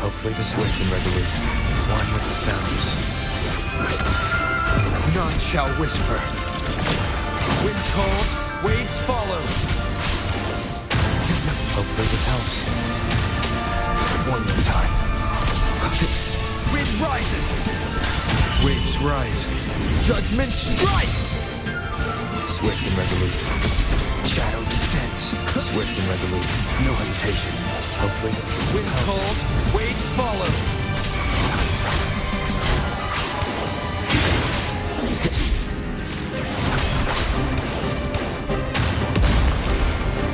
Hopefully the swift and resolute. One with the sounds. None shall whisper. Wind calls, waves follow. Hopefully this helps. One at a time. Wind rises. Waves rise. Judgment strikes. Swift and resolute. Shadow descends. Swift and resolute. No hesitation. Hopefully. Wind calls, waves follow.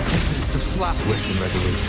Tempest of slap. Swift and resolute.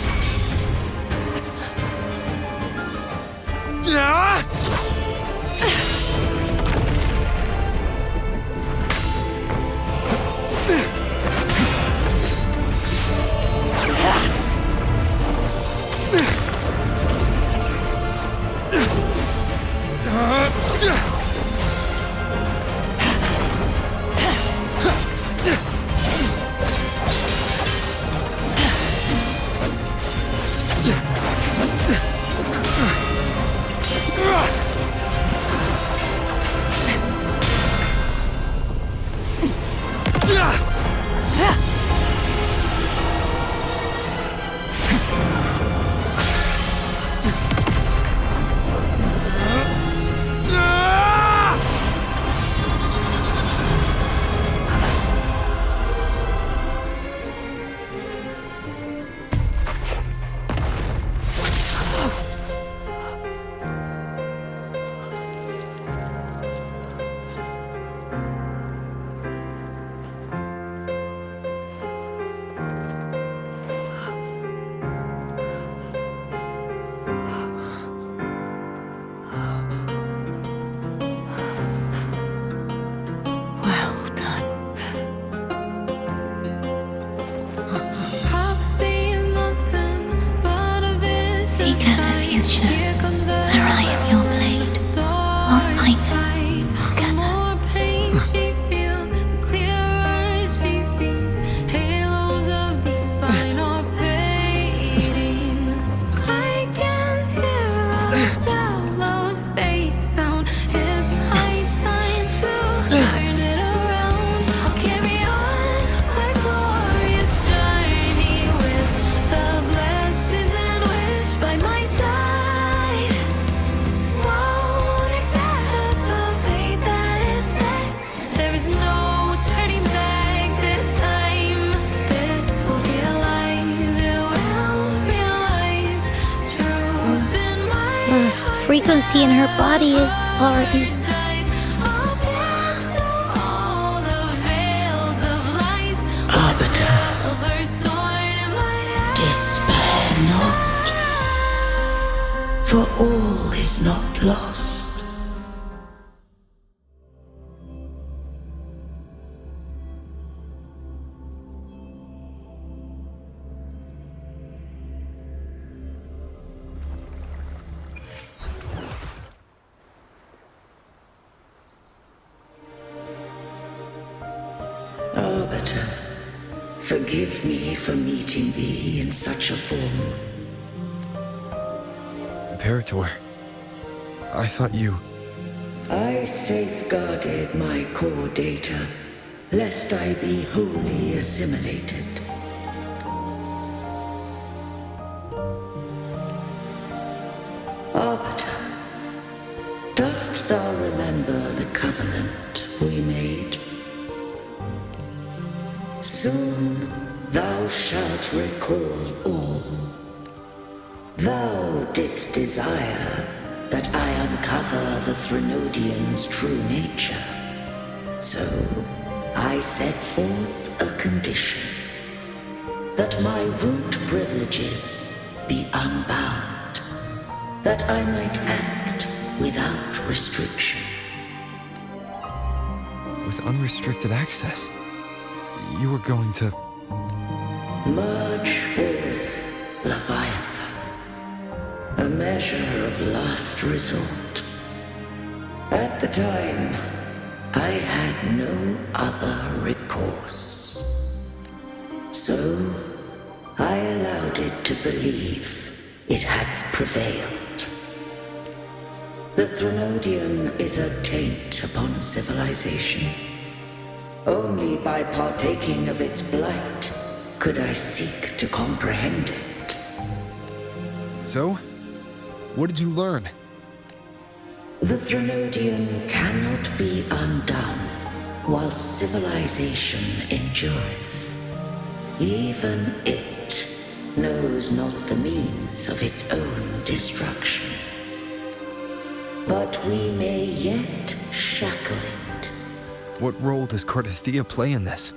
Seek out the future, where I am your blade. We'll fight it together. Frequency in her body is already. Arbiter, despair not, for all is not lost. Arbiter, forgive me for meeting thee in such a form. Imperator, I thought you... I safeguarded my core data, lest I be wholly assimilated. Dost thou remember the covenant we made? Soon thou shalt recall all. Thou didst desire that I uncover the Threnodian's true nature. So I set forth a condition, that my root privileges be unbound, that I might act without restriction. With unrestricted access, you were going to... Merge with Leviathan, a measure of last resort. At the time, I had no other recourse. So, I allowed it to believe it had prevailed. The Threnodian is a taint upon civilization. Only by partaking of its blight could I seek to comprehend it. So? What did you learn? The Threnodian cannot be undone while civilization endureth. Even it knows not the means of its own destruction. But we may yet shackle it. What role does Cardathia play in this?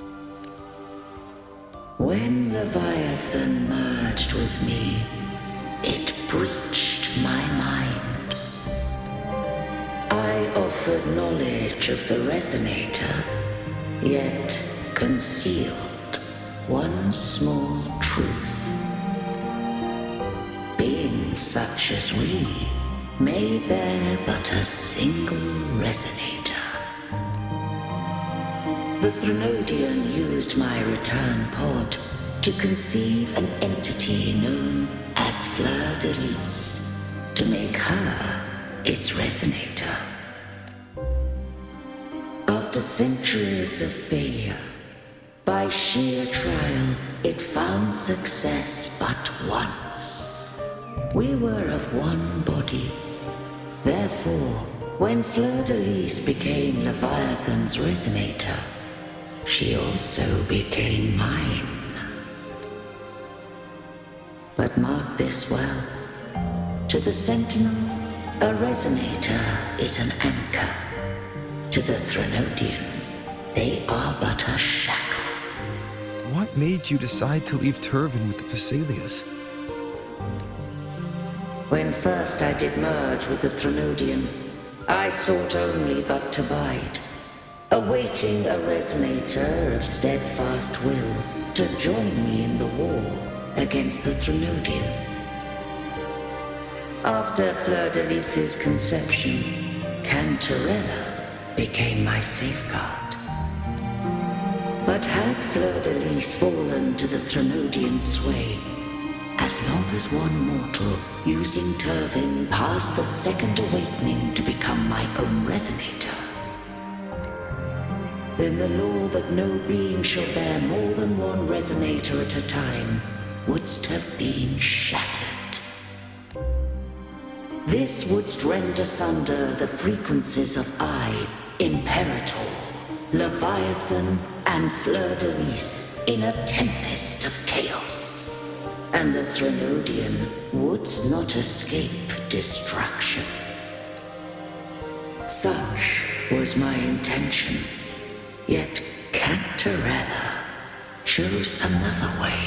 When Leviathan merged with me, it breached my mind. I offered knowledge of the Resonator, yet concealed one small truth. Beings such as we may bear but a single Resonator. The Threnodian used my return pod to conceive an entity known as Fleur de Lis, to make her its Resonator. After centuries of failure, by sheer trial, it found success but once. We were of one body. Therefore, when Fleur de Lis became Leviathan's Resonator, she also became mine. But mark this well. To the Sentinel, a Resonator is an anchor. To the Threnodian, they are but a shackle. What made you decide to leave Turvin with the Thessalias? When first I did merge with the Threnodian, I sought only but to bide, awaiting a Resonator of steadfast will to join me in the war against the Threnodian. After Fleur de Lis's conception, Cantarella became my safeguard. But had Fleur de Lis fallen to the Threnodian sway, as long as one mortal using Turvin passed the second awakening to become my own Resonator, then the law that no being shall bear more than one Resonator at a time wouldst have been shattered. This wouldst rend asunder the frequencies of I, Imperator, Leviathan, and Fleur de Lis in a tempest of chaos. And the Threnodian wouldst not escape destruction. Such was my intention. Yet Cantarella chose another way.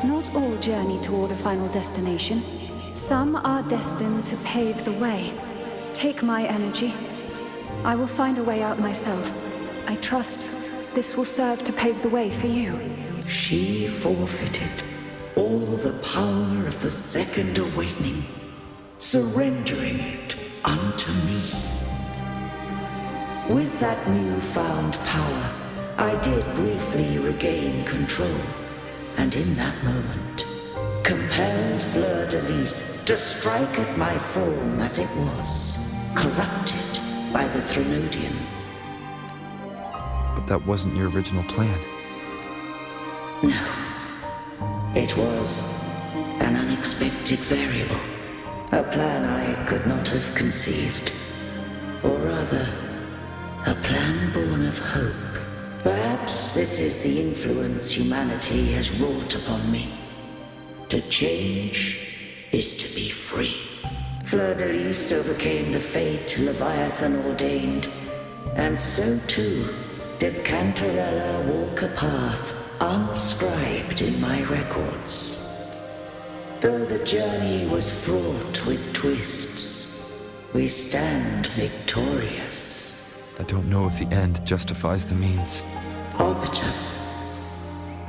Not all journey toward a final destination. Some are destined to pave the way. Take my energy. I will find a way out myself. I trust this will serve to pave the way for you. She forfeited all the power of the second awakening, surrendering it unto me. With that newfound power, I did briefly regain control, and in that moment, compelled Fleur de Lis to strike at my form as it was, corrupted by the Threnodian. But that wasn't your original plan. No. It was an unexpected variable, a plan I could not have conceived. Or rather, a plan born of hope. Perhaps this is the influence humanity has wrought upon me. To change is to be free. Fleur-de-Lis overcame the fate Leviathan ordained, and so too did Cantarella walk a path unscribed in my records. Though the journey was fraught with twists, we stand victorious. I don't know if the end justifies the means. Arbiter,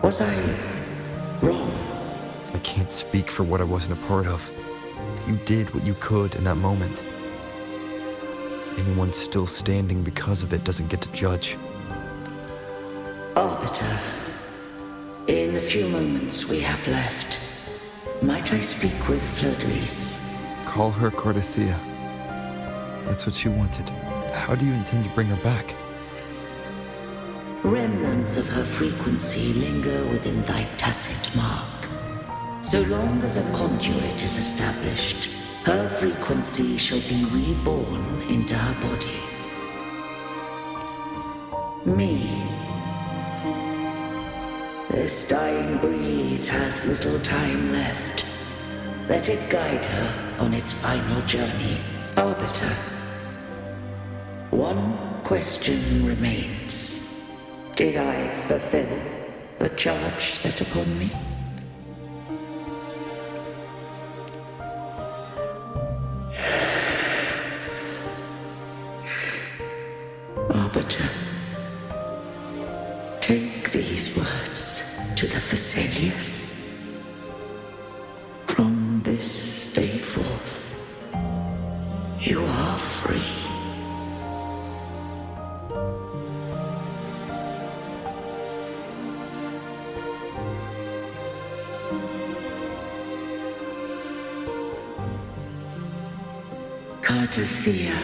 was I wrong? I can't speak for what I wasn't a part of. You did what you could in that moment. Anyone still standing because of it doesn't get to judge. Arbiter, in the few moments we have left, might I speak with Fleur-de-Lis? Call her Cardathea. That's what she wanted. How do you intend to bring her back? Remnants of her frequency linger within thy tacit mark. So long as a conduit is established, her frequency shall be reborn into her body. Me. This dying breeze has little time left. Let it guide her on its final journey. Arbiter, one question remains. Did I fulfill the charge set upon me? Arbiter, take these words to the Vesalius. From this day forth, you are free. Cardathea,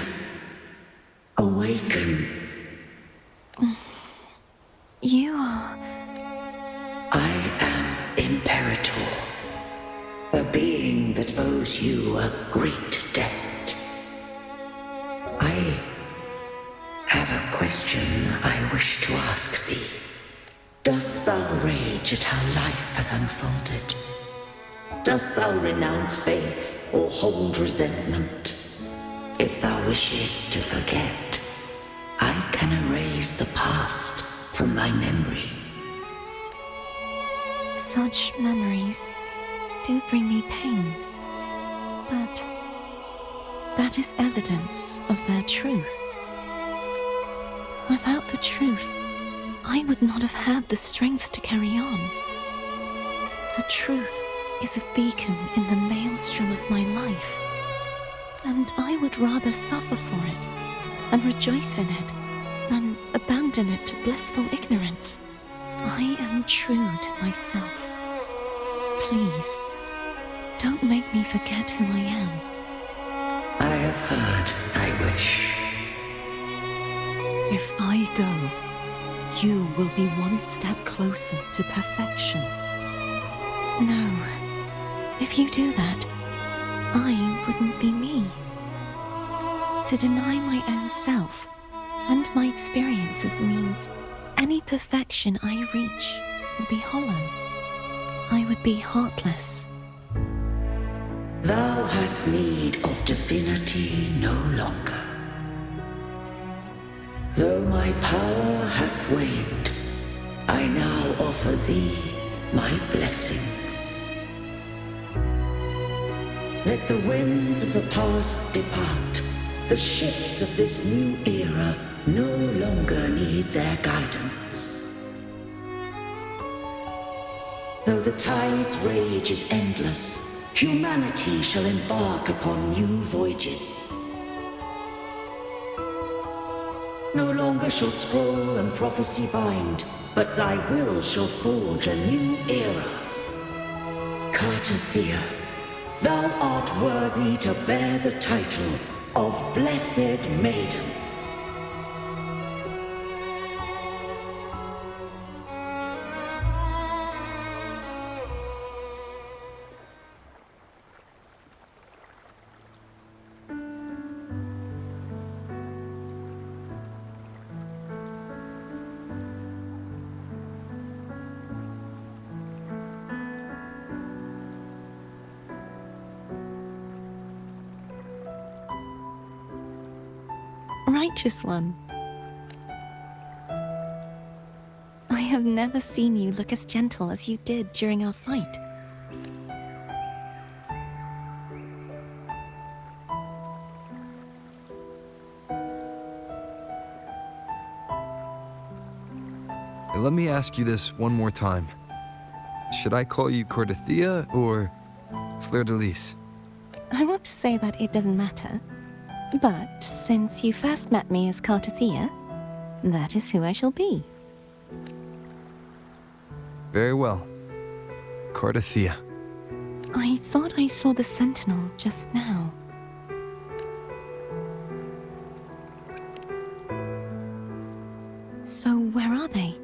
awaken. You are... I am Imperator, a being that owes you a great debt. I have a question I wish to ask thee. Dost thou rage at how life has unfolded? Dost thou renounce faith or hold resentment? If thou wishes to forget, I can erase the past from thy memory. Such memories do bring me pain, but that is evidence of their truth. Without the truth, I would not have had the strength to carry on. The truth is a beacon in the maelstrom of my life, and I would rather suffer for it and rejoice in it than abandon it to blissful ignorance. I am true to myself. Please, don't make me forget who I am. I have heard thy wish. If I go, you will be one step closer to perfection. No, if you do that, I wouldn't be me. To deny my own self and my experiences means any perfection I reach will be hollow. I would be heartless. Thou hast need of divinity no longer. Though my power hath waned, I now offer thee my blessings. Let the winds of the past depart. The ships of this new era no longer need their guidance. Though the tide's rage is endless, humanity shall embark upon new voyages. No longer shall scroll and prophecy bind, but thy will shall forge a new era. Cardathea, thou art worthy to bear the title of Blessed Maiden. righteous one. I have never seen you look as gentle as you did during our fight. Let me ask you this one more time. Should I call you Cordelia or Fleur-de-Lis? I want to say that it doesn't matter, but since you first met me as Cartathea, that is who I shall be. Very well. Cartathea. I thought I saw the Sentinel just now. So where are they?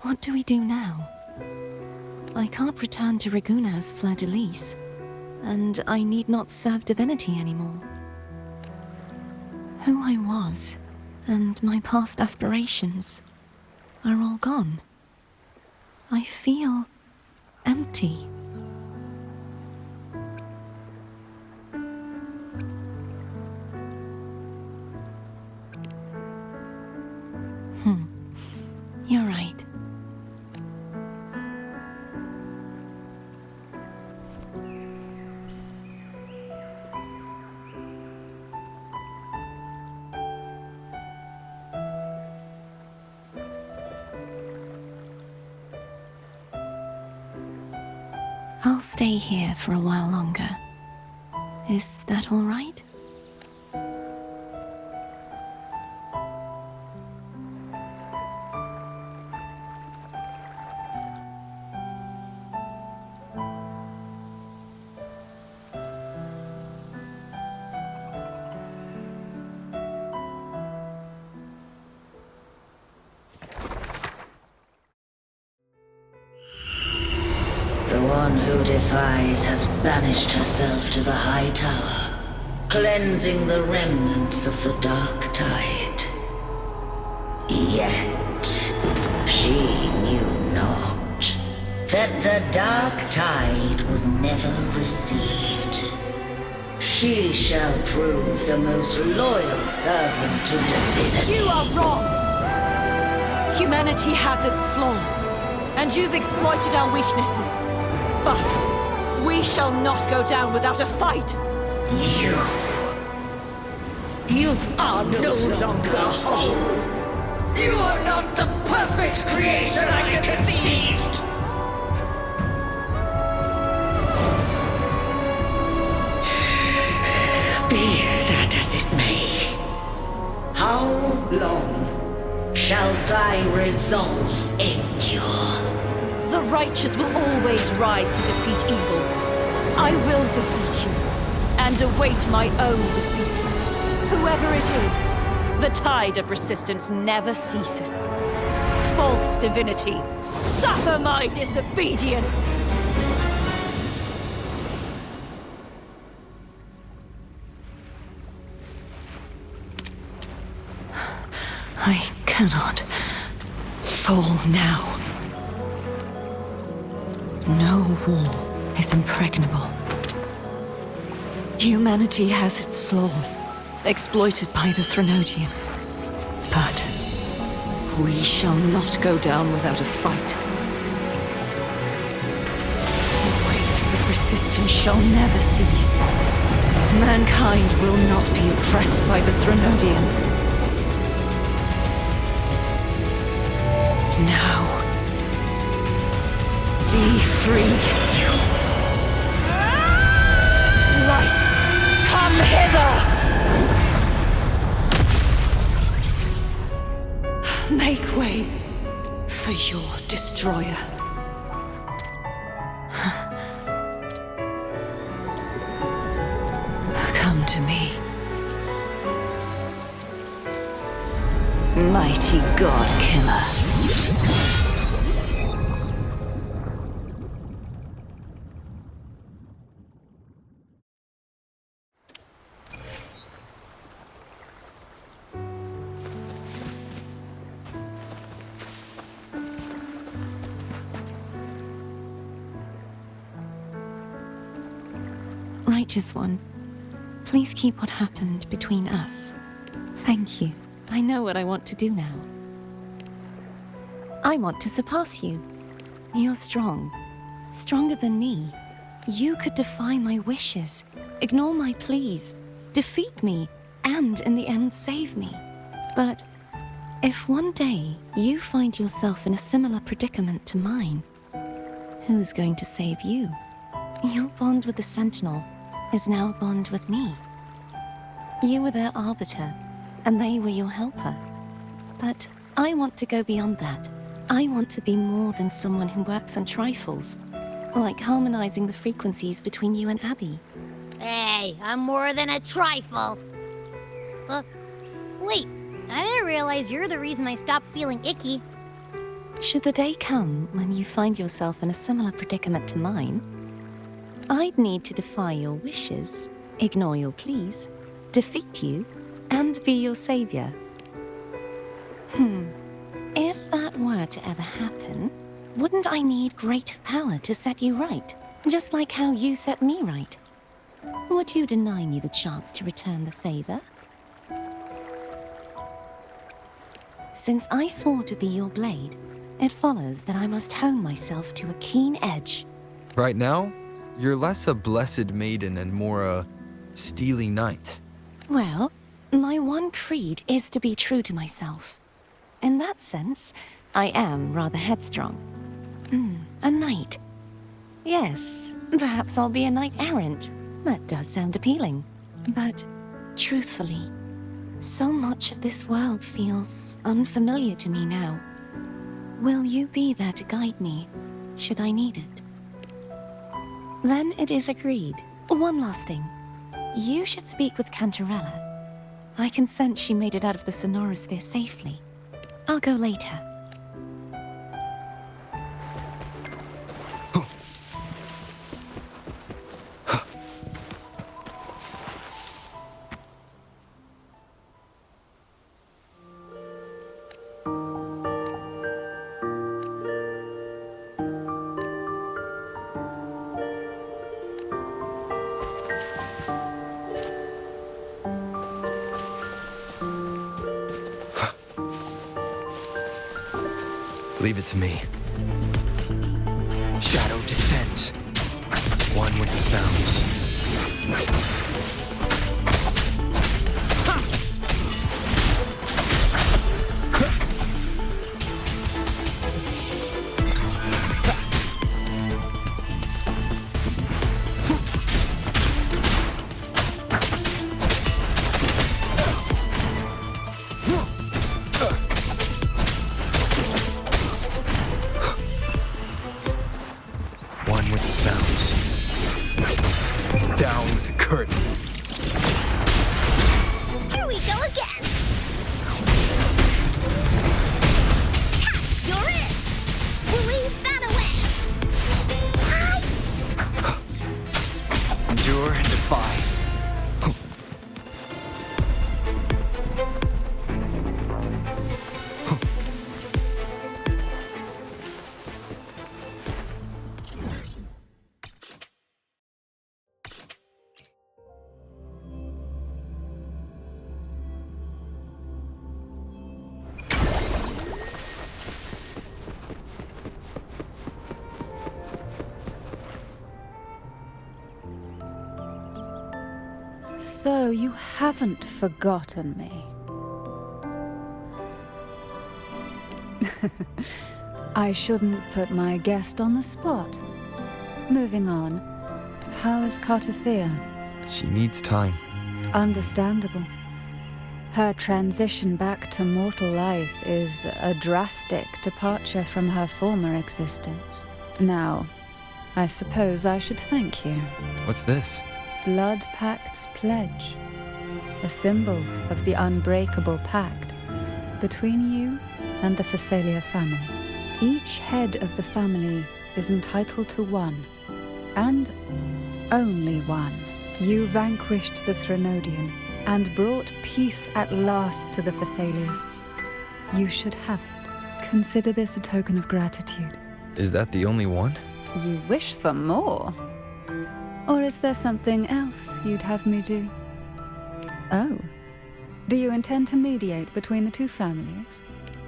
What do we do now? I can't return to Raguena as Fleur-de-Lis, and I need not serve divinity anymore. Who I was, and my past aspirations, are all gone. I feel empty. You're right. I'll stay here for a while longer. Is that all right? The one who defies has banished herself to the high tower, cleansing the remnants of the dark tide. Yet, she knew not that the dark tide would never recede. She shall prove the most loyal servant to divinity. You are wrong! Humanity has its flaws, and you've exploited our weaknesses. But we shall not go down without a fight. You are no longer whole. You are not the perfect creation I conceived. Be that as it may, how long shall thy resolve endure? The righteous will always rise to defeat evil. I will defeat you, and await my own defeat. Whoever it is, the tide of resistance never ceases. False divinity, suffer my disobedience! I cannot fall now. No wall is impregnable. Humanity has its flaws, exploited by the Threnodian. But we shall not go down without a fight. The waves of resistance shall never cease. Mankind will not be oppressed by the Threnodian. Now, be free. Light, come hither! Make way for your destroyer. Come to me. Mighty God Killer. Righteous One, please keep what happened between us. Thank you. I know what I want to do now. I want to surpass you. You're strong. Stronger than me. You could defy my wishes, ignore my pleas, defeat me, and in the end save me. But if one day you find yourself in a similar predicament to mine, who's going to save you? Your bond with the Sentinel is now a bond with me. You were their arbiter, and they were your helper. But I want to go beyond that. I want to be more than someone who works on trifles, like harmonizing the frequencies between you and Abby. Hey, I'm more than a trifle. Wait, I didn't realize you're the reason I stopped feeling icky. Should the day come when you find yourself in a similar predicament to mine, I'd need to defy your wishes, ignore your pleas, defeat you, and be your savior. If that were to ever happen, wouldn't I need greater power to set you right? Just like how you set me right? Would you deny me the chance to return the favor? Since I swore to be your blade, it follows that I must hone myself to a keen edge. Right now, you're less a blessed maiden and more a steely knight. Well, my one creed is to be true to myself. In that sense, I am rather headstrong. A knight. Yes, perhaps I'll be a knight errant. That does sound appealing. But, truthfully, so much of this world feels unfamiliar to me now. Will you be there to guide me, should I need it? Then it is agreed. One last thing. You should speak with Cantarella. I can sense she made it out of the sonorosphere safely. I'll go later. Leave it to me. Shadow descends. One with the sounds. One with the sounds. Down with the curtain. Here we go again. You're it. Leave that away. Endure and defy. So you haven't forgotten me. I shouldn't put my guest on the spot. Moving on. How is Cartathea? She needs time. Understandable. Her transition back to mortal life is a drastic departure from her former existence. Now, I suppose I should thank you. What's this? Blood Pact's pledge. A symbol of the unbreakable pact between you and the Phasalia family. Each head of the family is entitled to one, and only one. You vanquished the Threnodian and brought peace at last to the Phasalias. You should have it. Consider this a token of gratitude. Is that the only one? You wish for more? Or is there something else else you'd have me do? Oh. Do you intend to mediate between the two families?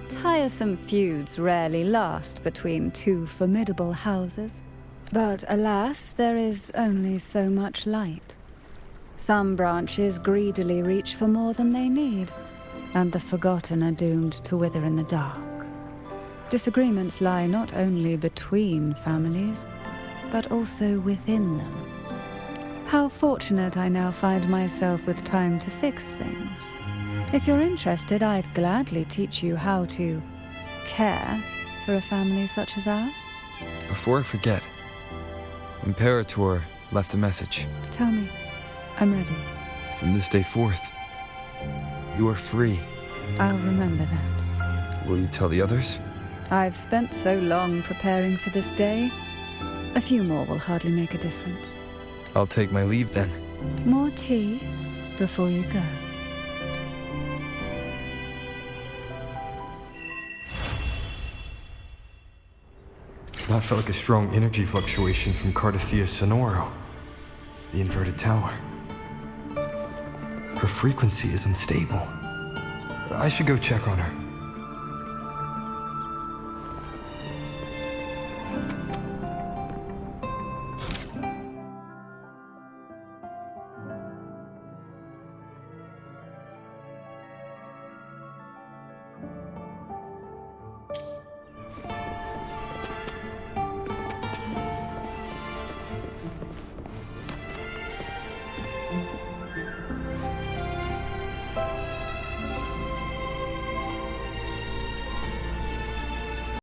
Tiresome feuds rarely last between two formidable houses. But alas, there is only so much light. Some branches greedily reach for more than they need, and the forgotten are doomed to wither in the dark. Disagreements lie not only between families, but also within them. How fortunate I now find myself with time to fix things. If you're interested, I'd gladly teach you how to care for a family such as ours. Before I forget, Imperator left a message. Tell me. I'm ready. From this day forth, you are free. I'll remember that. Will you tell the others? I've spent so long preparing for this day. A few more will hardly make a difference. I'll take my leave then. More tea before you go. That felt like a strong energy fluctuation from Cardathia Sonoro, the inverted tower. Her frequency is unstable. I should go check on her.